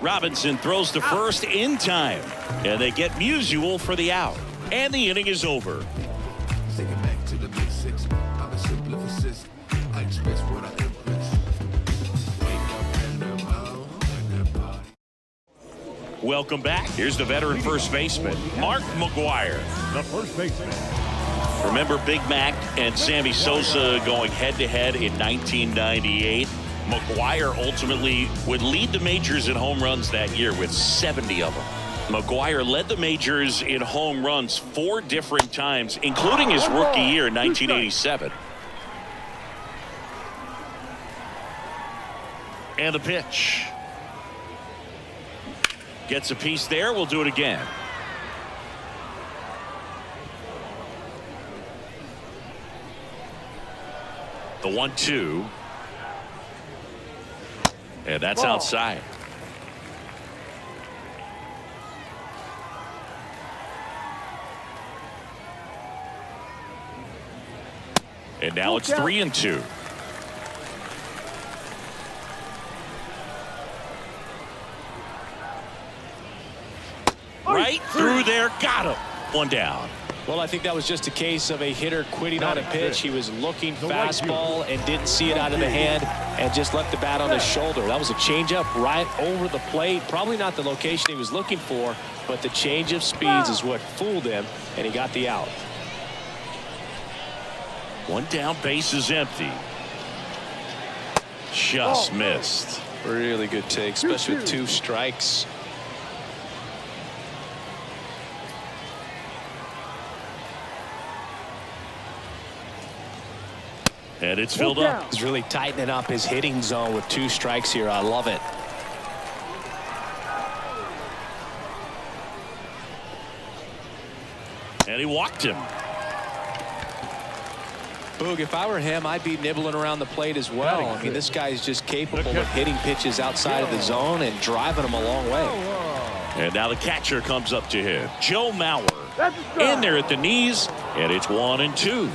Robinson throws to first in time, and they get Musial for the out. And the inning is over. Take it back to the basics. I'm a simplificist. I express what I impress. Wake up in the morning. Welcome back. Here's the veteran first baseman, Mark McGuire. The first baseman, Remember Big Mac and Sammy Sosa going head-to-head in 1998? McGwire ultimately would lead the majors in home runs that year with 70 of them. McGwire led the majors in home runs 4 different times, including his rookie year in 1987. And the pitch. Gets a piece there. We'll do it again. The 1-2. And that's outside. And now it's 3-2. Right through there. Got him. One down. Well, I think that was just a case of a hitter quitting on a pitch. He was looking fastball and didn't see it out of the hand and just left the bat on his shoulder. That was a changeup right over the plate. Probably not the location he was looking for, but the change of speeds is what fooled him, and he got the out. One down, base is empty. Just missed. Really good take, especially with 2 strikes. And it's filled up. He's really tightening up his hitting zone with 2 strikes here. I love it. And he walked him. Boog, if I were him, I'd be nibbling around the plate as well. I mean, this guy's just capable of hitting pitches outside of the zone and driving them a long way. And now the catcher comes up to him. Joe Mauer in there at the knees, and it's 1-2.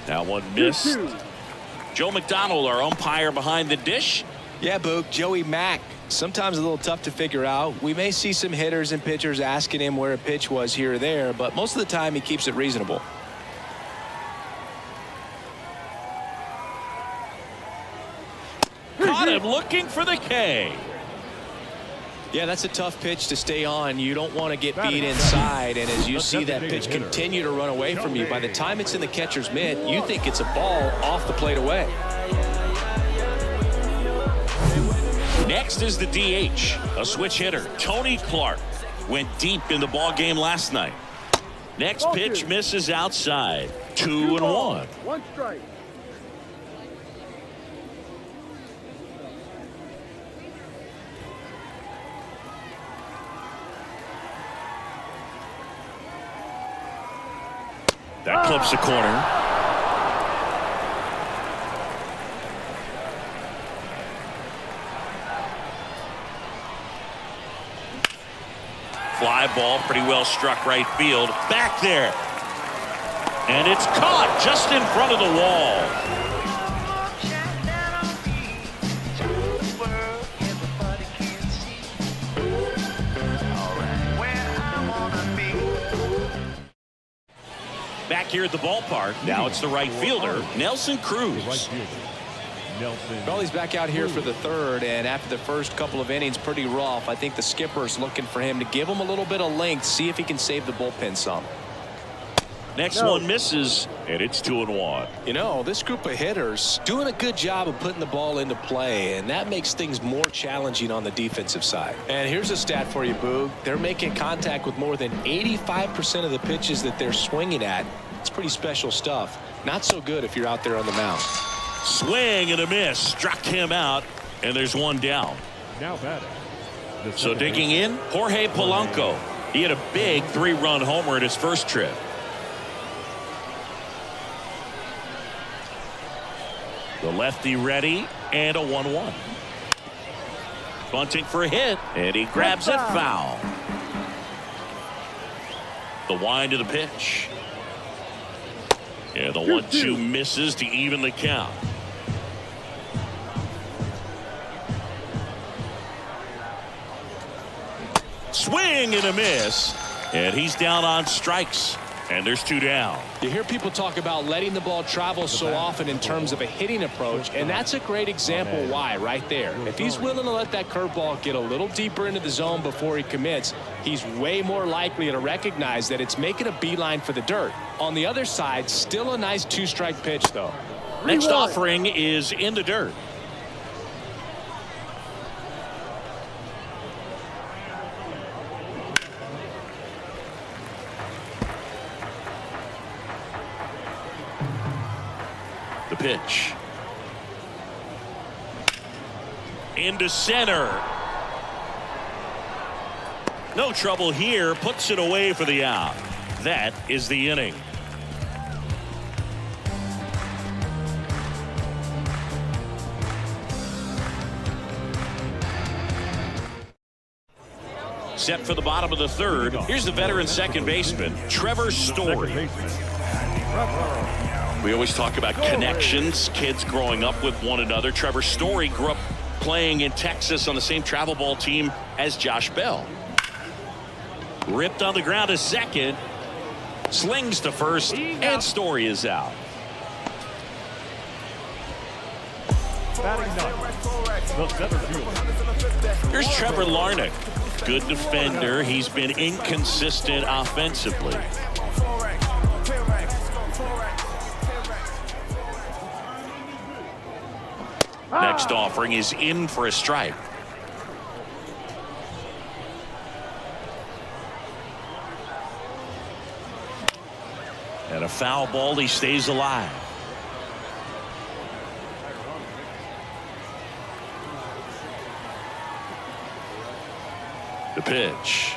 That one missed. Joe McDonald, our umpire behind the dish. Yeah, Boog, Joey Mack. Sometimes a little tough to figure out. We may see some hitters and pitchers asking him where a pitch was here or there, but most of the time he keeps it reasonable. Caught him looking for the K. Yeah, that's a tough pitch to stay on. You don't want to get beat inside, and as you see that pitch continue to run away from you, by the time it's in the catcher's mitt, you think it's a ball off the plate away. Next is the DH, a switch hitter. Tony Clark went deep in the ball game last night. Next pitch misses outside. 2-1. 1 strike. That clips the corner. Fly ball, pretty well struck right field. Back there. And it's caught just in front of the wall. Back here at the ballpark, now it's the right fielder, Nelson Cruz. Well, he's back out here for the 3rd, and after the first couple of innings, pretty rough. I think the skipper's looking for him to give him a little bit of length, see if he can save the bullpen some. Next one misses, and it's 2-1. You know, this group of hitters doing a good job of putting the ball into play, and that makes things more challenging on the defensive side. And here's a stat for you, Boog. They're making contact with more than 85% of the pitches that they're swinging at. It's pretty special stuff. Not so good if you're out there on the mound. Swing and a miss. Struck him out, and there's one down. Now batting. So digging in, Jorge Polanco. He had a big 3-run homer at his first trip. The lefty ready, and a 1-1. Bunting for a hit, and he grabs it foul. The wind of the pitch. And the 1-2 misses to even the count. Swing and a miss. And he's down on strikes. And there's 2 down. You hear people talk about letting the ball travel so often in terms of a hitting approach, and that's a great example why right there. If he's willing to let that curveball get a little deeper into the zone before he commits, he's way more likely to recognize that it's making a beeline for the dirt. On the other side, still a nice 2-strike pitch, though. Next offering is in the dirt. The pitch. Into center. No trouble here. Puts it away for the out. That is the inning. Set for the bottom of the 3rd. Here's the veteran second baseman, Trevor Story. We always talk about connections, kids growing up with one another. Trevor Story grew up playing in Texas on the same travel ball team as Josh Bell. Ripped on the ground to second. Slings to first, and Story is out. Batting ninth, the center fielder. Here's Trevor Larnach. Good defender. He's been inconsistent offensively. Next offering is in for a strike. And a foul ball. He stays alive. The pitch.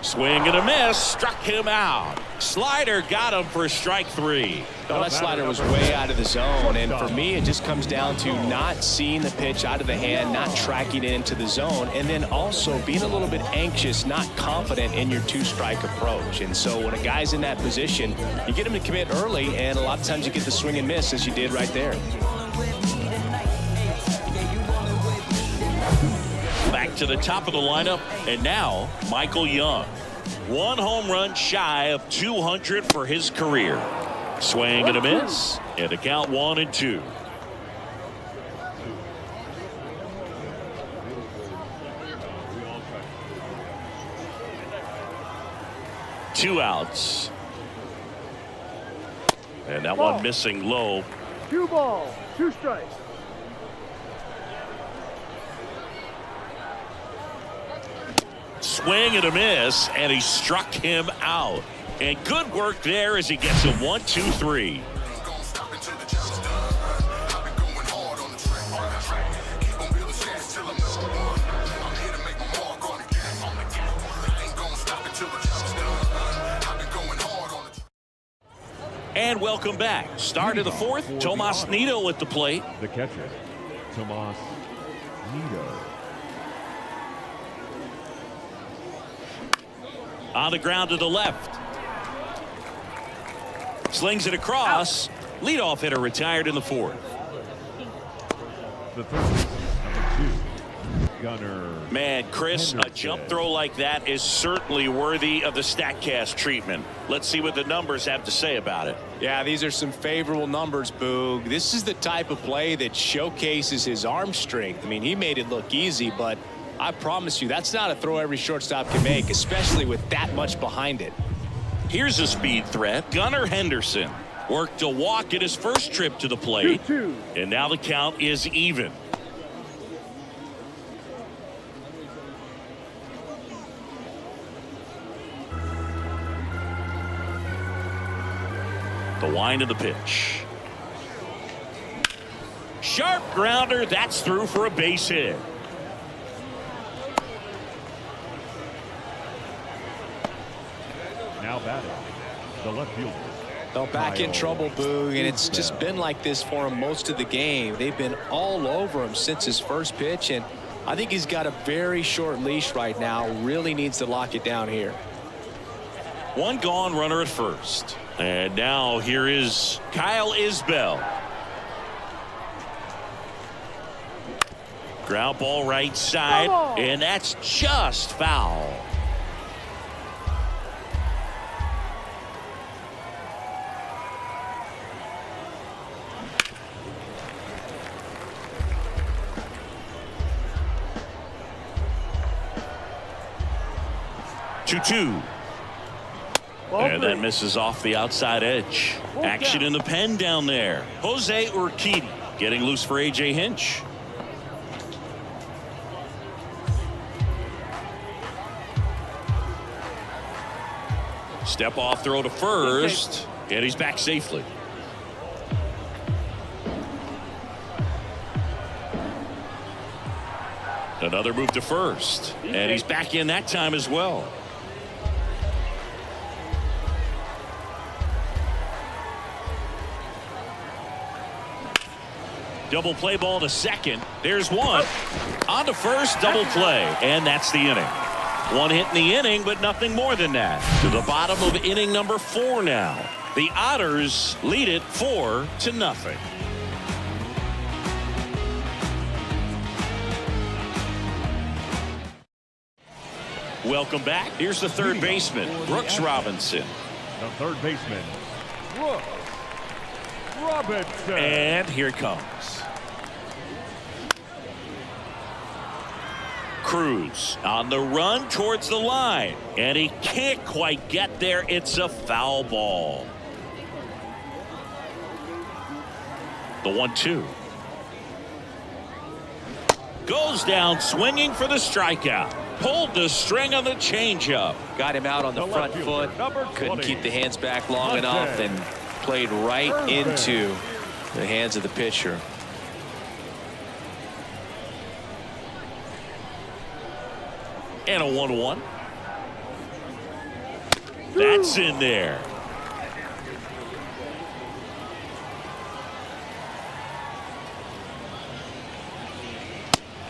Swing and a miss. Struck him out. Slider got him for strike 3. Well, that slider was way out of the zone, and for me it just comes down to not seeing the pitch out of the hand, not tracking it into the zone, and then also being a little bit anxious, not confident in your 2-strike approach. And so when a guy's in that position, you get him to commit early, and a lot of times you get the swing and miss as you did right there. Back to the top of the lineup, and now Michael Young. 1 home run shy of 200 for his career. Swing and a miss, and the count 1-2. Two outs. And that one missing low. 2 balls, 2 strikes. Swing and a miss, and he struck him out. And good work there as he gets a 1-2-3. And welcome back. Start of the 4th. Tomas Nido at the plate. The catcher, Tomas Nido. On the ground to the left. Slings it across. Leadoff hitter retired in the 4th. The third, number 2, Gunnar. Man, Chris, Henderson. a jump throw like that is certainly worthy of the StatCast treatment. Let's see what the numbers have to say about it. Yeah, these are some favorable numbers, Boog. This is the type of play that showcases his arm strength. I mean, he made it look easy, but I promise you, that's not a throw every shortstop can make, especially with that much behind it. Here's a speed threat. Gunnar Henderson worked a walk at his first trip to the plate. 2-2. And now the count is even. The wind of the pitch. Sharp grounder. That's through for a base hit. Now batting, the left fielder. Well, back in trouble, Boog, and it's just been like this for him most of the game. They've been all over him since his first pitch, and I think he's got a very short leash right now. Really needs to lock it down here. One gone, runner at first. And now here is Kyle Isbell. Ground ball right side, and that's just foul. 2-2. And then misses off the outside edge. Action in the pen down there. Jose Urquidy getting loose for A.J. Hinch. Step off throw to first. And he's back safely. Another move to first. And he's back in that time as well. Double play ball to second. There's one. On to first, double play. And that's the inning. One hit in the inning, but nothing more than that. To the bottom of inning number 4 now. The Otters lead it 4-0. Welcome back. Here's the third baseman, Brooks Robinson. The third baseman, Brooks Robinson. And here it comes. Cruz on the run towards the line. And he can't quite get there. It's a foul ball. The 1-2. Goes down swinging for the strikeout. Pulled the string on the changeup. Got him out on the front foot. Couldn't keep the hands back long enough and played right into the hands of the pitcher. And a 1-1. That's in there.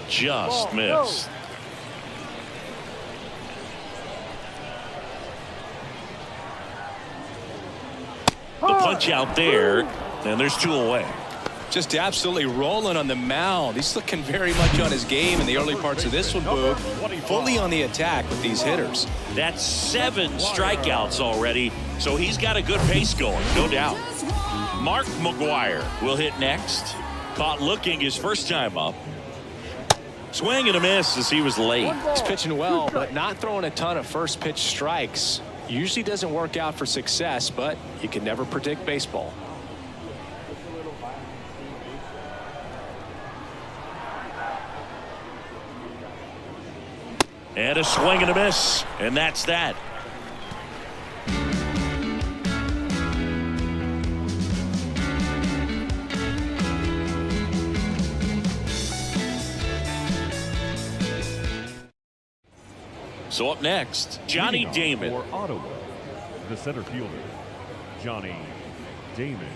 Just missed. The punch out there, and there's 2 away. Just absolutely rolling on the mound. He's looking very much on his game in the early parts of this one, Boog. Fully on the attack with these hitters. That's 7 strikeouts already, so he's got a good pace going, no doubt. Mark McGuire will hit next. Caught looking his first time up. Swing and a miss as he was late. He's pitching well, but not throwing a ton of first pitch strikes. Usually doesn't work out for success, but you can never predict baseball. And a swing and a miss, and that's that. So up next, Johnny Damon. For Ottawa, the center fielder, Johnny Damon.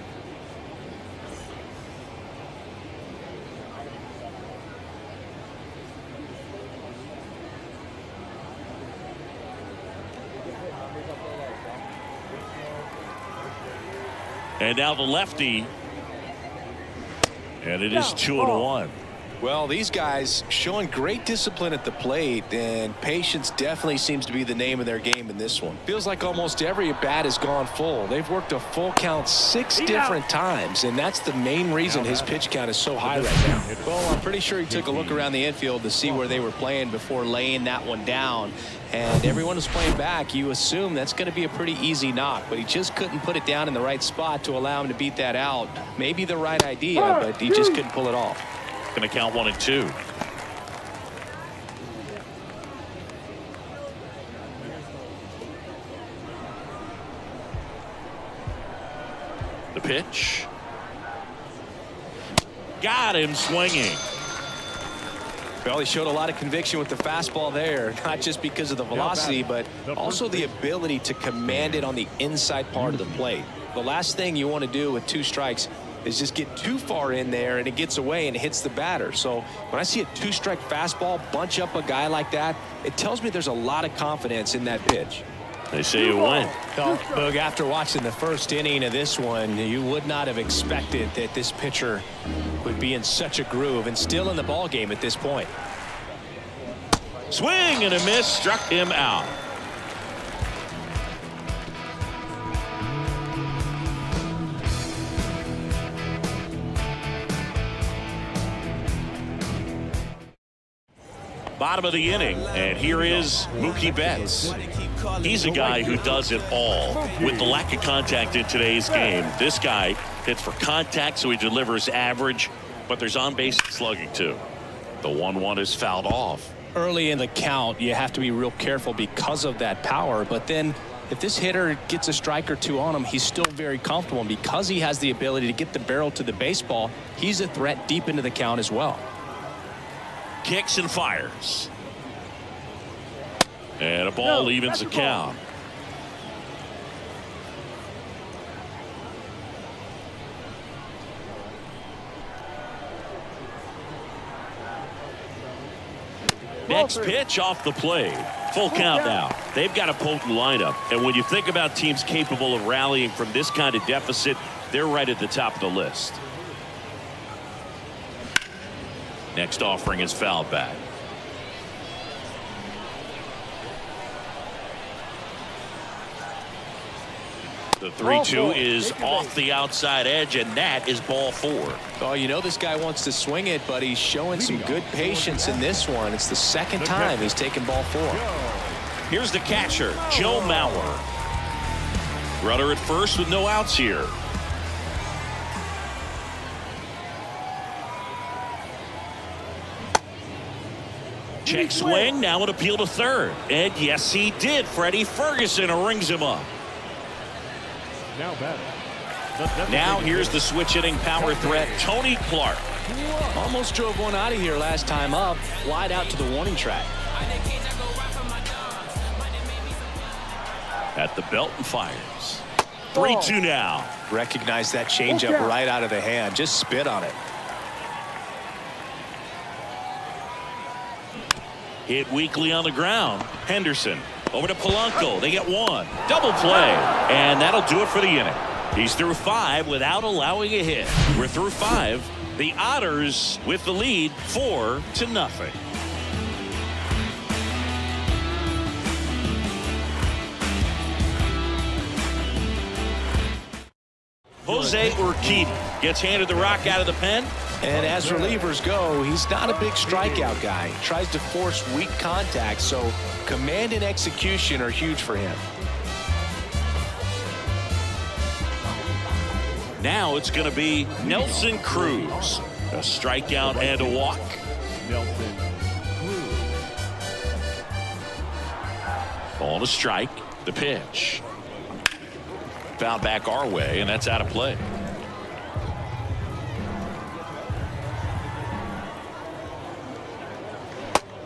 And now the lefty. And it is 2-1. Well, these guys showing great discipline at the plate, and patience definitely seems to be the name of their game in this one. Feels like almost every at bat has gone full. They've worked a full count 6 different times, and that's the main reason his pitch count is so high right now. Well, I'm pretty sure he took a look around the infield to see where they were playing before laying that one down. And everyone who's playing back, you assume that's going to be a pretty easy knock, but he just couldn't put it down in the right spot to allow him to beat that out. Maybe the right idea, but he just couldn't pull it off. Going to count 1 and 2. The pitch. Got him swinging. Well, he showed a lot of conviction with the fastball there, not just because of the velocity, but also the ability to command it on the inside part of the plate. The last thing you want to do with 2 strikes is just get too far in there and it gets away and it hits the batter. So when I see a 2-strike fastball bunch up a guy like that, it tells me there's a lot of confidence in that pitch. They say you win. Well, Boog, after watching the first inning of this one, you would not have expected that this pitcher would be in such a groove and still in the ball game at this point. Swing and a miss, struck him out. Bottom of the inning, and here is Mookie Betts. He's a guy who does it all. With the lack of contact in today's game, this guy hits for contact, so he delivers average, but there's on-base slugging too. The 1-1 is fouled off. Early in the count, you have to be real careful because of that power, but then if this hitter gets a strike or two on him, he's still very comfortable, and because he has the ability to get the barrel to the baseball, he's a threat deep into the count as well. Kicks and fires. And a ball evens the count. Next pitch off the plate. Full count now. They've got a potent lineup. And when you think about teams capable of rallying from this kind of deficit, they're right at the top of the list. Next offering is fouled back. The 3-2 is off the outside edge, and that is ball 4. Oh, you know this guy wants to swing it, but he's showing some good patience in this one. It's the second time he's taken ball 4. Here's the catcher, Joe Mauer. Runner at first with no outs here. Check swing, now an appeal to third. And yes, he did. Freddie Ferguson rings him up. Now here's the switch hitting power threat, Tony Clark. Almost drove one out of here last time up. Flied out to the warning track. At the belt and fires. 3-2 now. Recognize that changeup right out of the hand. Just spit on it. Hit weakly on the ground. Henderson over to Polanco. They get one. Double play. And that'll do it for the inning. He's through 5 without allowing a hit. We're through 5. The Otters with the lead 4-0. Jose Urquidy gets handed the rock out of the pen. And as relievers go, he's not a big strikeout guy. He tries to force weak contact, so command and execution are huge for him. Now it's going to be Nelson Cruz. A strikeout and a walk. Nelson Cruz. Ball to strike. The pitch. Foul back our way, and that's out of play.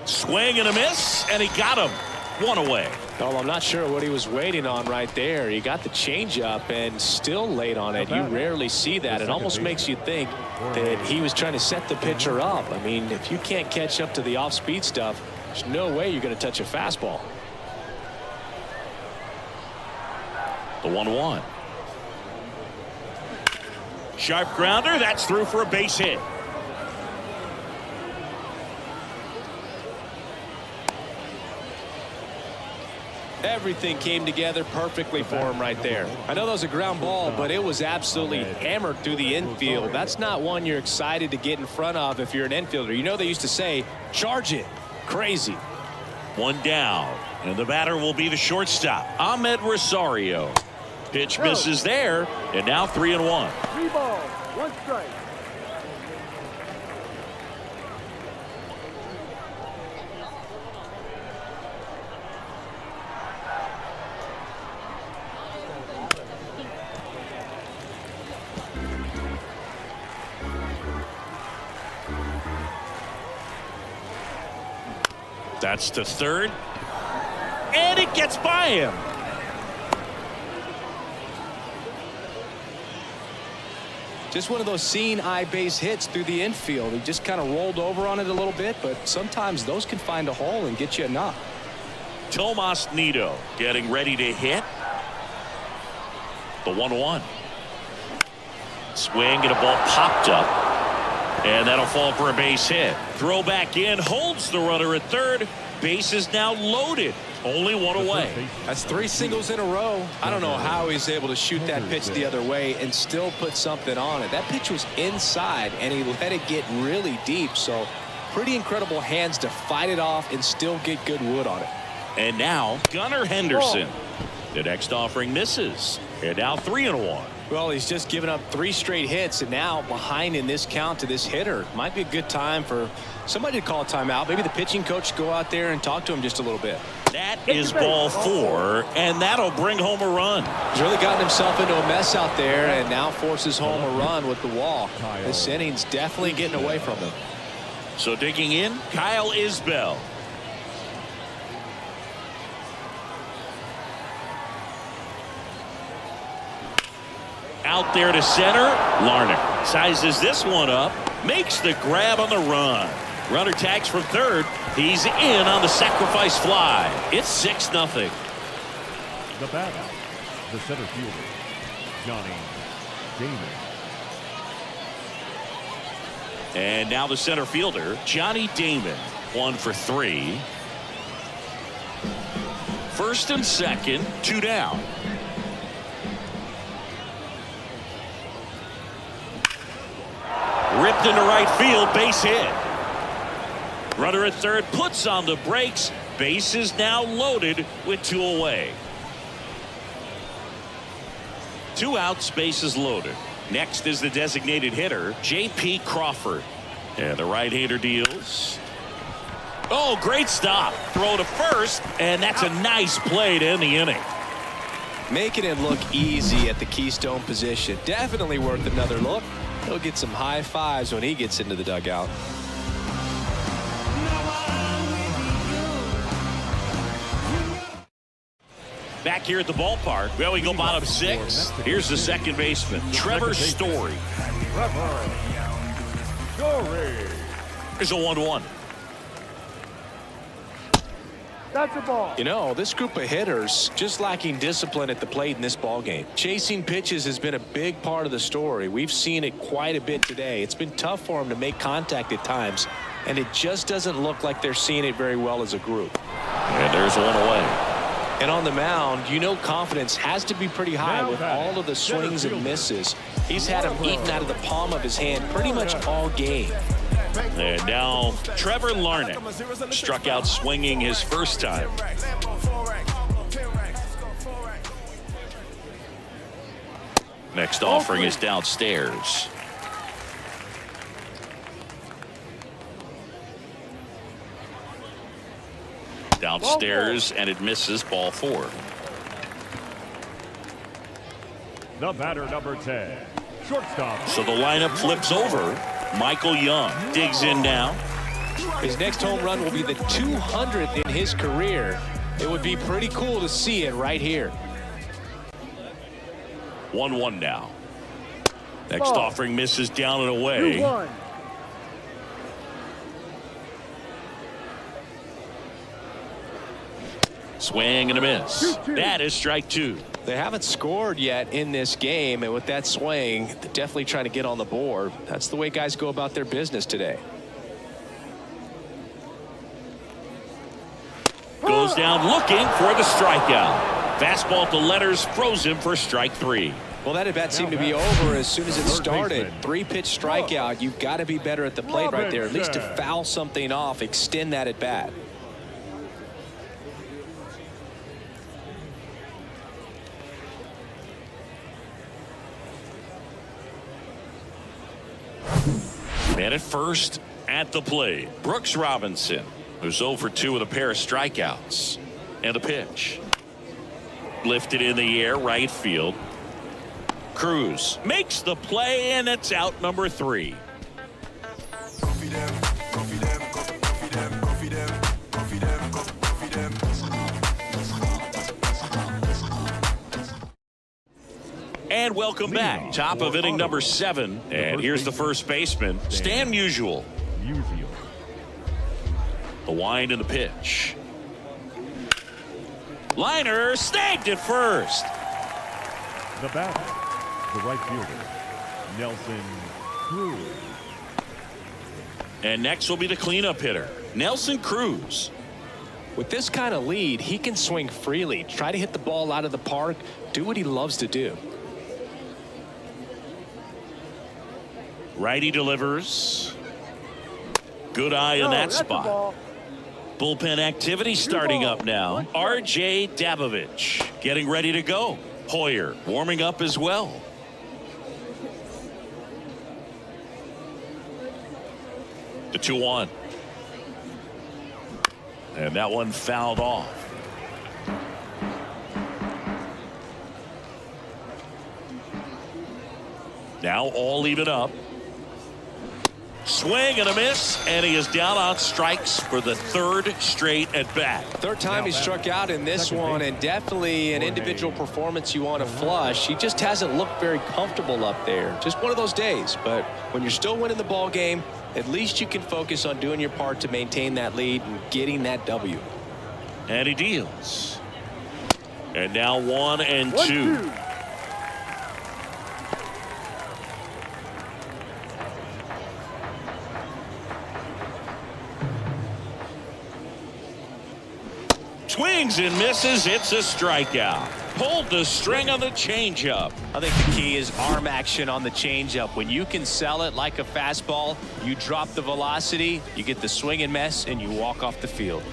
Swing and a miss, and he got him. One away. Well, I'm not sure what he was waiting on right there. He got the changeup and still late on it. You rarely see that. It almost makes you think that he was trying to set the pitcher up. I mean, if you can't catch up to the off-speed stuff, there's no way you're going to touch a fastball. The 1-1. Sharp grounder. That's through for a base hit. Everything came together perfectly for him right there. I know that was a ground ball, but it was absolutely hammered through the infield. That's not one you're excited to get in front of if you're an infielder. You know they used to say, charge it. Crazy. One down, and the batter will be the shortstop, Ahmed Rosario. Pitch misses there, and now 3-1. 3 balls, 1 strike. That's to third, and it gets by him. Just one of those seeing eye base hits through the infield. He just kind of rolled over on it a little bit, but sometimes those can find a hole and get you a knock. Tomas Nido getting ready to hit. The 1-1. Swing, and a ball popped up. And that'll fall for a base hit. Throw back in, holds the runner at third. Base is now loaded. Only one away. That's 3 singles in a row. I don't know how he's able to shoot that pitch the other way and still put something on it. That pitch was inside, and he let it get really deep. So pretty incredible hands to fight it off and still get good wood on it. And now Gunnar Henderson. The next offering misses. And now 3-1. Well, he's just given up 3 straight hits, and now behind in this count to this hitter. Might be a good time for somebody to call a timeout. Maybe the pitching coach go out there and talk to him just a little bit. That is ball 4, and that'll bring home a run. He's really gotten himself into a mess out there and now forces home a run with the wall. This inning's definitely getting away from him. So digging in, Kyle Isbell. Out there to center. Larnach sizes this one up, makes the grab on the run. Runner tags from third. He's in on the sacrifice fly. It's 6-0. The batter, the center fielder, Johnny Damon. And now the center fielder, Johnny Damon. 1 for 3. First and second, 2 down. Ripped into right field, base hit. Runner at third puts on the brakes. Base is now loaded with 2 away. 2 outs, bases loaded. Next is the designated hitter, J.P. Crawford. And the right-hander deals. Oh, great stop. Throw to first, and that's a nice play to end the inning. Making it look easy at the keystone position. Definitely worth another look. He'll get some high fives when he gets into the dugout. Back here at the ballpark, well, we go bottom 6. Here's the second baseman, Trevor Story. Here's a 1-1. That's a ball. You know, this group of hitters just lacking discipline at the plate in this ball game. Chasing pitches has been a big part of the story. We've seen it quite a bit today. It's been tough for them to make contact at times, and it just doesn't look like they're seeing it very well as a group. And there's 1 away. And on the mound, you know confidence has to be pretty high with all of the swings and misses. He's had them eaten out of the palm of his hand pretty much all game. And now Trevor Larnach struck out swinging his first time. Next offering is downstairs. Downstairs, and it misses, ball 4. The batter, number 10, shortstop. So the lineup flips over. Michael Young digs in now. His next home run will be the 200th in his career. It would be pretty cool to see it right here. 1-1 now. Next offering misses down and away. 2-1. Swing and a miss. 2-2. That is strike 2. They haven't scored yet in this game, and with that swing, they're definitely trying to get on the board. That's the way guys go about their business today. Goes down looking for the strikeout. Fastball to letters froze him for strike 3. Well, that at bat seemed to be over as soon as it started. 3-pitch strikeout. You've got to be better at the plate right there, at least to foul something off, extend that at bat. Man at first at the plate, Brooks Robinson, who's 0 for 2 with a pair of strikeouts. And the pitch. Lifted in the air, right field. Cruz makes the play, and it's out, number 3. And welcome back. Top of inning number 7. And here's the first baseman, Stan Musial. The wind and the pitch. Liner snagged at first. The batter, the right fielder, Nelson Cruz. And next will be the cleanup hitter, Nelson Cruz. With this kind of lead, he can swing freely, try to hit the ball out of the park, do what he loves to do. Righty delivers. Good eye in that spot. Bullpen activity starting up now. R.J. Dabovich getting ready to go. Hoyer warming up as well. The 2-1. And that one fouled off. Now all even up. Swing and a miss, and he is down on strikes for the third straight at bat. Third time he struck out in this one, and definitely an individual performance you want to flush. He just hasn't looked very comfortable up there. Just one of those days. But when you're still winning the ball game, at least you can focus on doing your part to maintain that lead and getting that W. And he deals. And now 1-2. Swings and misses. It's a strikeout. Pulled the string on the changeup. I think the key is arm action on the changeup. When you can sell it like a fastball, you drop the velocity, you get the swing and miss, and you walk off the field.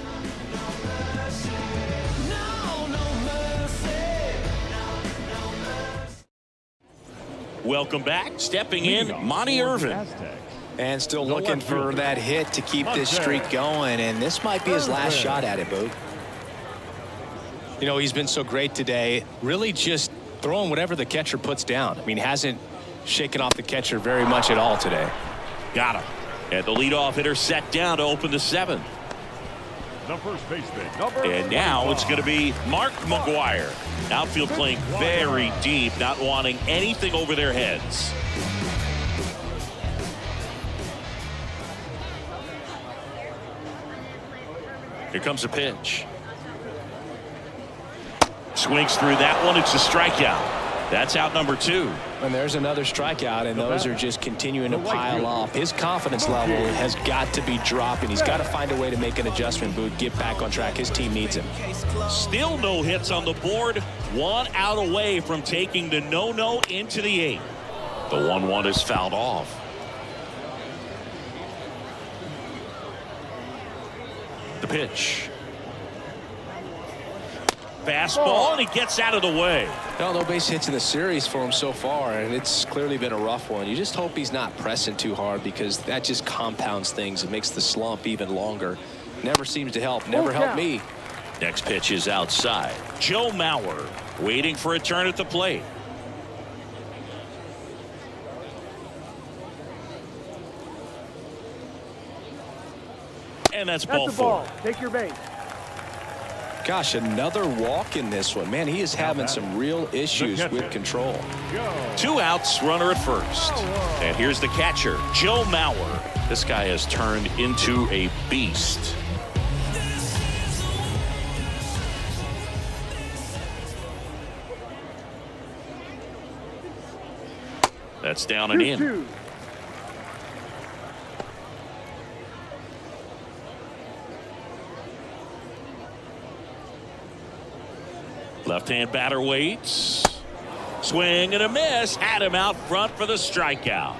Welcome back. Stepping in, Monty Irvin. And still looking for that hit to keep this streak going, and this might be his last shot at it, Boog. You know, he's been so great today, really just throwing whatever the catcher puts down. I mean, hasn't shaken off the catcher very much at all today. Got him. And the leadoff hitter set down to open the 7th. The first baseman, and now it's going to be Mark McGwire. Outfield playing very deep, not wanting anything over their heads. Here comes a pitch. Swings through that one. It's a strikeout. That's out number 2. And there's another strikeout, and those are just continuing to pile up. His confidence level has got to be dropping. He's got to find a way to make an adjustment, Boot, get back on track. His team needs him. Still no hits on the board. 1 out away from taking the no-no into the 8th. The 1-1 is fouled off. The pitch. Fastball, and he gets out of the way. No base hits in the series for him so far, and it's clearly been a rough one. You just hope he's not pressing too hard, because that just compounds things. It makes the slump even longer. Never seems to help. Never helped me. Next pitch is outside. Joe Mauer waiting for a turn at the plate. And that's ball 4. Take your base. Gosh, another walk in this one. Man, he is having some real issues with control. 2 outs, runner at first. And here's the catcher, Joe Mauer. This guy has turned into a beast. That's down and in. Left-hand batter waits. Swing and a miss. Had him out front for the strikeout.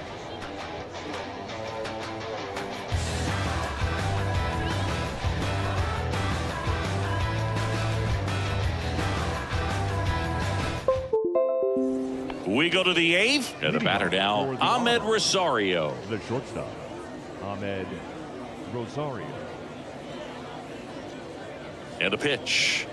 We go to the 8th. And the batter now, Ahmed Rosario. The shortstop, Ahmed Rosario. And a pitch.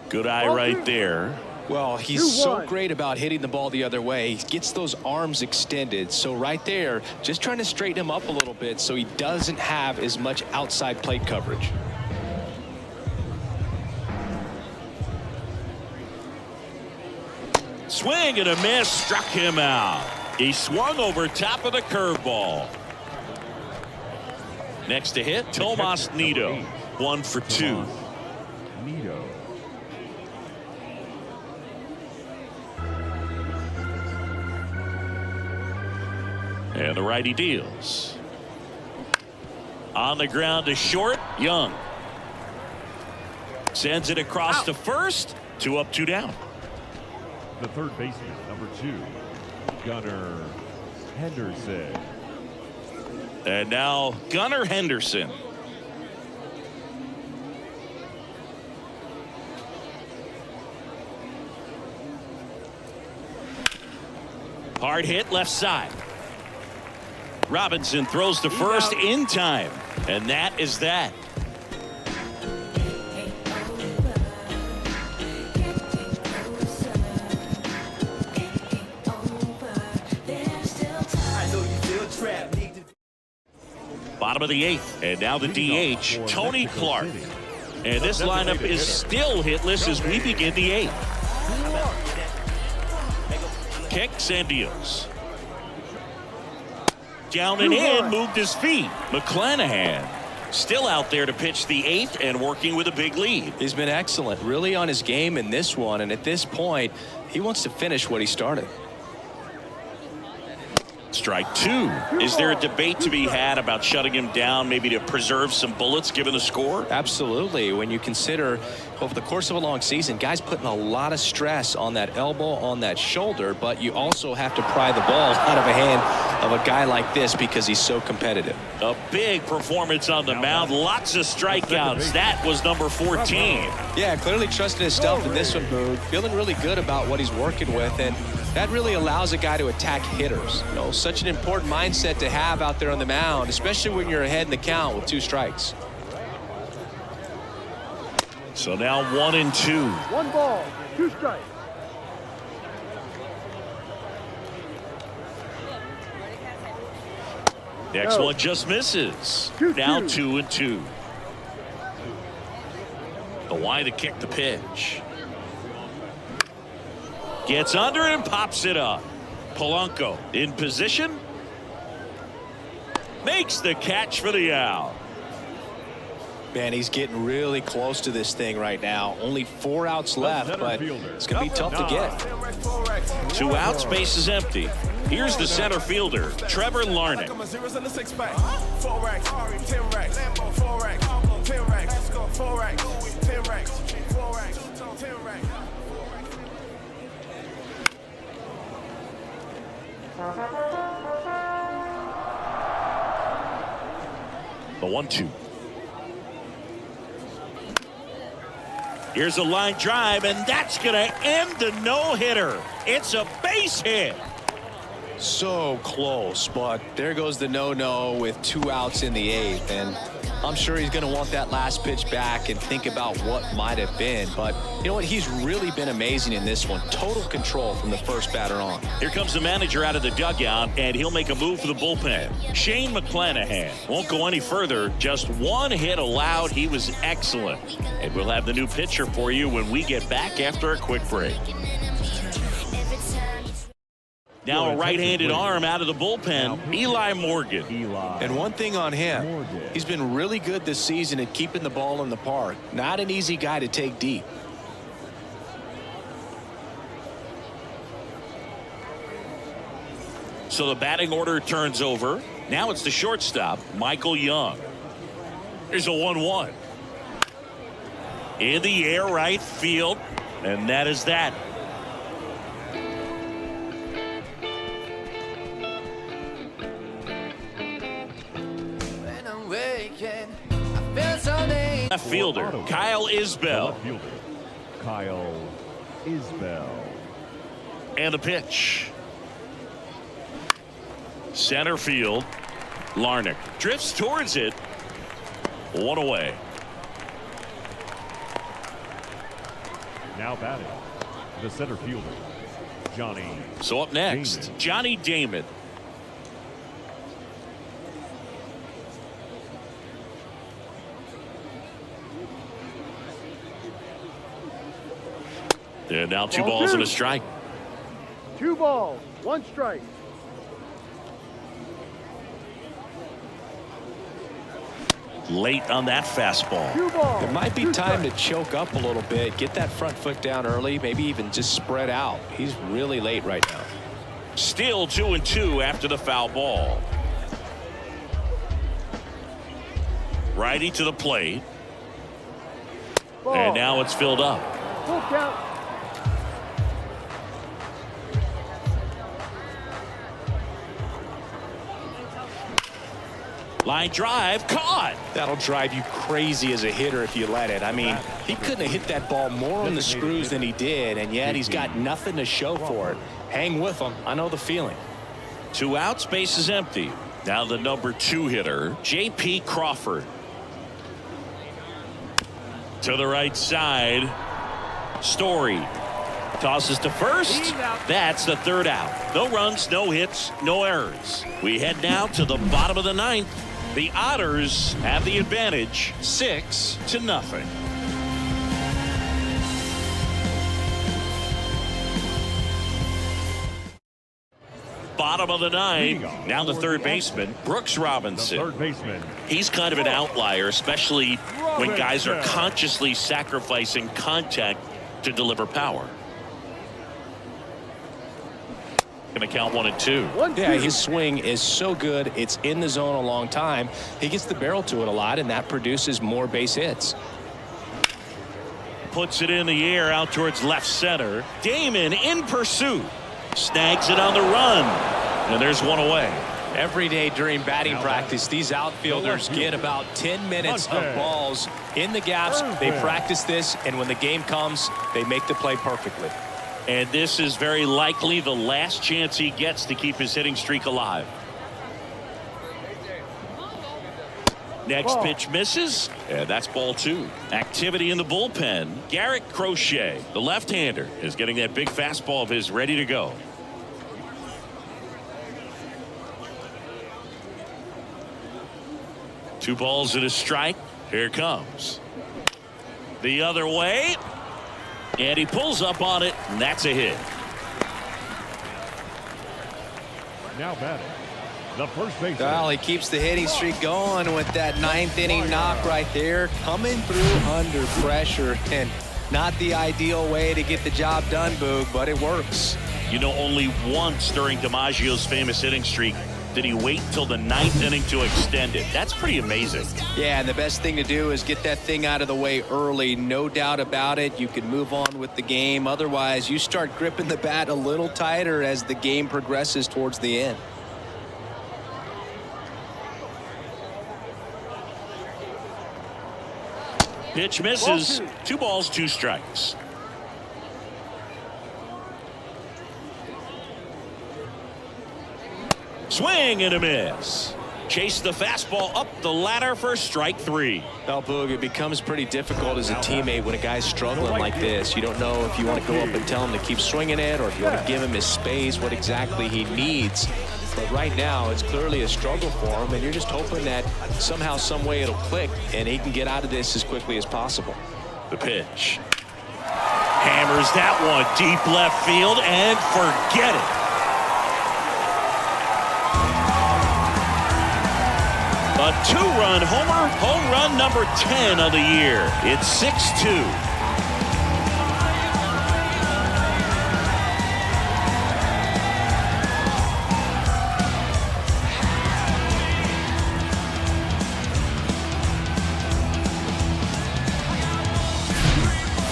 Good eye right there. Well, he's so great about hitting the ball the other way. He gets those arms extended. So right there, just trying to straighten him up a little bit so he doesn't have as much outside plate coverage. Swing and a miss, struck him out. He swung over top of the curveball. Next to hit, Tomas Nido. 1 for 2. Nido. And the righty deals. On the ground to short, Young. Sends it across to first. 2 up, 2 down. The third baseman, number 2, Gunnar Henderson. And now Gunnar Henderson. Hard hit left side. Robinson throws to first in time. And that is that. Bottom of the 8th, and now the DH, Tony Clark. And this lineup is still hitless as we begin the 8th. Kicks and deals. Down and in, moved his feet. McClanahan still out there to pitch the 8th and working with a big lead. He's been excellent, really on his game in this one, and at this point, he wants to finish what he started. Strike 2. Is there a debate to be had about shutting him down, maybe to preserve some bullets given the score? Absolutely. When you consider over the course of a long season, guys putting a lot of stress on that elbow, on that shoulder, but you also have to pry the ball out of a hand of a guy like this because he's so competitive. A big performance on the mound. Lots of strikeouts. That was number 14. Yeah, clearly trusting his stuff in this one, Boog. Feeling really good about what he's working with, and that really allows a guy to attack hitters. You know, such an important mindset to have out there on the mound, especially when you're ahead in the count with 2 strikes. So now 1 and 2. 1 ball, 2 strikes. Next one just misses. Now 2 and 2. The Y to kick the pitch. Gets under and pops it up. Polanco in position. Makes the catch for the out. Man, he's getting really close to this thing right now. Only 4 outs left, but it's going to be tough to get. 2 outs, base is empty. Here's the center fielder, Trevor Larnach. The 1-2. Here's a line drive, and that's going to end the no-hitter. It's a base hit. So close, but there goes the no-no with 2 outs in the 8th, and I'm sure he's going to want that last pitch back and think about what might have been. But you know what? He's really been amazing in this one. Total control from the first batter on. Here comes the manager out of the dugout, and he'll make a move for the bullpen. Shane McClanahan won't go any further. Just 1 hit allowed. He was excellent. And we'll have the new pitcher for you when we get back after a quick break. Now a right-handed arm out of the bullpen, Eli Morgan. And one thing on him, he's been really good this season at keeping the ball in the park. Not an easy guy to take deep. So the batting order turns over. Now it's the shortstop, Michael Young. Here's a 1-1. In the air, right field. And that is that. Left fielder, Kyle Isbell. Kyle Isbell. And the pitch. Center field, Larnach drifts towards it. 1 away. Now batting, the center fielder, Johnny. So up next, Damon. Johnny Damon. And now 2 balls and a strike. 2 balls, 1 strike. Late on that fastball. 2 balls. It might be time to choke up a little bit, get that front foot down early, maybe even just spread out. He's really late right now. Still 2 and 2 after the foul ball. Righty to the plate. Ball. And now it's filled up. Full count. Line drive, caught. That'll drive you crazy as a hitter if you let it. I mean, he couldn't have hit that ball more on the screws than he did, and yet he's got nothing to show for it. Hang with him. I know the feeling. 2 outs, base is empty. Now the number 2 hitter, J.P. Crawford. To the right side. Story tosses to first. That's the 3rd out. No runs, no hits, no errors. We head now to the bottom of the 9th. The Otters have the advantage, 6-0. Bottom of the 9th. Now the 3rd baseman, Brooks Robinson. Third baseman. He's kind of an outlier, especially when guys are consciously sacrificing contact to deliver power. Going to count 1 and 2. Yeah, his swing is so good. It's in the zone a long time. He gets the barrel to it a lot, and that produces more base hits. Puts it in the air out towards left center. Damon in pursuit. Snags it on the run. And there's 1 away. Every day during batting practice, these outfielders get about 10 minutes of balls in the gaps. They practice this, and when the game comes, they make the play perfectly. And this is very likely the last chance he gets to keep his hitting streak alive. Next pitch misses, and that's ball 2. Activity in the bullpen. Garrett Crochet, the left-hander, is getting that big fastball of his ready to go. Two balls and a strike. Here it comes. The other way. And he pulls up on it, and that's a hit. Now batting, the first baseman. Well, he keeps the hitting streak going with that 9th inning knock right there. Coming through under pressure, and not the ideal way to get the job done, Boog, but it works. You know, only once during DiMaggio's famous hitting streak did he wait until the 9th inning to extend it. That's pretty amazing. Yeah, and the best thing to do is get that thing out of the way early. No doubt about it. You can move on with the game. Otherwise, you start gripping the bat a little tighter as the game progresses towards the end. Pitch misses. 2 balls, 2 strikes. Swing and a miss. Chase the fastball up the ladder for strike 3. Well, Boog, it becomes pretty difficult as a teammate when a guy's struggling like this. You don't know if you want to go up and tell him to keep swinging it, or if you want to give him his space, what exactly he needs. But right now, it's clearly a struggle for him, and you're just hoping that somehow, some way it'll click, and he can get out of this as quickly as possible. The pitch. Hammers that one deep left field, and forget it. A 2-run homer, home run number 10 of the year. It's 6-2.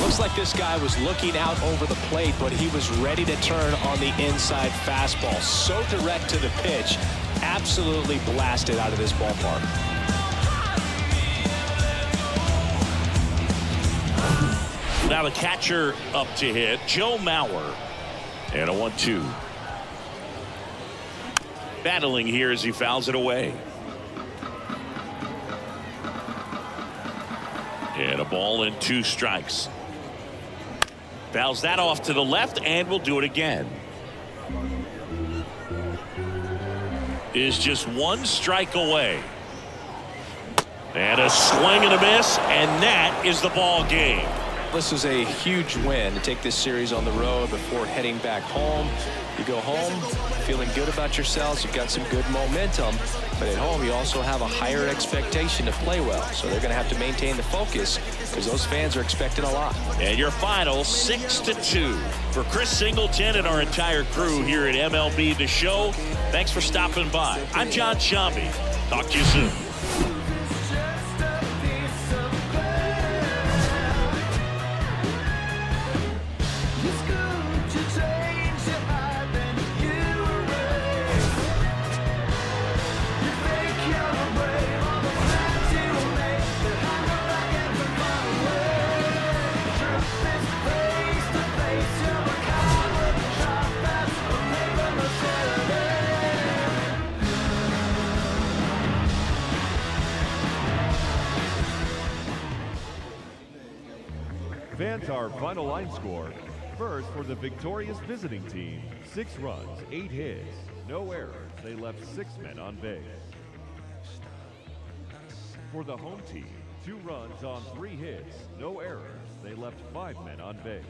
Looks like this guy was looking out over the plate, but he was ready to turn on the inside fastball. So direct to the pitch. Absolutely blasted out of this ballpark. Now the catcher up to hit, Joe Mauer. And a 1-2. Battling here as he fouls it away. And a ball and 2 strikes. Fouls that off to the left, and will do it again. Is just 1 strike away. And a swing and a miss, and that is the ball game. This is a huge win to take this series on the road before heading back home. You go home feeling good about yourselves. You've got some good momentum, but at home you also have a higher expectation to play well. So they're going to have to maintain the focus because those fans are expecting a lot. And your final 6-2. For Chris Singleton and our entire crew here at MLB The Show, thanks for stopping by. I'm John Shambi. Talk to you soon. Away. And our final line score. First, for the victorious visiting team, 6 runs, 8 hits, no errors. They left 6 men on base. For the home team, 2 runs on 3 hits, no errors. They left 5 men on base.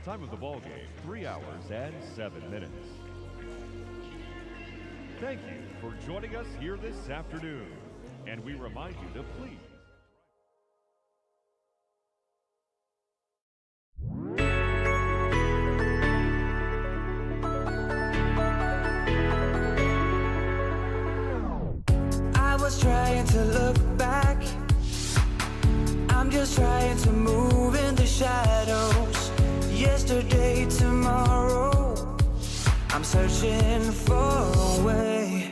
Time of the ball game, 3 hours and 7 minutes. Thank you for joining us here this afternoon. And we remind you to please trying to look back. I'm just trying to move in the shadows. Yesterday, tomorrow, I'm searching for a way.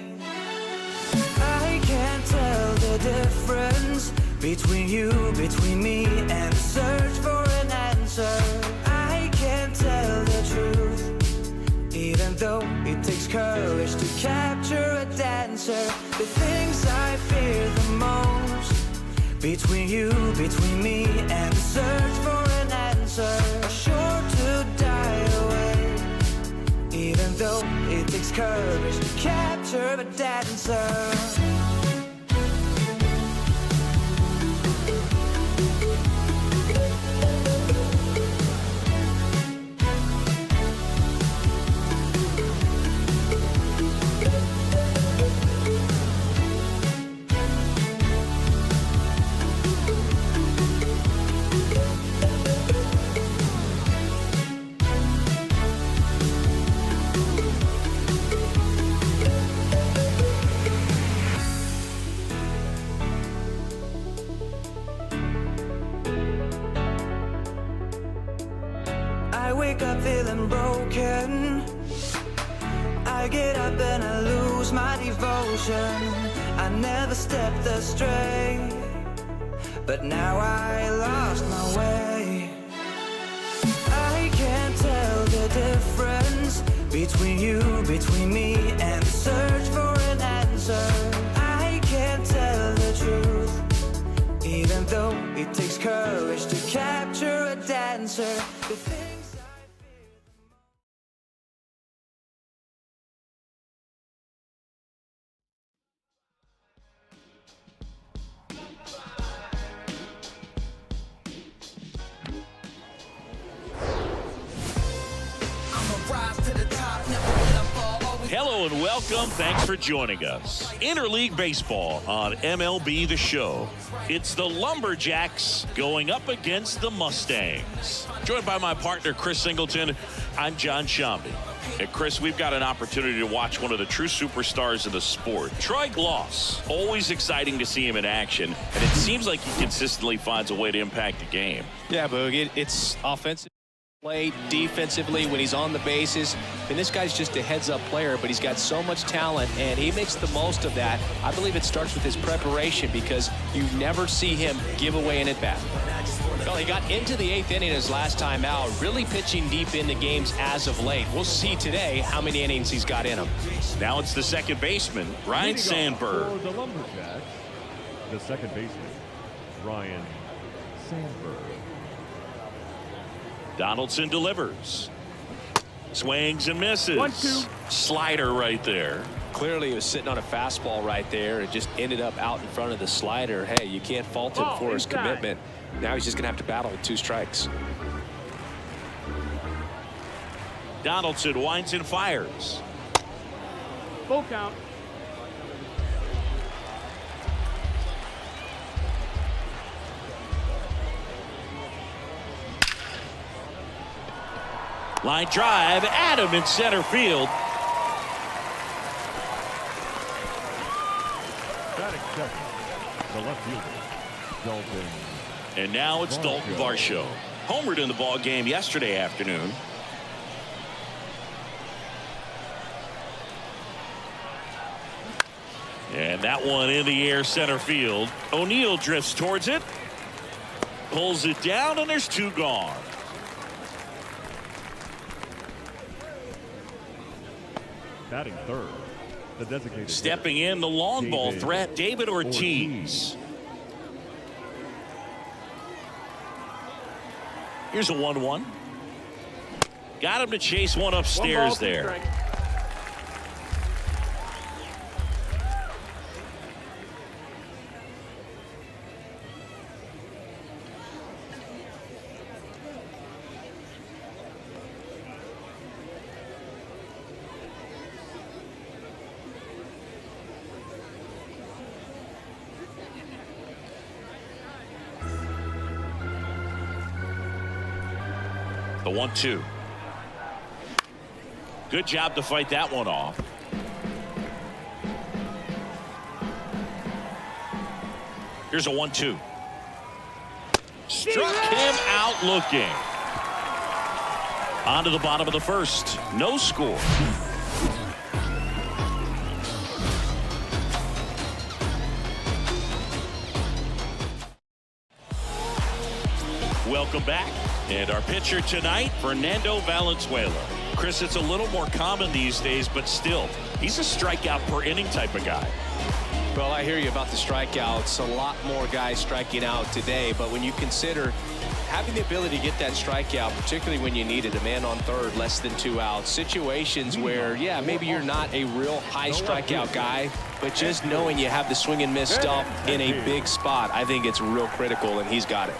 I can't tell the difference between you, between me, and the search for an answer. I can't tell the truth, even though it takes courage to capture a dancer. The things I fear the most, between you, between me, and the search for an answer, are sure to die away, even though it takes courage to capture a dancer. I wake up feeling broken. I get up and I lose my devotion. I never stepped astray, but now I lost my way. I can't tell the difference between you, between me, and the search for an answer. I can't tell the truth, even though it takes courage to capture a dancer. The things Hello and welcome. Thanks for joining us. Interleague Baseball on MLB The Show. It's the Lumberjacks going up against the Mustangs. Joined by my partner, Chris Singleton, I'm John Shambi. And Chris, we've got an opportunity to watch one of the true superstars of the sport. Troy Gloss. Always exciting to see him in action. And it seems like he consistently finds a way to impact the game. Yeah, Boog, it's offensive. Play defensively when he's on the bases. And this guy's just a heads-up player, but he's got so much talent, and he makes the most of that. I believe it starts with his preparation, because you never see him give away an at-bat. Well, he got into the 8th inning his last time out, really pitching deep into games as of late. We'll see today how many innings he's got in him. Now it's the second baseman, Ryan Sandberg. For the Lumberjacks, the second baseman, Ryan Sandberg. Donaldson delivers. Swings and misses. 1-2. Slider right there. Clearly, he was sitting on a fastball right there. It just ended up out in front of the slider. Hey, you can't fault him for his commitment. Now he's just going to have to battle with 2 strikes. Donaldson winds and fires. Full count. Line drive, Adam in center field. Batting second, the left fielder, Dalton. And now it's Dalton Varsho. Homered in the ball game yesterday afternoon. And that one in the air center field. O'Neill drifts towards it. Pulls it down, and there's 2 gone. Batting third, the designated Stepping in, the long ball threat, David Ortiz. Here's a 1-1. Got him to chase one upstairs there. The 1-2. Good job to fight that one off. Here's a 1-2. Struck him out looking. On to the bottom of the first. No score. Welcome back. And our pitcher tonight, Fernando Valenzuela. Chris, it's a little more common these days, but still, he's a strikeout per inning type of guy. Well, I hear you about the strikeouts. A lot more guys striking out today, but when you consider having the ability to get that strikeout, particularly when you needed a man on third, less than 2 outs, situations where, yeah, maybe you're not a real high strikeout guy, but just knowing you have the swing and miss stuff in a big spot, I think it's real critical, and he's got it.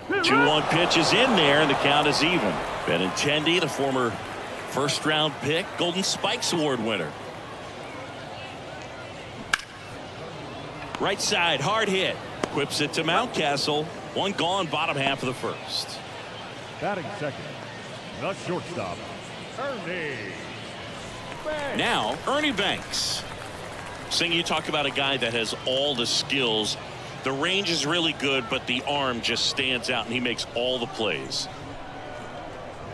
2-1 pitch is in there, and the count is even. Benintendi, the former first-round pick, Golden Spikes Award winner. Right side, hard hit. Whips it to Mountcastle. One gone, bottom half of the first. Batting second, the shortstop, Ernie Banks. Now, Ernie Banks. Sing, you talk about a guy that has all the skills. The range is really good, but the arm just stands out, and he makes all the plays.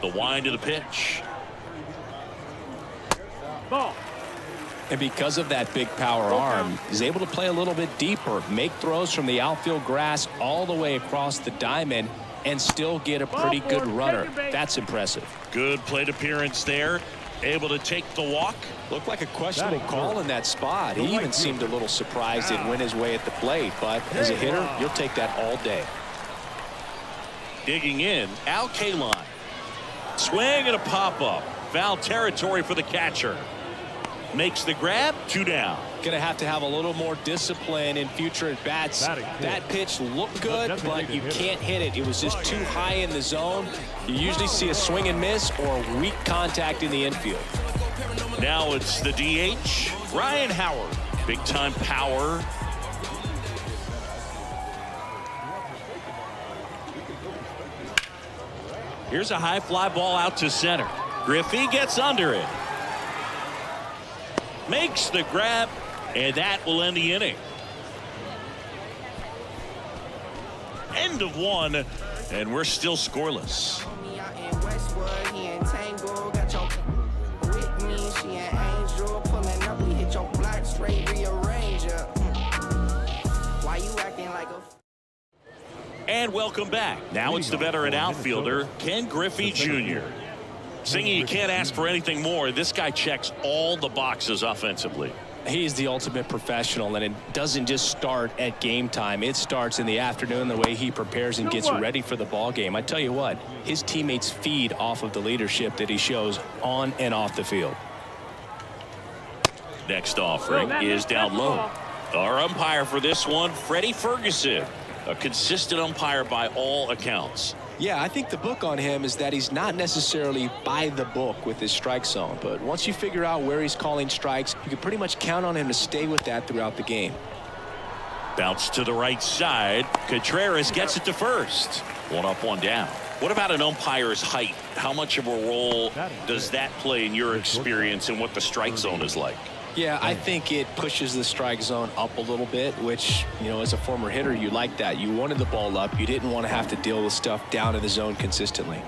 The wind of the pitch. Ball. And because of that big power arm, he's able to play a little bit deeper, make throws from the outfield grass all the way across the diamond, and still get a pretty good runner. That's impressive. Good plate appearance there. Able to take the walk. Looked like a questionable call in that spot. He even seemed a little surprised it went his way at the plate, but as a hitter, you'll take that all day. Digging in, Al Kaline. Swing and a pop-up. Foul territory for the catcher. Makes the grab, 2 down. Going to have a little more discipline in future at bats. That pitch looked good, but you can't hit it. It was just too high in the zone. You usually see a swing and miss or weak contact in the infield. Now it's the DH, Ryan Howard. Big time power. Here's a high fly ball out to center. Griffey gets under it. Makes the grab, and that will end the inning. End of 1, and we're still scoreless. And welcome back. Now it's the veteran outfielder, Ken Griffey Jr. Singing, you can't ask for anything more. This guy checks all the boxes offensively. He's the ultimate professional, and it doesn't just start at game time. It starts in the afternoon, the way he prepares and gets ready for the ball game. I tell you what, his teammates feed off of the leadership that he shows on and off the field. Next offering is down low. Our umpire for this one, Freddie Ferguson, a consistent umpire by all accounts. Yeah, I think the book on him is that he's not necessarily by the book with his strike zone, but once you figure out where he's calling strikes, you can pretty much count on him to stay with that throughout the game. Bounce to the right side. Contreras gets it to first. 1 up, 1 down. What about an umpire's height? How much of a role does that play in your experience and what the strike zone is like? Yeah, I think it pushes the strike zone up a little bit, which, you know, as a former hitter, you like that. You wanted the ball up. You didn't want to have to deal with stuff down in the zone consistently.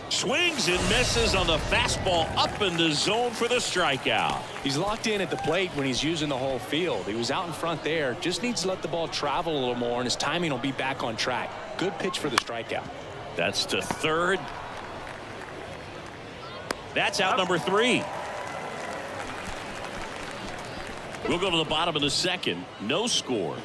Swings and misses on the fastball up in the zone for the strikeout. He's locked in at the plate when he's using the whole field. He was out in front there. Just needs to let the ball travel a little more, and his timing will be back on track. Good pitch for the strikeout. That's to third. That's out number 3. We'll go to the bottom of the second. No score.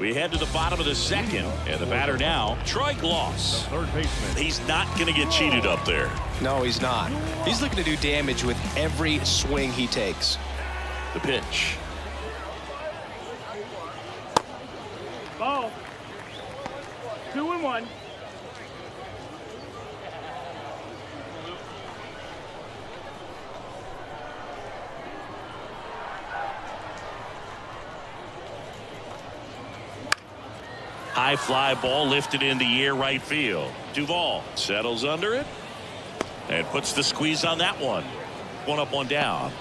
We head to the bottom of the second, and the batter now, Troy Gloss. Third baseman. He's not going to get cheated up there. No, he's not. He's looking to do damage with every swing he takes. The pitch. Ball. 2-1. High fly ball lifted in the air right field. Duvall settles under it and puts the squeeze on that one. One up, one down.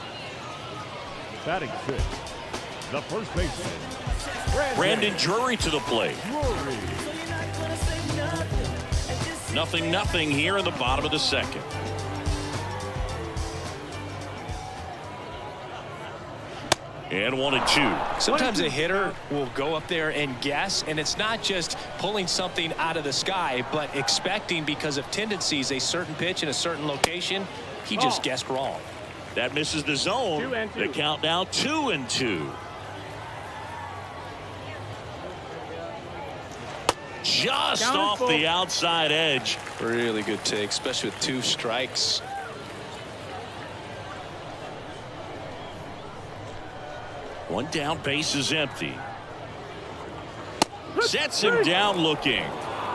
Batting fifth, the first baseman, Brandon Drury to the plate. Drury. 0-0 here in the bottom of the second. And 1-2. Sometimes a hitter will go up there and guess, and it's not just pulling something out of the sky, but expecting because of tendencies a certain pitch in a certain location. He just guessed wrong. That misses the zone. 2-2. The count now 2-2. Just Counted off full. the outside edge. Really good take, especially with 2 strikes. One down, base is empty. Sets him down looking.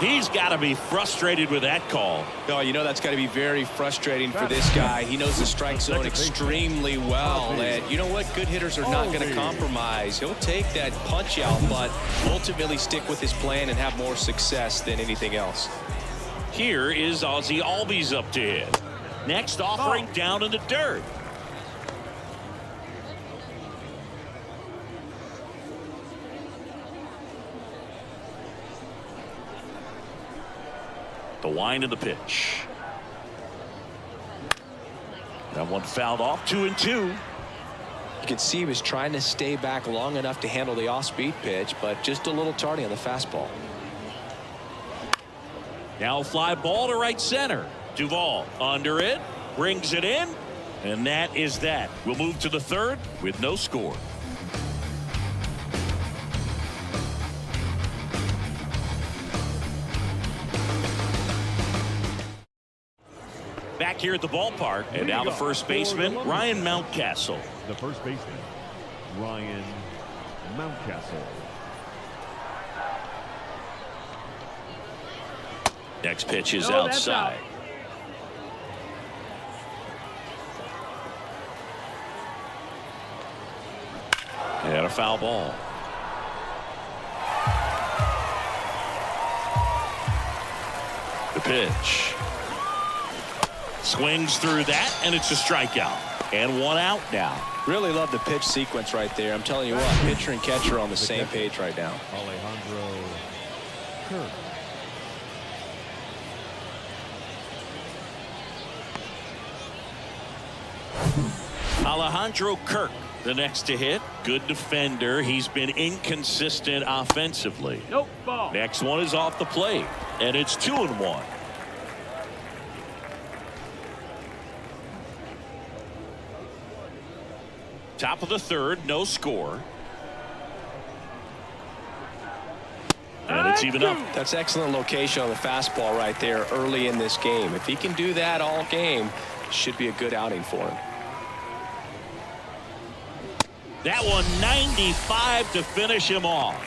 He's got to be frustrated with that call. Oh, you know that's got to be very frustrating for this guy. He knows the strike zone extremely well. And you know what? Good hitters are not going to compromise. He'll take that punch out, but ultimately stick with his plan and have more success than anything else. Here is Ozzie Albies up to hit. Next offering down in the dirt. The wind of the pitch. That one fouled off. 2-2. You can see he was trying to stay back long enough to handle the off-speed pitch, but just a little tardy on the fastball. Now a fly ball to right center. Duvall under it, brings it in, and that is that. We'll move to the third with no score. Back here at the ballpark, and now the first baseman, Ryan Mountcastle. The first baseman, Ryan Mountcastle. Next pitch is No, that's outside. And a foul ball. The pitch. Swings through that, and it's a strikeout. And one out now. Really love the pitch sequence right there. I'm telling you what, pitcher and catcher are on the same page right now. Alejandro Kirk. Alejandro Kirk, the next to hit. Good defender. He's been inconsistent offensively. Nope, ball. Next one is off the plate, and it's 2-1. Top of the third, no score. And it's even up. That's excellent location on the fastball right there early in this game. If he can do that all game, should be a good outing for him. That one 95 to finish him off.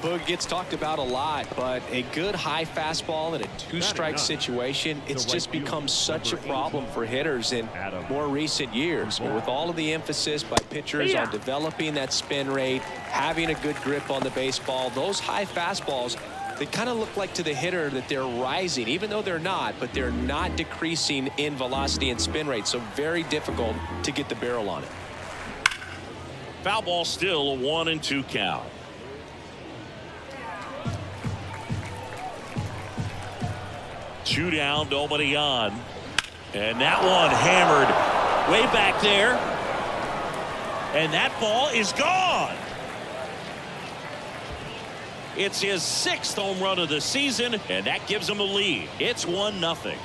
Boog gets talked about a lot, but a good high fastball in a 2-strike situation, it's just become such a problem for hitters in more recent years. But with all of the emphasis by pitchers on developing that spin rate, having a good grip on the baseball, those high fastballs, they kind of look like to the hitter that they're rising, even though they're not, but they're not decreasing in velocity and spin rate. So very difficult to get the barrel on it. Foul ball, still a 1-2 count. Two down, nobody on. And that one hammered way back there. And that ball is gone. It's his 6th home run of the season, and that gives him a lead. It's 1-0.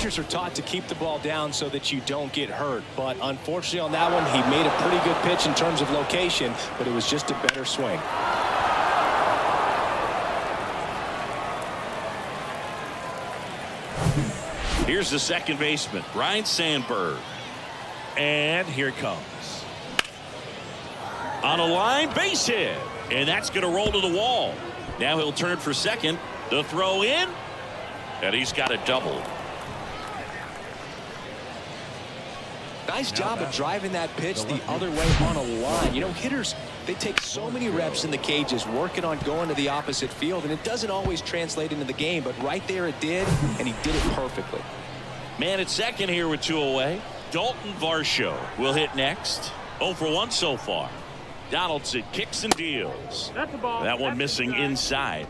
Pitchers are taught to keep the ball down so that you don't get hurt. But unfortunately on that one, he made a pretty good pitch in terms of location, but it was just a better swing. Here's the second baseman, Ryne Sandberg. And here it comes. On a line, base hit. And that's going to roll to the wall. Now he'll turn for second. The throw in. And he's got a double. Nice job of driving that pitch the other way on a line. You know, hitters, they take so many reps in the cages working on going to the opposite field, and it doesn't always translate into the game, but right there it did, and he did it perfectly. Man at second here with 2 away. Dalton Varsho will hit next. 0 for 1 so far. Donaldson kicks and deals. That's a ball. That one That's missing inside.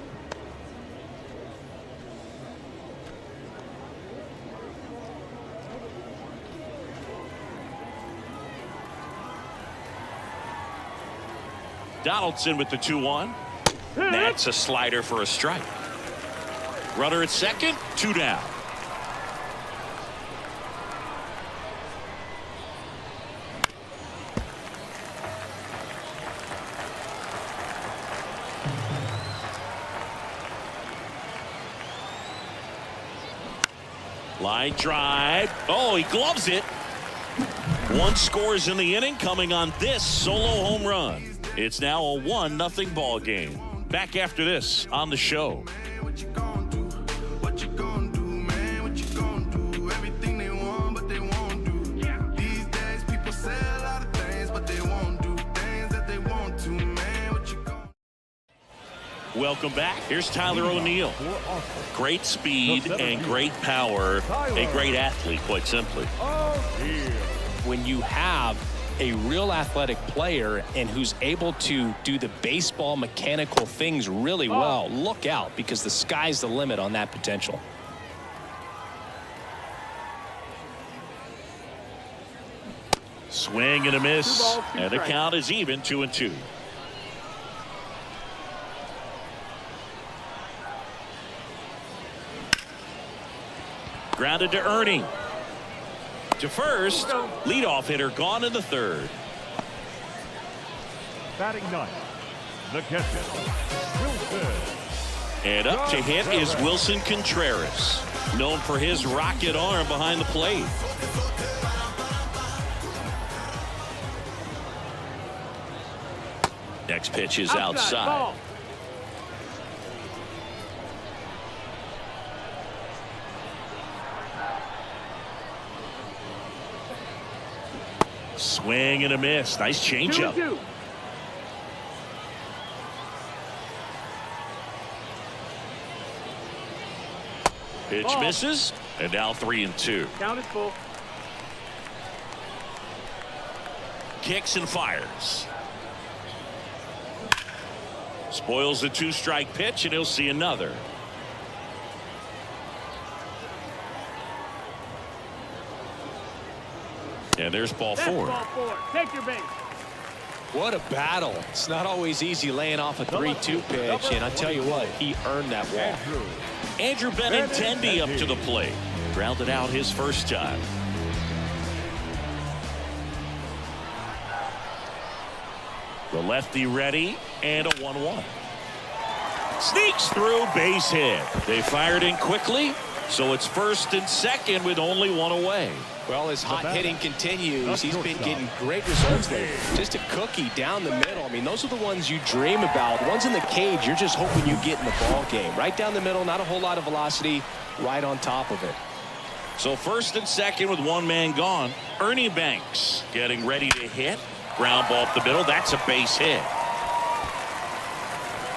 Donaldson with the 2-1. That's a slider for a strike. Runner at second, 2 down. Line drive. Oh, he gloves it. 1 scores in the inning coming on this solo home run. It's now a 1-0 ball game. Back after this on the show. What you gonna do? What you gonna do, man? What you gonna do? Everything they want, but they won't do. These days, people say a lot of things, but they won't do things that they want to, man. What you gonna do? Welcome back. Here's Tyler O'Neill. Great speed and great power. A great athlete, quite simply. When you have a real athletic player and who's able to do the baseball mechanical things really well, look out, because the sky's the limit on that potential. Swing and a miss, and the count is even, 2-2. Grounded to Ernie. To first, leadoff hitter gone in the third. Batting ninth, the catcher, Wilson. And up to hit is Wilson Contreras, known for his rocket arm behind the plate. Next pitch is outside. Swing and a miss. Nice changeup. 2-2. Pitch misses, and now 3-2. Count is full. Kicks and fires. Spoils the 2-strike pitch, and he'll see another. And there's ball 4. Ball 4. Take your base. What a battle. It's not always easy laying off a 3-2 pitch, and I tell you what, he earned that walk. Andrew Benintendi up to the plate. Grounded out his first time. The lefty ready, and a 1-1. Sneaks through, base hit. They fired in quickly, so it's first and second with only 1 away. Well, his hot hitting continues. He's been getting great results there. Just a cookie down the middle. I mean, those are the ones you dream about. Ones in the cage, you're just hoping you get in the ball game. Right down the middle, not a whole lot of velocity, right on top of it. So first and second with 1 man gone. Ernie Banks getting ready to hit. Ground ball up the middle. That's a base hit.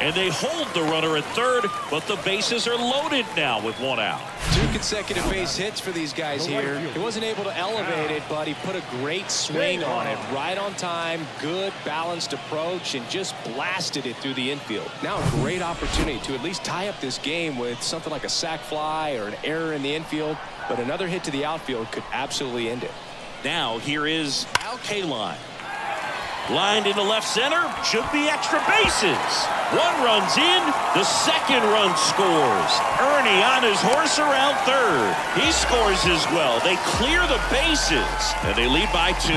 And they hold the runner at third, but the bases are loaded now with 1 out. 2 consecutive base hits for these guys here. He wasn't able to elevate it, but he put a great swing on it. Right on time, good balanced approach, and just blasted it through the infield. Now a great opportunity to at least tie up this game with something like a sac fly or an error in the infield, but another hit to the outfield could absolutely end it. Now here is Al Kaline. Lined into left center, should be extra bases. One run's in, the second run scores. Ernie on his horse around third. He scores as well. They clear the bases, and they lead by 2.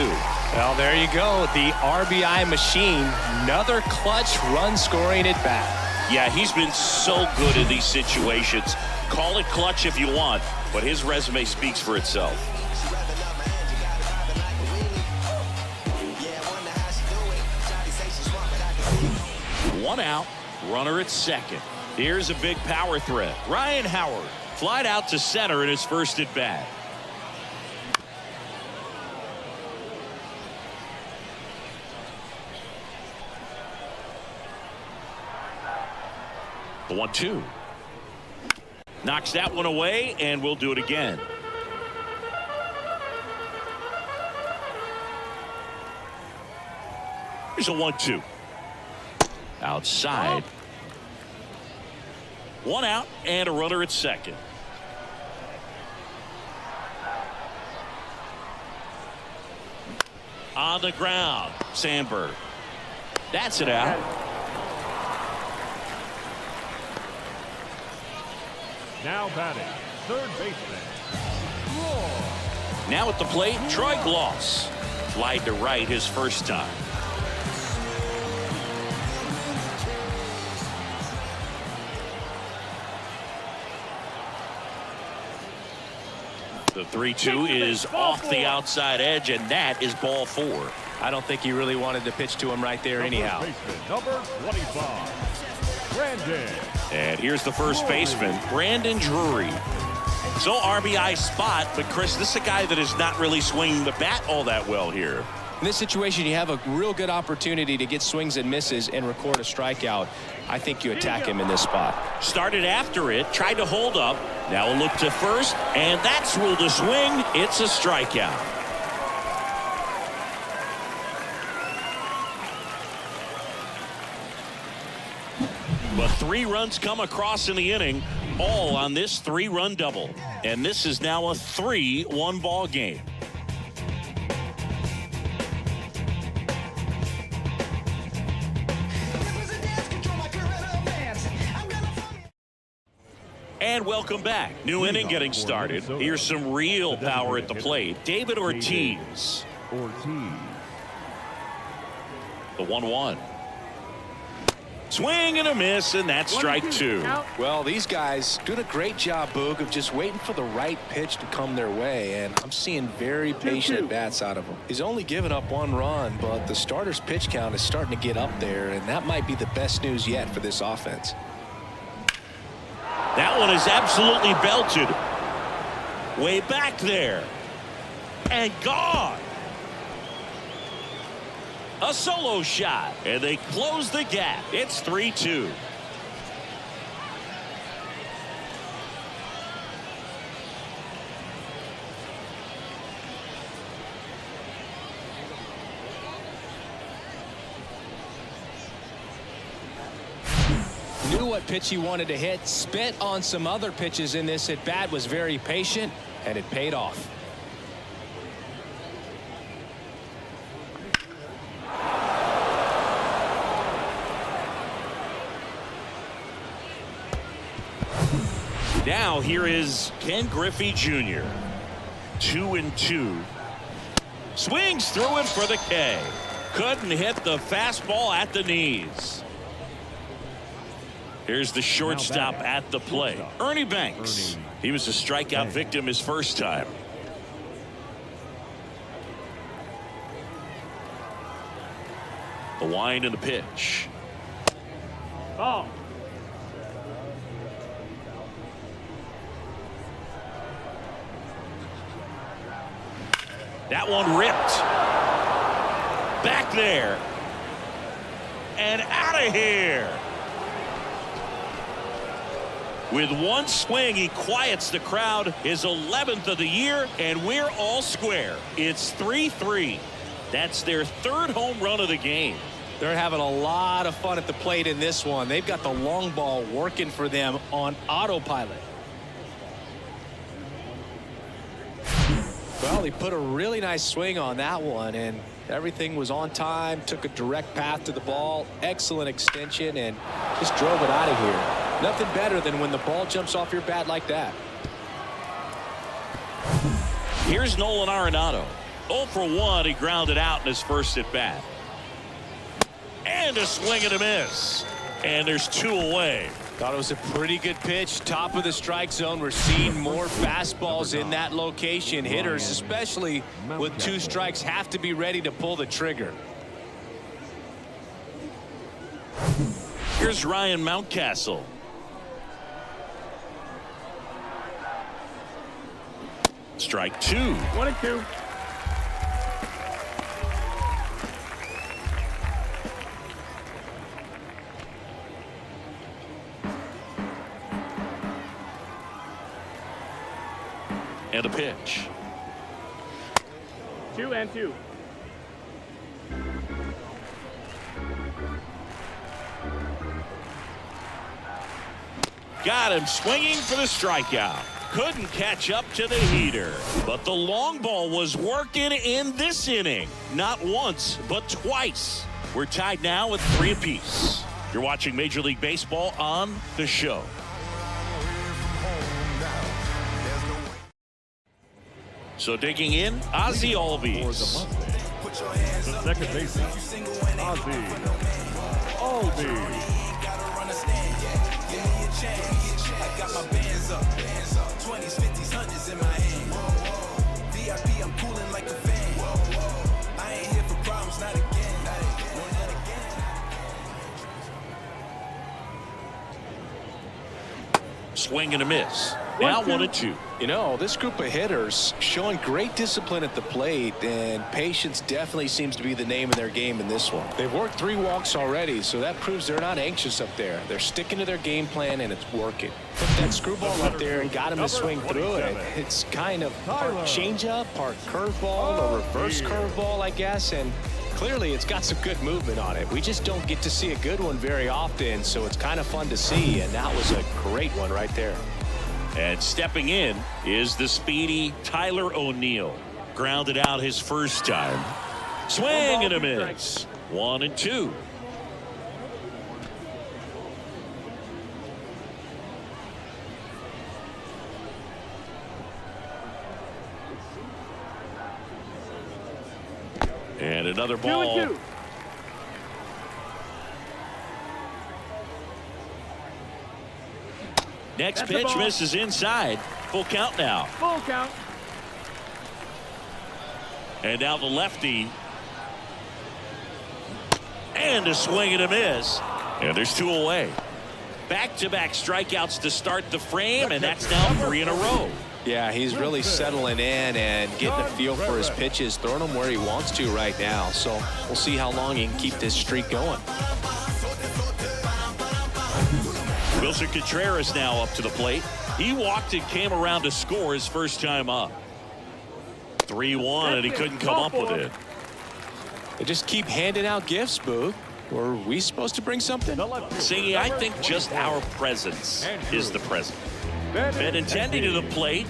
Well, there you go. The RBI machine. Another clutch run scoring at bat. Yeah, he's been so good in these situations. Call it clutch if you want, but his resume speaks for itself. One out, runner at second. Here's a big power threat. Ryan Howard flied out to center in his first at bat. The 1-2. Knocks that one away, and we'll do it again. Here's a 1-2. Outside. One out and a runner at second. On the ground, Sandberg. That's it out. Now batting, third baseman. Now at the plate, Troy Gloss. Flied to right his first time. The 3-2 is off the outside edge, and that is ball 4. I don't think he really wanted to pitch to him right there anyhow. Number 25, Brandon. And here's the first baseman, Brandon Drury. So RBI spot, but Chris, this is a guy that is not really swinging the bat all that well here. In this situation, you have a real good opportunity to get swings and misses and record a strikeout. I think you attack him in this spot. Started after it, tried to hold up. Now a look to first, and that's ruled a swing. It's a strikeout. But 3 runs come across in the inning, all on this 3-run double. And this is now a 3-1 ball game. And welcome back. New inning getting started. Here's some real power at the plate. David Ortiz. The 1-1. Swing and a miss, and that's strike 2. Well, these guys doing a great job, Boog, of just waiting for the right pitch to come their way, and I'm seeing very patient at-bats out of him. He's only given up 1 run, but the starter's pitch count is starting to get up there, and that might be the best news yet for this offense. That one is absolutely belted. Way back there. And gone. A solo shot. And they close the gap. It's 3-2. Knew what pitch he wanted to hit, spit on some other pitches in this at bat, was very patient, and it paid off. Now here is Ken Griffey Jr. 2-2. Swings through it for the K. Couldn't hit the fastball at the knees. Here's the shortstop at the plate, Ernie Banks. He was a strikeout victim his first time. The wind and the pitch. Ball. That one ripped. Back there. And out of here. With one swing, he quiets the crowd, his 11th of the year, and we're all square. It's 3-3. That's their 3rd home run of the game. They're having a lot of fun at the plate in this one. They've got the long ball working for them on autopilot. Well, he put a really nice swing on that one, and everything was on time, took a direct path to the ball, excellent extension, and just drove it out of here. Nothing better than when the ball jumps off your bat like that. Here's Nolan Arenado. 0 for 1. He grounded out in his first at bat. And a swing and a miss. And there's 2 away. Thought it was a pretty good pitch. Top of the strike zone. We're seeing more fastballs in that location. Hitters, especially with 2 strikes, have to be ready to pull the trigger. Here's Ryan Mountcastle. Strike 2. 1-2. And a pitch. 2-2. Got him swinging for the strikeout. Couldn't catch up to the heater. But the long ball was working in this inning. Not once, but twice. We're tied now with 3 apiece. You're watching Major League Baseball on the show. So digging in, Ozzie Albies. The second baseman, Ozzie Albies. I got my bands up, 20s, 50s, 100s in my hand. VIP, I'm cooling like a fan. I ain't here for problems, not again. Swing and a miss. Now 1-2. You know, this group of hitters showing great discipline at the plate, and patience definitely seems to be the name of their game in this one. They've worked 3 walks already, so that proves they're not anxious up there. They're sticking to their game plan, and it's working. Put that screwball up there and got him to swing through it. It's kind of part changeup, part curveball, or reverse curveball, I guess, and clearly it's got some good movement on it. We just don't get to see a good one very often, so it's kind of fun to see, and that was a great one right there. And stepping in is the speedy Tyler O'Neill. Grounded out his first time. Swing and a miss. 1-2. And another ball. 2-2. Next That's the pitch ball. misses inside. Full count now. Full count. And now the lefty. And a swing and a miss. And there's 2 away. Back-to-back strikeouts to start the frame, and that's now 3 in a row. Yeah, he's really settling in and getting a feel for his pitches, throwing them where he wants to right now. So we'll see how long he can keep this streak going. Wilson Contreras now up to the plate. He walked and came around to score his first time up. 3-1, and he couldn't come up with it. They just keep handing out gifts, Boo. Were we supposed to bring something? Singy, I think just our presence is the present. Benintendi to the plate.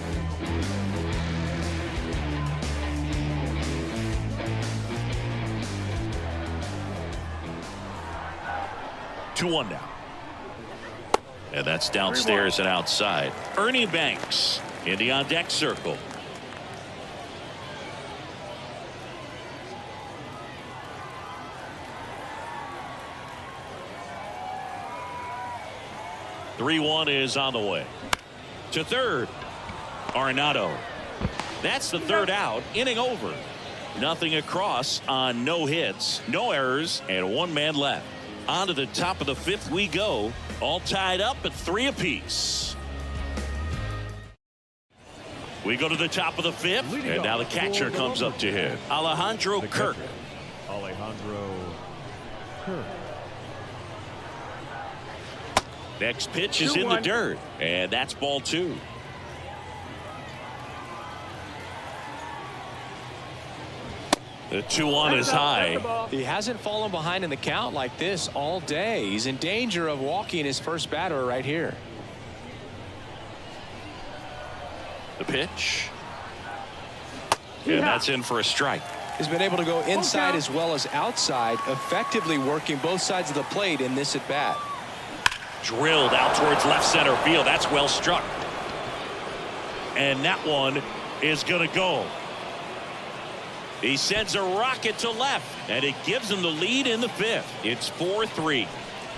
Two one now. And that's downstairs and outside. Ernie Banks in the on-deck circle. Three-one is on the way. To third, Arenado. That's the third out. Inning over. Nothing across on no hits, no errors, and 1 man left. On to the top of the 5th we go. All tied up at 3 apiece. We go to the top of the 5th, and now the catcher comes up to hit. Alejandro Kirk. Alejandro Kirk. Next pitch is in the dirt, and that's ball 2. The 2-1 is high. He hasn't fallen behind in the count like this all day. He's in danger of walking his first batter right here. The pitch. And that's in for a strike. He's been able to go inside as well as outside, effectively working both sides of the plate in this at-bat. Drilled out towards left center field. That's well struck. And that one is going to go. He sends a rocket to left, and it gives him the lead in the fifth. It's 4-3.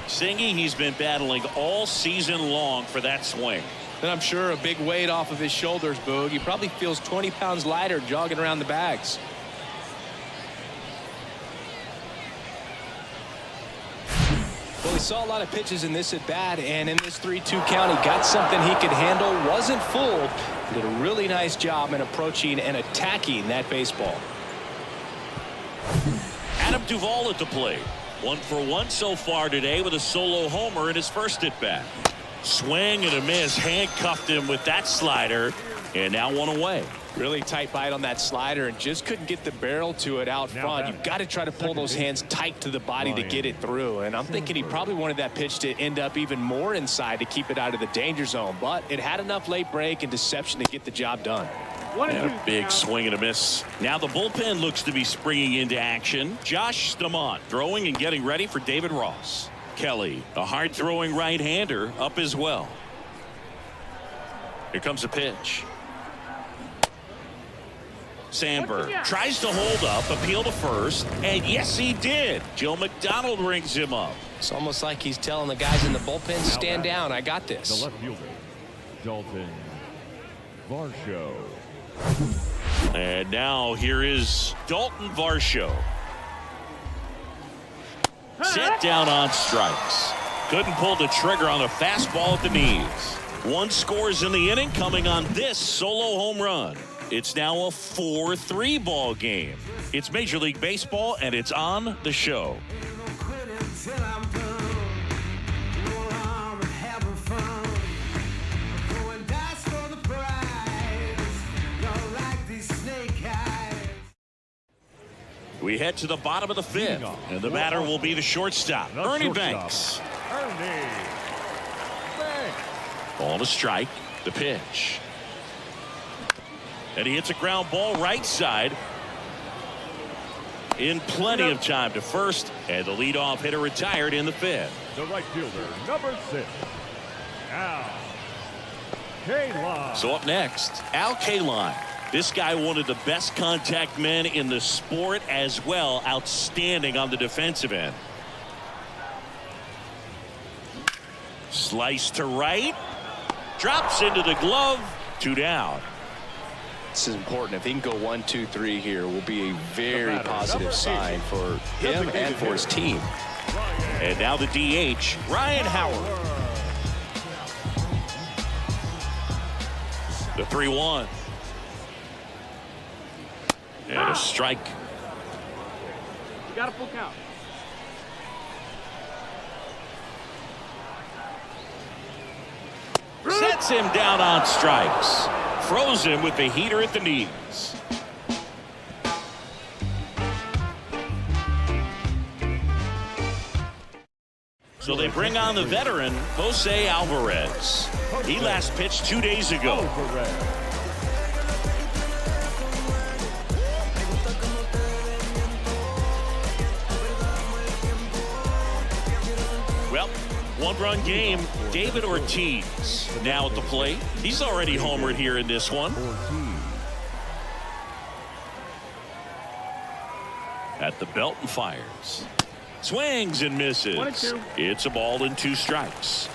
Singy, he's been battling all season long for that swing. And I'm sure a big weight off of his shoulders, Boog. He probably feels 20 pounds lighter jogging around the bags. Well, he saw a lot of pitches in this at-bat, and in this 3-2 count, he got something he could handle, wasn't fooled, did a really nice job in approaching and attacking that baseball. Adam Duvall at the plate. 1 for 1 so far today with a solo homer in his first at-bat. Swing and a miss, handcuffed him with that slider, and now one away. Really tight bite on that slider and just couldn't get the barrel to it out front. You've got to try to pull those hands tight to the body to get it through. And I'm thinking he probably wanted that pitch to end up even more inside to keep it out of the danger zone. But it had enough late break and deception to get the job done. And a big swing and a miss. Now the bullpen looks to be springing into action. Josh Stamont throwing and getting ready for David Ross. Kelly, a hard-throwing right-hander, up as well. Here comes a pitch. Sandberg tries to hold up, appeal to first, and yes, he did. Joe McDonald rings him up. It's almost like he's telling the guys in the bullpen, stand down, I got this. The left fielder, Dalton Varsho. And now here is Dalton Varsho. Set down on strikes. Couldn't pull the trigger on a fastball at the knees. 1 scores in the inning coming on this solo home run. It's now a 4-3 ball game. It's Major League Baseball, and it's on the show. We head to the bottom of the fifth, and the batter will be the shortstop, Ernie Banks. Ball to strike, the pitch. And he hits a ground ball right side. In plenty of time to first, and the leadoff hitter retired in the fifth. The right fielder, number 6, Al Kaline. So up next, Al Kaline. This guy, one of the best contact men in the sport as well. Outstanding on the defensive end. Slice to right. Drops into the glove. 2 down. This is important. If he can go 1, 2, 3 here, will be a very positive sign for him and for his team. And now the DH, Ryan Howard. The 3-1. And a strike. You got a full count. Sets him down on strikes. Froze him with the heater at the knees. So they bring on the veteran, Jose Alvarez. He last pitched 2 days ago. Well, 1-run game. David Ortiz now at the plate. He's already homered here in this one. At the belt and fires. Swings and misses. 1-2. It's a ball and 2 strikes.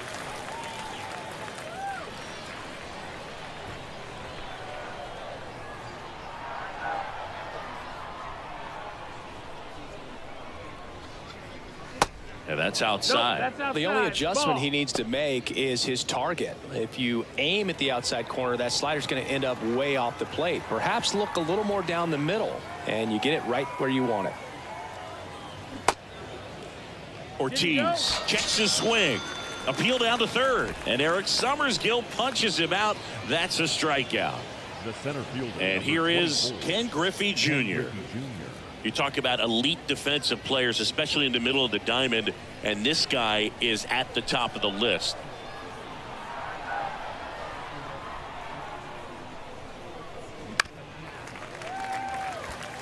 And that's outside. Nope, that's outside. The only adjustment Ball. he needs to make is his target. If you aim at the outside corner, that slider's going to end up way off the plate. Perhaps look a little more down the middle, and you get it right where you want it. Ortiz checks his swing. Appeal down to third. And Eric Summersgill punches him out. That's a strikeout. The center fielder, And here is 24, Ken Griffey Jr. You talk about elite defensive players, especially in the middle of the diamond, and this guy is at the top of the list.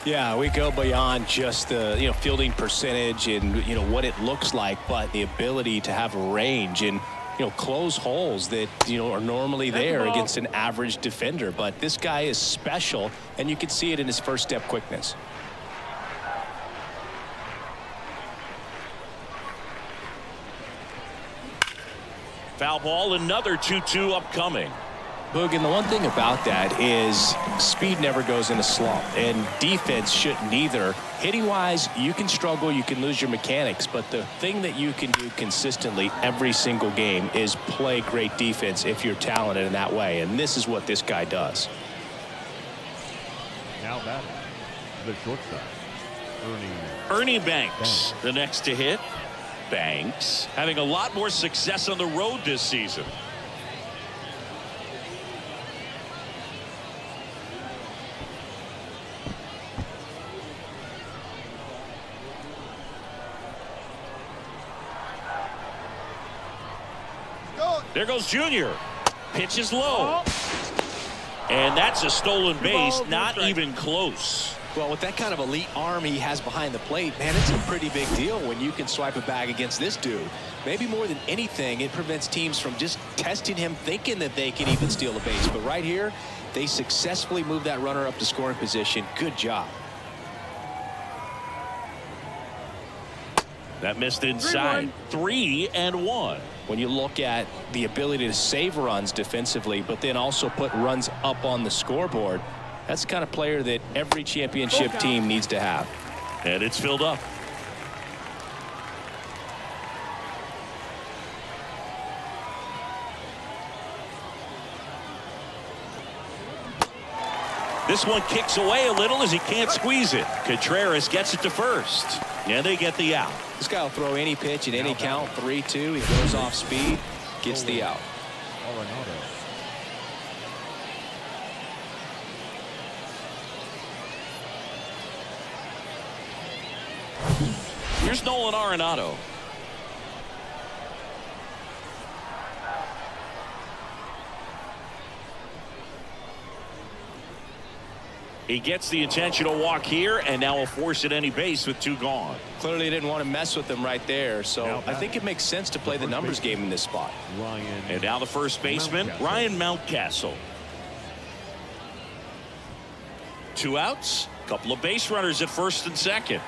Yeah, we go beyond just the fielding percentage and what it looks like, but the ability to have range and close holes that are normally there against an average defender. But this guy is special, and you can see it in his first step quickness. Foul ball, another 2-2 upcoming. Boog, and the one thing about that is speed never goes in a slump, and defense shouldn't either. Hitting-wise, you can struggle, you can lose your mechanics, but the thing that you can do consistently every single game is play great defense if you're talented in that way, and this is what this guy does. Now batting, the shortstop, Ernie Banks, the next to hit. Banks having a lot more success on the road this season. There goes Junior. Pitch is low. And that's a stolen base, not even close. Well, with that kind of elite arm he has behind the plate, man, it's a pretty big deal when you can swipe a bag against this dude. Maybe more than anything, it prevents teams from just testing him, thinking that they can even steal a base. But right here, they successfully move that runner up to scoring position. Good job. That missed inside. 3-1. When you look at the ability to save runs defensively, but then also put runs up on the scoreboard, that's the kind of player that every championship team needs to have. And it's filled up. This one kicks away a little as he can't squeeze it. Contreras gets it to first, and they get the out. This guy will throw any pitch at any count. 3-2. He goes off speed, gets the out. Here's Nolan Arenado. He gets the intentional walk here, and now will force at any base with 2 gone. Clearly didn't want to mess with him right there, so I think it makes sense to play the numbers game in this spot. And now the first baseman, Ryan Mountcastle. 2 outs, couple of base runners at first and second.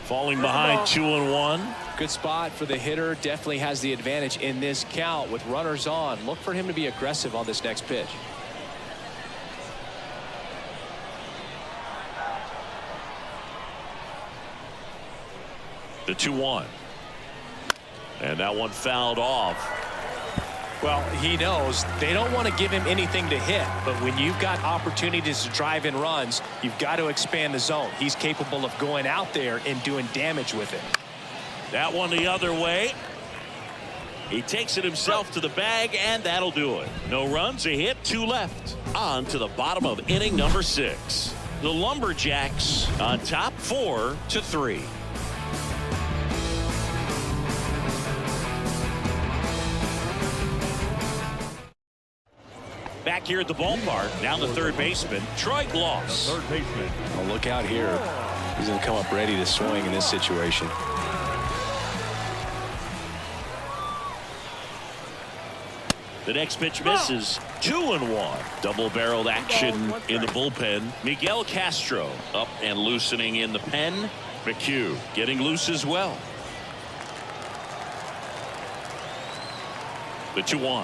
Falling behind 2-1. Good spot for the hitter. Definitely has the advantage in this count with runners on. Look for him to be aggressive on this next pitch. The 2-1. And that one fouled off. Well, he knows they don't want to give him anything to hit, but when you've got opportunities to drive in runs, you've got to expand the zone. He's capable of going out there and doing damage with it. That one the other way. He takes it himself to the bag, and that'll do it. No runs, a hit, 2 left. On to the bottom of inning number 6. The Lumberjacks on top 4-3. Back here at the ballpark, now the third baseman, Troy Gloss. third baseman. Well, look out here. He's going to come up ready to swing in this situation. The next pitch misses. 2-1. Double-barreled action in the bullpen. Miguel Castro up and loosening in the pen. McHugh getting loose as well. The 2-1.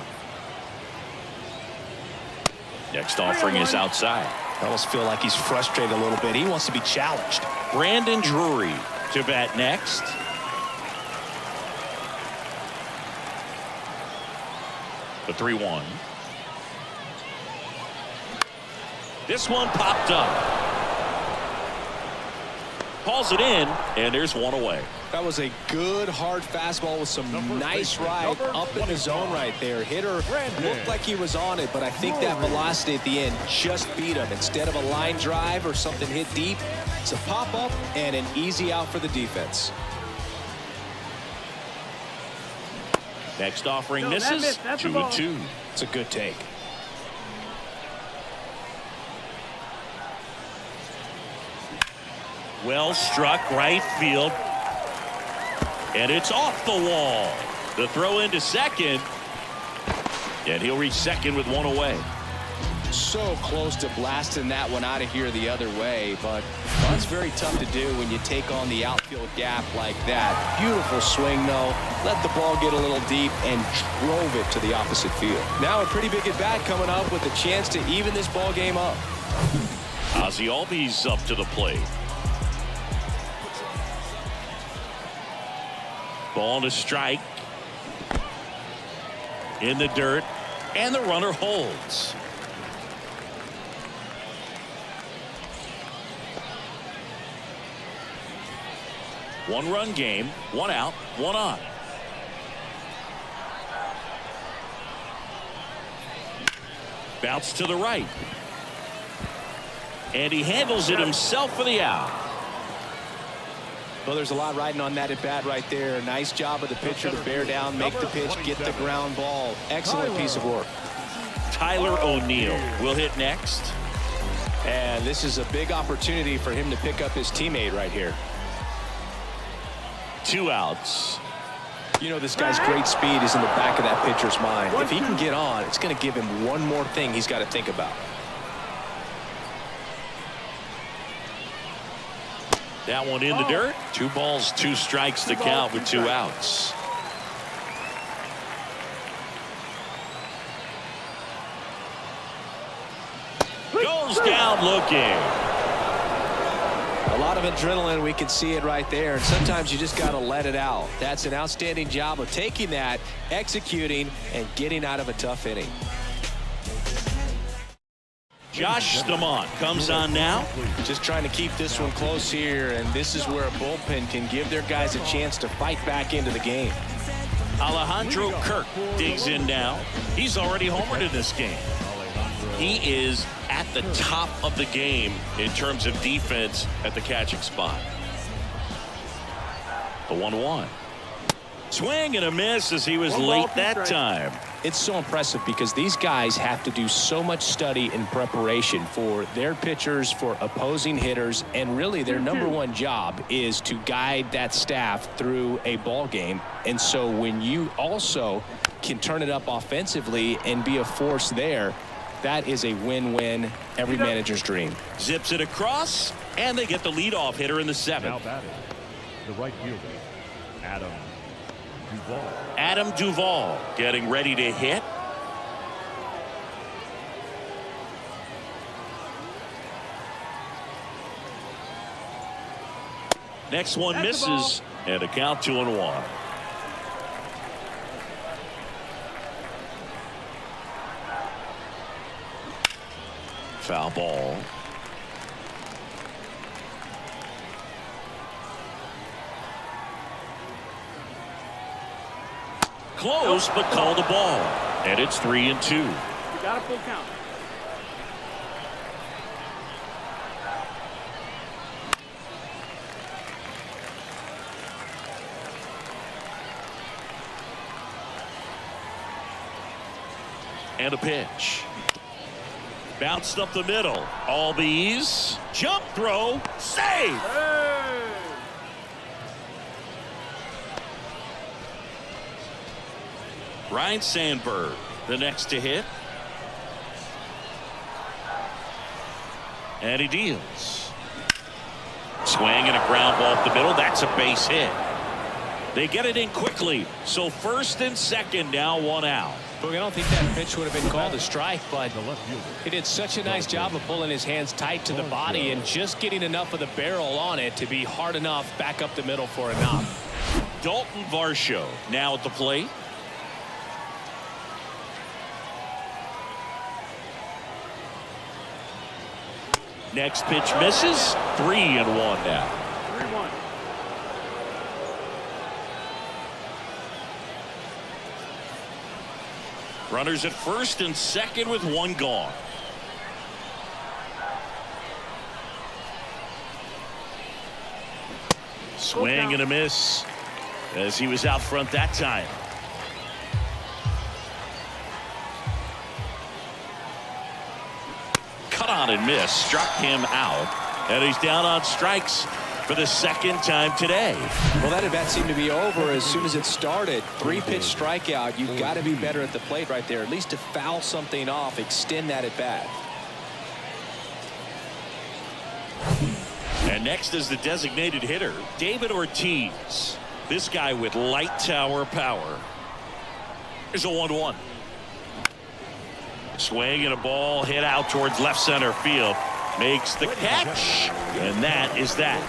Next offering is outside. I almost feel like he's frustrated a little bit. He wants to be challenged. Brandon Drury to bat next. The 3-1. This one popped up. Calls it in, and there's one away. That was a good hard fastball with some nice ride up in the zone right there. Hitter looked like he was on it, but I think that velocity at the end just beat him. Instead of a line drive or something hit deep, it's a pop up and an easy out for the defense. Next offering misses. 2-2. It's a good take. Well struck right field. And it's off the wall. The throw into second. And he'll reach second with one away. So close to blasting that one out of here the other way, but that's very tough to do when you take on the outfield gap like that. Beautiful swing, though. Let the ball get a little deep and drove it to the opposite field. Now a pretty big at bat coming up with a chance to even this ball game up. Ozzie Albies up to the plate. Ball to strike. In the dirt, and the runner holds. One-run game, one out, one on. Bounce to the right. And he handles it himself for the out. Well, there's a lot riding on that at bat right there. Nice job of the pitcher to bear down, make the pitch, get the ground ball. Excellent piece of work. Tyler O'Neill will hit next. And this is a big opportunity for him to pick up his teammate right here. 2 outs. You know, this guy's great speed is in the back of that pitcher's mind. If he can get on, it's going to give him one more thing he's got to think about. That one in the dirt. 2 balls, 2 strikes to count with 2 outs. Goes down looking. A lot of adrenaline, we can see it right there, and sometimes you just got to let it out. That's an outstanding job of taking that, executing, and getting out of a tough inning. Josh Stamont comes on now. Just trying to keep this one close here, and this is where a bullpen can give their guys a chance to fight back into the game. Alejandro Kirk digs in now. He's already homered in this game. He is at the top of the game in terms of defense at the catching spot. The 1-1. Swing and a miss as he was late that time. It's so impressive because these guys have to do so much study and preparation for their pitchers, for opposing hitters, and really their #1 job is to guide that staff through a ball game. And so when you also can turn it up offensively and be a force there, that is a win-win, every manager's dream. Zips it across, and they get the leadoff hitter in the 7th. Now batting, the right fielder, Adam Duvall. Adam Duvall getting ready to hit. Next one misses, and a count 2-1. Foul ball. Close, but called a ball. And it's 3-2. You got a full count. And a pitch. Bounced up the middle. Albies. Jump throw. Save. Hey! Ryan Sandberg, the next to hit. And he deals. Swing and a ground ball up the middle. That's a base hit. They get it in quickly. So first and second, now 1 out. Look, I don't think that pitch would have been called a strike, but he did such a nice job of pulling his hands tight to the body and just getting enough of the barrel on it to be hard enough back up the middle for a knock. Dalton Varsho now at the plate. Next pitch misses. 3-1 now. 3-1. Runners at first and second with 1 gone. Swing and a miss as he was out front that time. and missed, struck him out, and he's down on strikes for the second time today. Well, that at bat seemed to be over as soon as it started. 3-pitch strikeout. You've got to be better at the plate right there, at least to foul something off, extend that at bat. And next is the designated hitter, David Ortiz. This guy with light tower power. Here's a 1-1. Swing and a ball hit out towards left center field. Makes the catch, and that is that.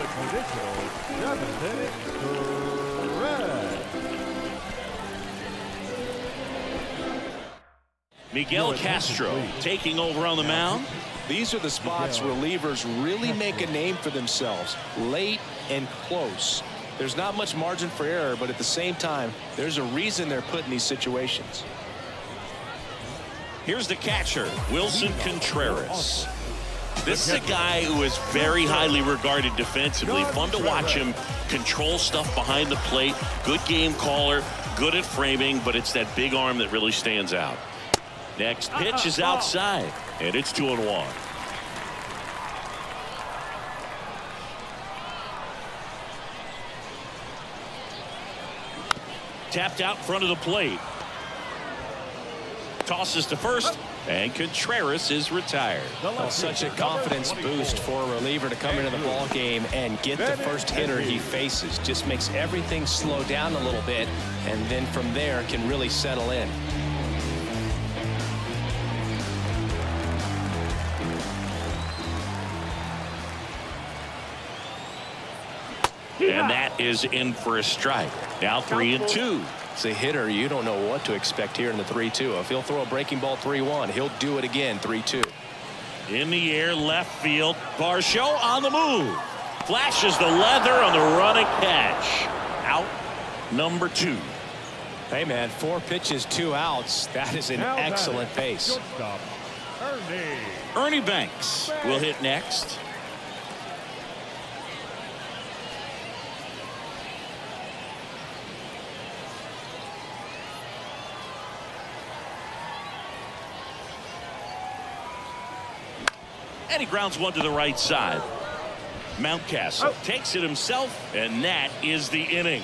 Miguel Castro taking over on the mound. These are the spots relievers really make a name for themselves, late and close. There's not much margin for error, but at the same time, there's a reason they're put in these situations. Here's the catcher, Wilson Contreras. This is a guy who is very highly regarded defensively. Fun to watch him control stuff behind the plate. Good game caller, good at framing, but it's that big arm that really stands out. Next pitch is outside, and it's 2-1. Tapped out front of the plate. Tosses to first, and Contreras is retired. Well, such a confidence boost for a reliever to come into the ball game and get the first hitter he faces. Just makes everything slow down a little bit, and then from there can really settle in. And that is in for a strike. Now 3-2. As a hitter, you don't know what to expect here in the 3-2. If he'll throw a breaking ball 3-1, he'll do it again 3-2. In the air, left field. Varsho on the move. Flashes the leather on the running catch. Out number 2. Hey, man, 4 pitches, 2 outs. That is an excellent pace. Ernie Banks will hit next. And he grounds one to the right side. Mountcastle takes it himself, and that is the inning.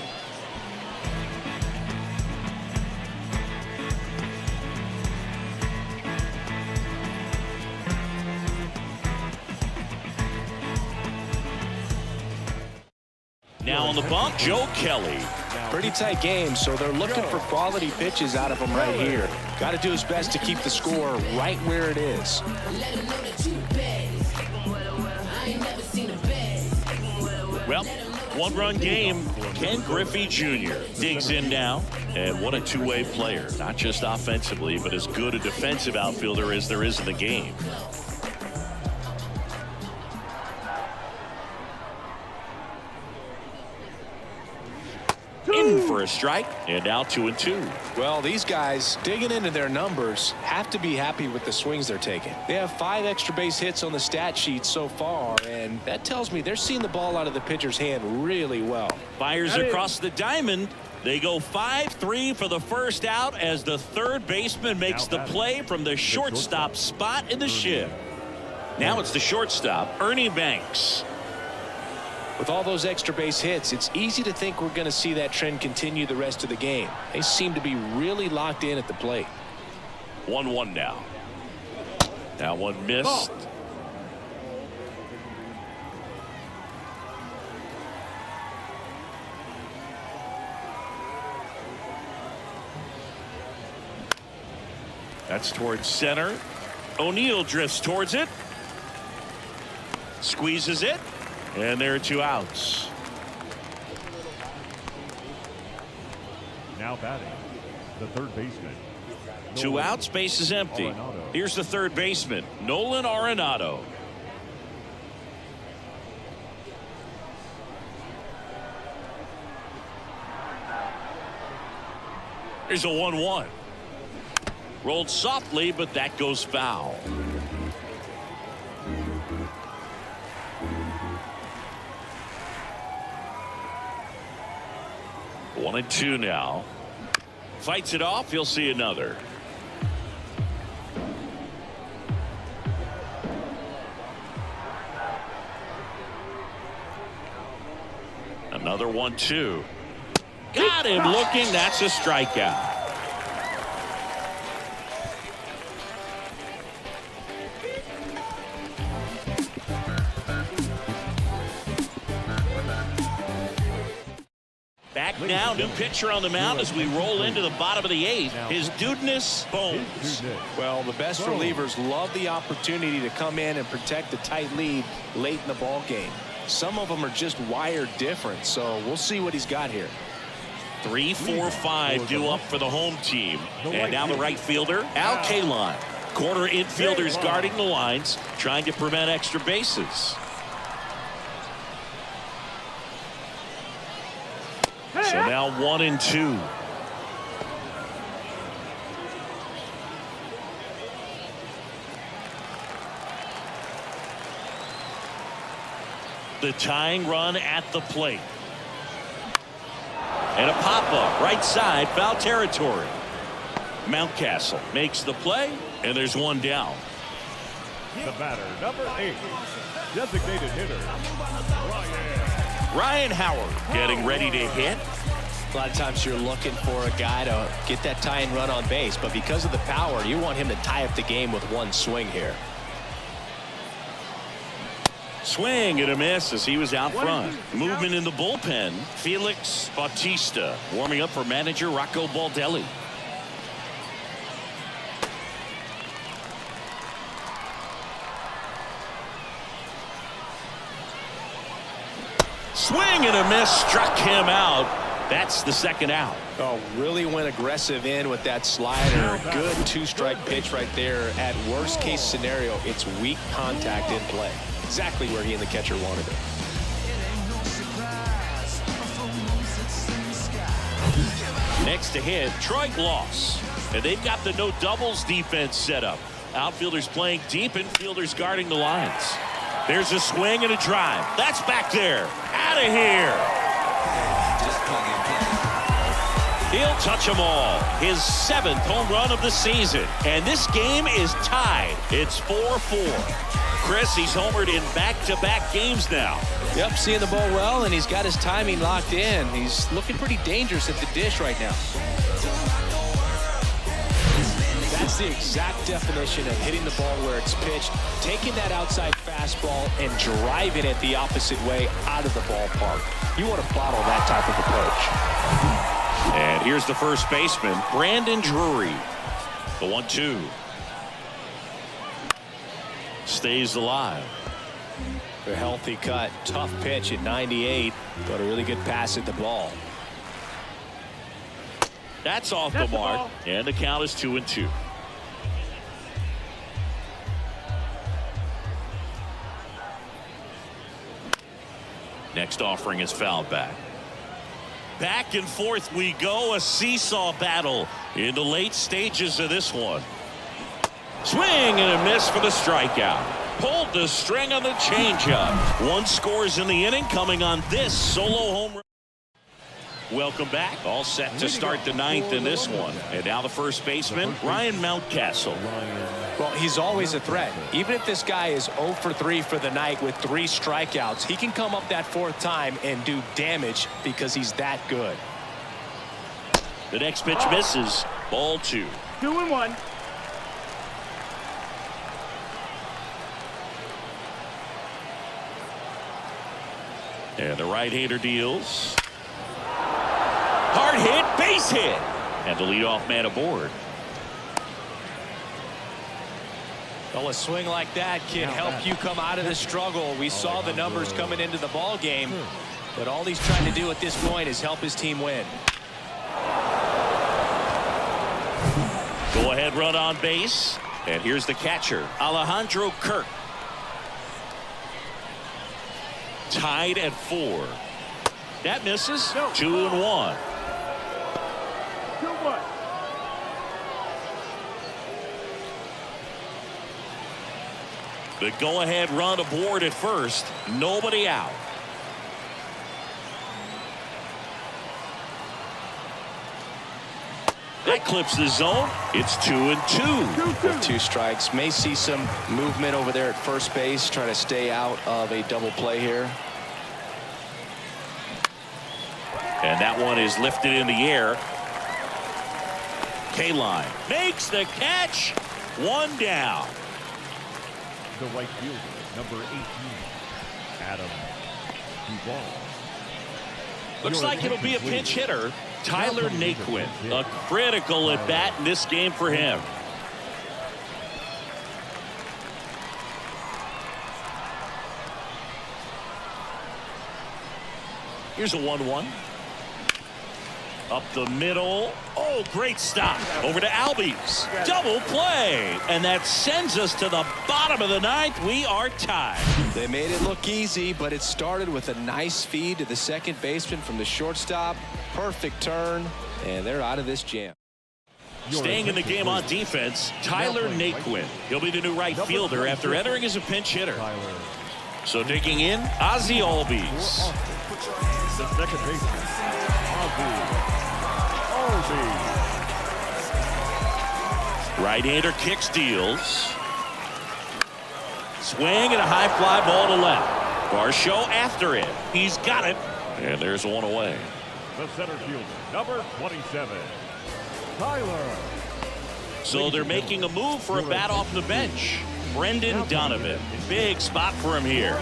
Now on the bump, Joe Kelly. Pretty tight game, so they're looking for quality pitches out of him right here. Got to do his best to keep the score right where it is. Well, 1-run game. Ken Griffey Jr. digs in now. And what a two-way player. Not just offensively, but as good a defensive outfielder as there is in the game. In for a strike, and now 2-2. Well, these guys digging into their numbers have to be happy with the swings they're taking. They have 5 extra base hits on the stat sheet so far, and that tells me they're seeing the ball out of the pitcher's hand really well. Fires across the diamond. They go 5-3 for the first out as the third baseman makes the play from the shortstop spot in the shift. Now it's the shortstop, Ernie Banks. With all those extra base hits, it's easy to think we're going to see that trend continue the rest of the game. They seem to be really locked in at the plate. 1-1 now. That one missed. That's towards center. O'Neill drifts towards it. Squeezes it. And there are 2 outs. Now batting, the third baseman. 2 outs, base is empty. Here's the third baseman, Nolan Arenado. Here's a 1-1. Rolled softly, but that goes foul. 1-2 now. Fights it off. You'll see another. Another 1-2. Got him looking. That's a strikeout. Back now, new pitcher on the mound as we roll into the bottom of the 8th. His Dudeness Bones. Well, the best relievers love the opportunity to come in and protect the tight lead late in the ball game. Some of them are just wired different, so we'll see what he's got here. 3, 4, 5 due up for the home team. And now the right fielder, Al Kaline. Corner infielders guarding the lines, trying to prevent extra bases. So now 1-2. The tying run at the plate. And a pop-up right side, foul territory. Mountcastle makes the play, and there's one down. The batter, number 8, designated hitter, Ryan Howard getting ready to hit. A lot of times you're looking for a guy to get that tying run on base, but because of the power, you want him to tie up the game with one swing here. Swing and a miss as he was out front. Movement in the bullpen. Felix Bautista warming up for manager Rocco Baldelli. Swing and a miss, struck him out. That's the second out. Oh, really went aggressive in with that slider. Good 2-strike pitch right there. At worst case scenario, it's weak contact in play. Exactly where he and the catcher wanted it. Next to hit, Troy Gloss. And they've got the no doubles defense set up. Outfielders playing deep, infielders guarding the lines. There's a swing and a drive. That's back there. Out of here. He'll touch them all. His 7th home run of the season. And this game is tied. It's 4-4. Chris, he's homered in back-to-back games now. Yep, seeing the ball well, and he's got his timing locked in. He's looking pretty dangerous at the dish right now. That's the exact definition of hitting the ball where it's pitched, taking that outside fastball and driving it the opposite way out of the ballpark. You want to bottle that type of approach. And here's the first baseman, Brandon Drury. The 1-2. Stays alive. A healthy cut. Tough pitch at 98, but a really good pass at the ball. That's off the mark, and the count is 2-2. Next offering is fouled back. Back and forth we go, a seesaw battle in the late stages of this one. Swing and a miss for the strikeout. Pulled the string on the changeup. 1 scores in the inning, coming on this solo home run. Welcome back. All set to start the 9th in this one. And now the first baseman, Ryan Mountcastle. Well, he's always a threat. Even if this guy is 0 for 3 for the night with 3 strikeouts, he can come up that 4th time and do damage because he's that good. The next pitch misses. Ball 2. 2-1. And the right-hander deals. Hard hit, base hit. And the leadoff man aboard. Well, a swing like that can help you come out of the struggle. We saw the numbers coming into the ball game, but all he's trying to do at this point is help his team win. Go ahead run on base. And here's the catcher, Alejandro Kirk. Tied at 4. That misses. 2-1. 2-1. The go-ahead run aboard at first. Nobody out. That clips the zone. It's 2-2. With 2 strikes. May see some movement over there at first base, trying to stay out of a double play here. And that one is lifted in the air. K-line makes the catch. One down. The right fielder, number 18, Adam Duvall. Looks like it'll be a pinch hitter. Tyler Naquin, a critical at bat in this game for him. Here's a 1-1. Up the middle. Oh, great stop. Over to Albies. Double play. And that sends us to the bottom of the ninth. We are tied. They made it look easy, but it started with a nice feed to the second baseman from the shortstop. Perfect turn, and they're out of this jam. Staying in the game on defense, Tyler Naquin. He'll be the new right fielder after entering as a pinch hitter. So digging in, Ozzie Albies. The second baseman, Ozzie. Right-hander kicks, deals. Swing and a high fly ball to left. Varsho after it. He's got it. And there's one away. The center fielder, number 27, Tyler. So they're making a move for a bat off the bench. Brendan Donovan. Big spot for him here.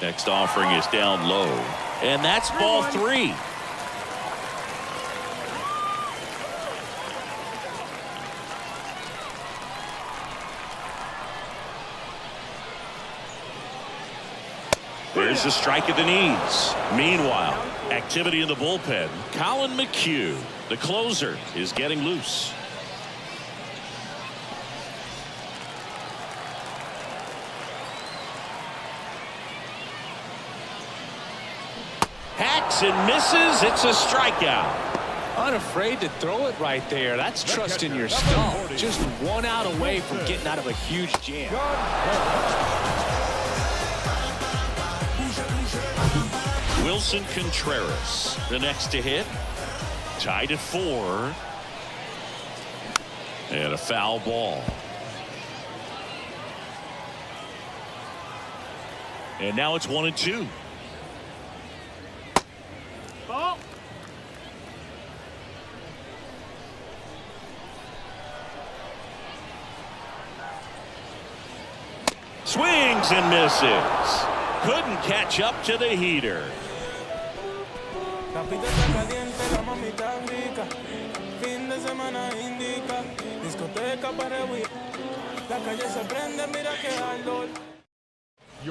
Next offering is down low. And that's ball 3. There's the strike at the knees. Meanwhile, activity in the bullpen. Colin McHugh, the closer, is getting loose. Hacks and misses. It's a strikeout. Unafraid to throw it right there. That's trust in your stump. Just one out away from getting out of a huge jam. Wilson Contreras, the next to hit. Tied at 4. And a foul ball. And now it's 1-2. Ball. Swings and misses. Couldn't catch up to the heater.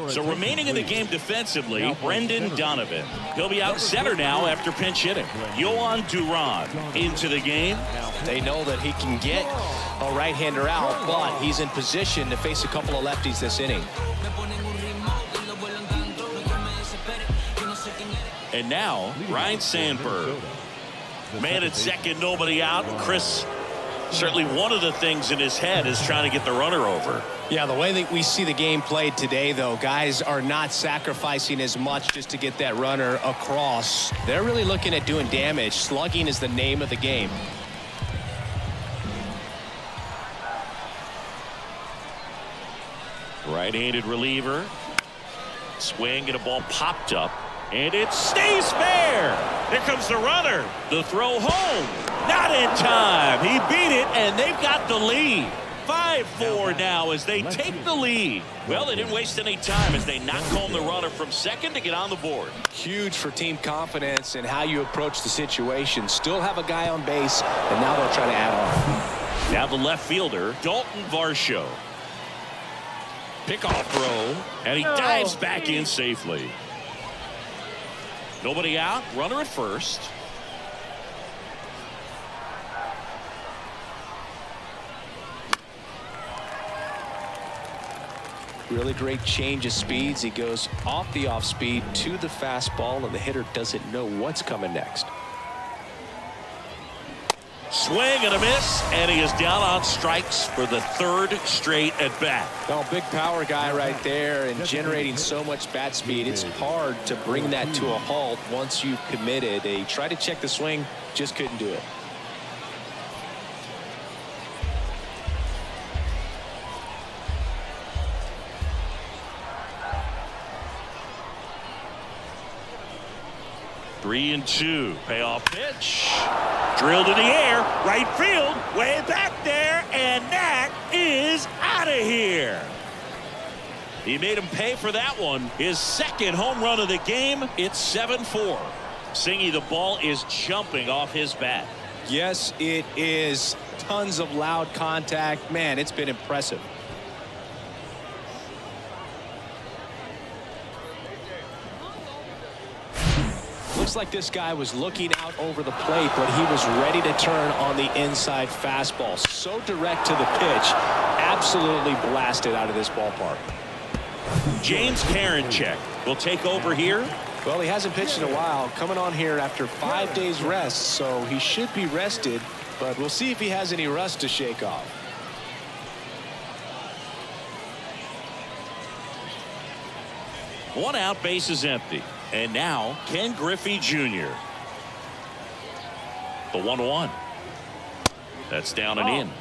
So remaining in the game defensively, Brendan Donovan. He'll be out center now after pinch hitting. Yohan Duran into the game. They know that he can get a right-hander out, but he's in position to face a couple of lefties this inning. And now, Ryan Sandberg. Man at second, nobody out. Chris, certainly one of the things in his head is trying to get the runner over. Yeah, the way that we see the game played today, though, guys are not sacrificing as much just to get that runner across. They're really looking at doing damage. Slugging is the name of the game. Right-handed reliever. Swing and a ball popped up. And it stays fair. Here comes the runner. The throw home. Not in time. He beat it, and they've got the lead. 5-4 now as they take the lead. Well, they didn't waste any time as they knock home the runner from second to get on the board. Huge for team confidence and how you approach the situation. Still have a guy on base, and now they'll try to add on. Now the left fielder, Dalton Varsho. Pickoff throw, and he dives back in safely. Nobody out, runner at first. Really great change of speeds. He goes off the off speed to the fastball, and the hitter doesn't know what's coming next. Swing and a miss, and he is down on strikes for the 3rd straight at bat. Well, big power guy right there and generating so much bat speed. It's hard to bring that to a halt once you've committed. He tried to check the swing, just couldn't do it. 3-2. Payoff pitch. Drilled in the air. Right field. Way back there. And that is out of here. He made him pay for that one. His second home run of the game. It's 7-4. Singy, the ball is jumping off his bat. Yes, it is. Tons of loud contact. Man, it's been impressive. Looks like this guy was looking out over the plate, but he was ready to turn on the inside fastball. So direct to the pitch. Absolutely blasted out of this ballpark. James Karinchak will take over here. Well, he hasn't pitched in a while. Coming on here after 5 days rest, so he should be rested. But we'll see if he has any rust to shake off. One out, base is empty. And now Ken Griffey Jr. The 1-1. That's down and in.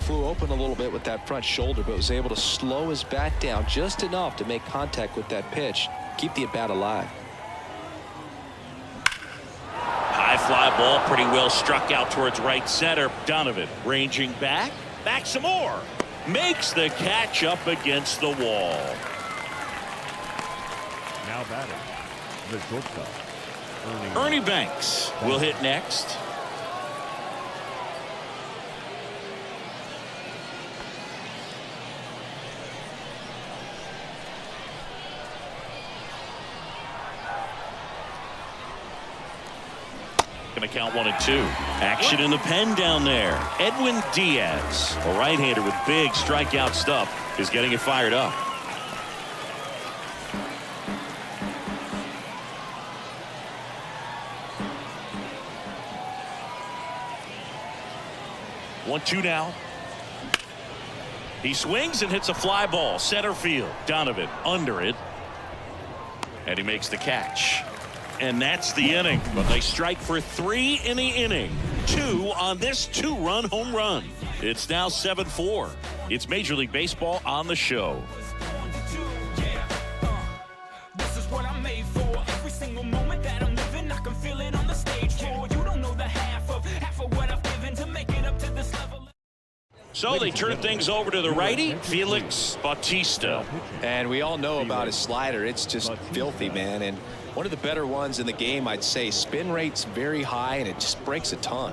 Flew open a little bit with that front shoulder, but was able to slow his bat down just enough to make contact with that pitch, keep the at-bat alive. High fly ball, pretty well struck out towards right center. Donovan ranging back some more, makes the catch up against the wall. Now batting, the shortstop, Ernie Banks will hit next. Going to count 1-2. Action in the pen down there. Edwin Diaz, a right-hander with big strikeout stuff, is getting it fired up. One, two now. He swings and hits a fly ball. Center field. Donovan under it. And he makes the catch. And that's the inning. But they strike for 3 in the inning. 2 on this 2-run home run. It's now 7-4. It's Major League Baseball on the show. This is what I'm made for. Every single moment that I'm living, I can feel it on the stage floor. You don't know the half of what I've given to make it up to this level. So they turn things over to the righty, Felix Bautista. And we all know about his slider. It's just filthy, man. And one of the better ones in the game, I'd say. Spin rate's very high, and it just breaks a ton.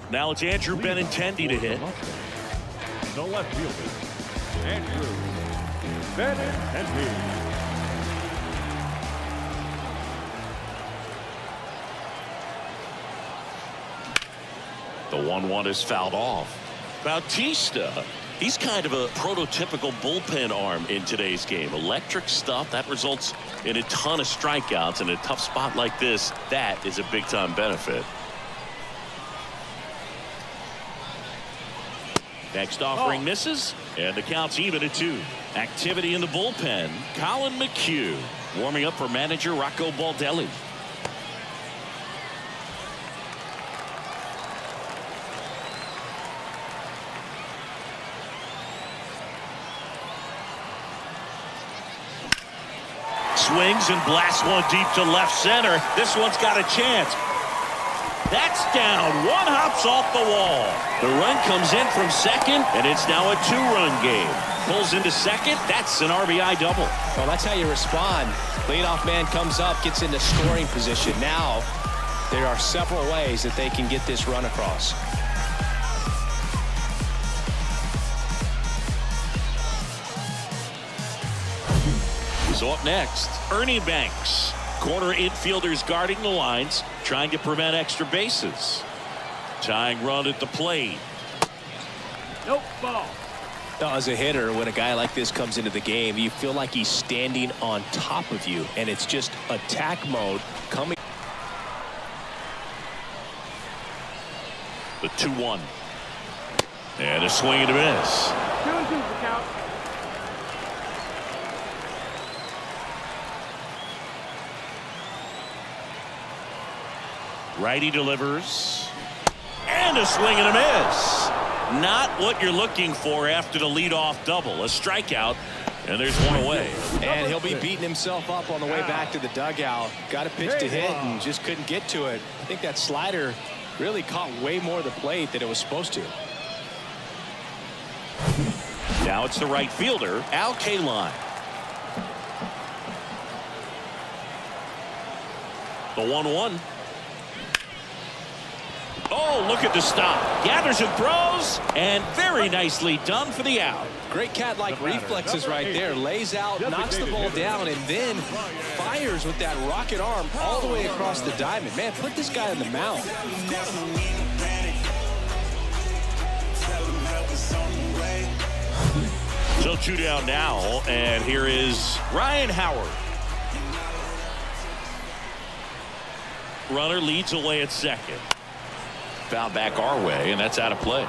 Now it's Andrew Benintendi to hit. the left fielder, Andrew Benintendi. The 1-1 is fouled off. Bautista, he's kind of a prototypical bullpen arm in today's game. Electric stuff that results in a ton of strikeouts. In a tough spot like this, that is a big time benefit. Next offering misses, and the count's even at 2. Activity in the bullpen. Colin McHugh warming up for manager Rocco Baldelli. Swings and blasts one deep to left center. This one's got a chance. That's down. One hops off the wall. The run comes in from second, and it's now a 2-run game. Pulls into second. That's an RBI double. Well, that's how you respond. Leadoff man comes up, gets into scoring position. Now, there are several ways that they can get this run across. So up next, Ernie Banks. Corner infielders guarding the lines, trying to prevent extra bases. Tying run at the plate. Nope, ball. As a hitter, when a guy like this comes into the game, you feel like he's standing on top of you, and it's just attack mode coming. The 2-1. And a swing and a miss. 2-2 for count. Righty delivers. And a swing and a miss. Not what you're looking for after the leadoff double. A strikeout, and there's one away. And he'll be beating himself up on the way back to the dugout. Got a pitch to hit and just couldn't get to it. I think that slider really caught way more of the plate than it was supposed to. Now it's the right fielder, Al Kaline. The 1-1. Oh, look at the stop. Gathers and throws, and very nicely done for the out. Great cat-like reflexes right there. Lays out, knocks the ball down, and then fires with that rocket arm all the way across the diamond. Man, put this guy on the mound. So 2 down now, and here is Ryan Howard. Runner leads away at second. Foul back our way, and that's out of play.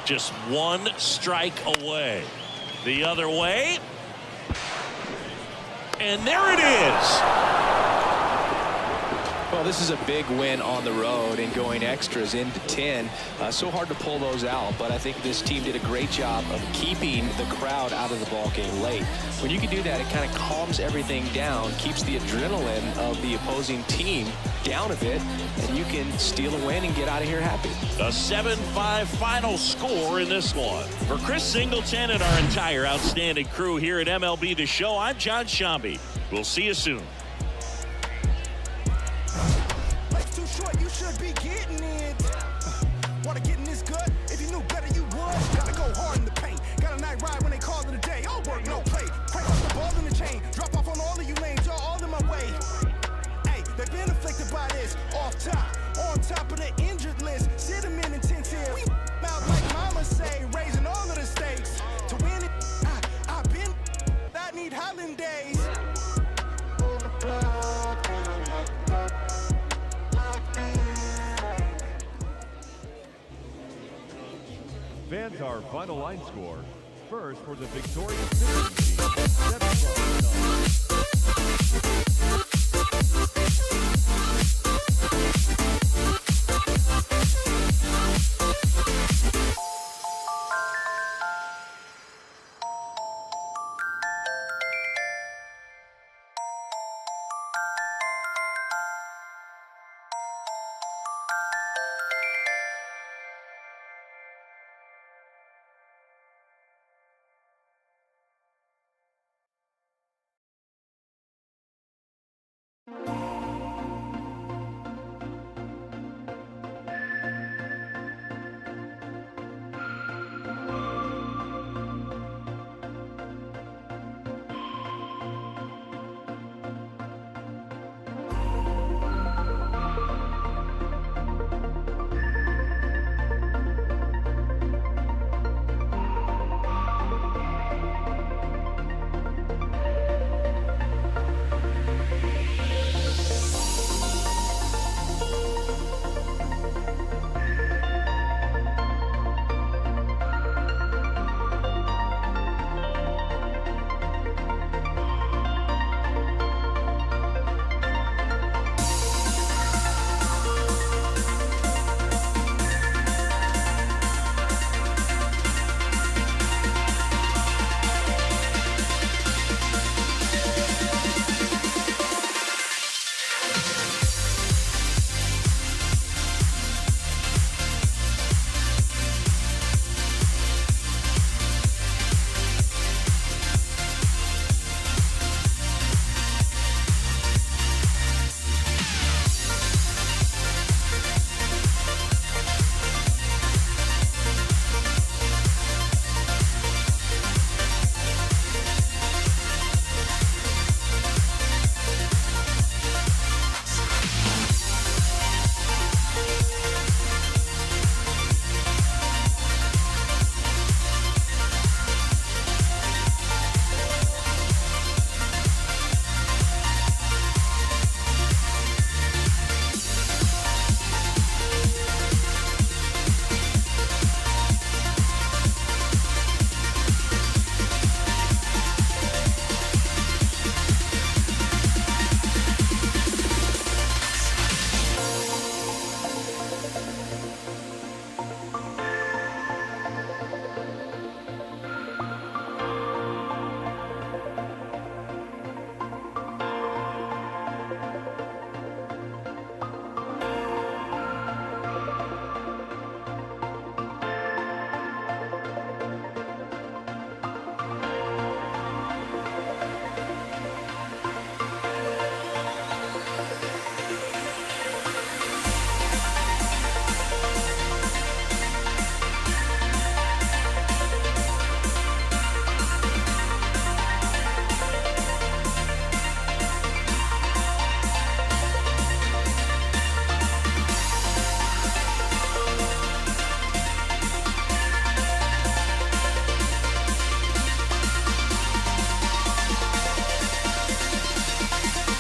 Just one strike away. The other way. And there it is. Well, this is a big win on the road and going extras into 10. So hard to pull those out, but I think this team did a great job of keeping the crowd out of the ball game late. When you can do that, it kind of calms everything down, keeps the adrenaline of the opposing team down a bit, and you can steal a win and get out of here happy. A 7-5 final score in this one. For Chris Singleton and our entire outstanding crew here at MLB The Show, I'm John Shambi. We'll see you soon. Life's too short, you should be getting it. Wanna get in this good? If you knew better, you would. Gotta go hard in the paint. Got a night ride when they call it a day. All work, no play. Crank up the ball in the chain. Drop off on all of you lanes, y'all all in my way. Hey, they've been afflicted by this. Off top, on top of the injured list. Sit them in intensive. We out like mama say, raising all of the stakes. To win it, I've been. I need Hollandaise. Fans, our final line score. First for the victorious visiting team, 7 runs.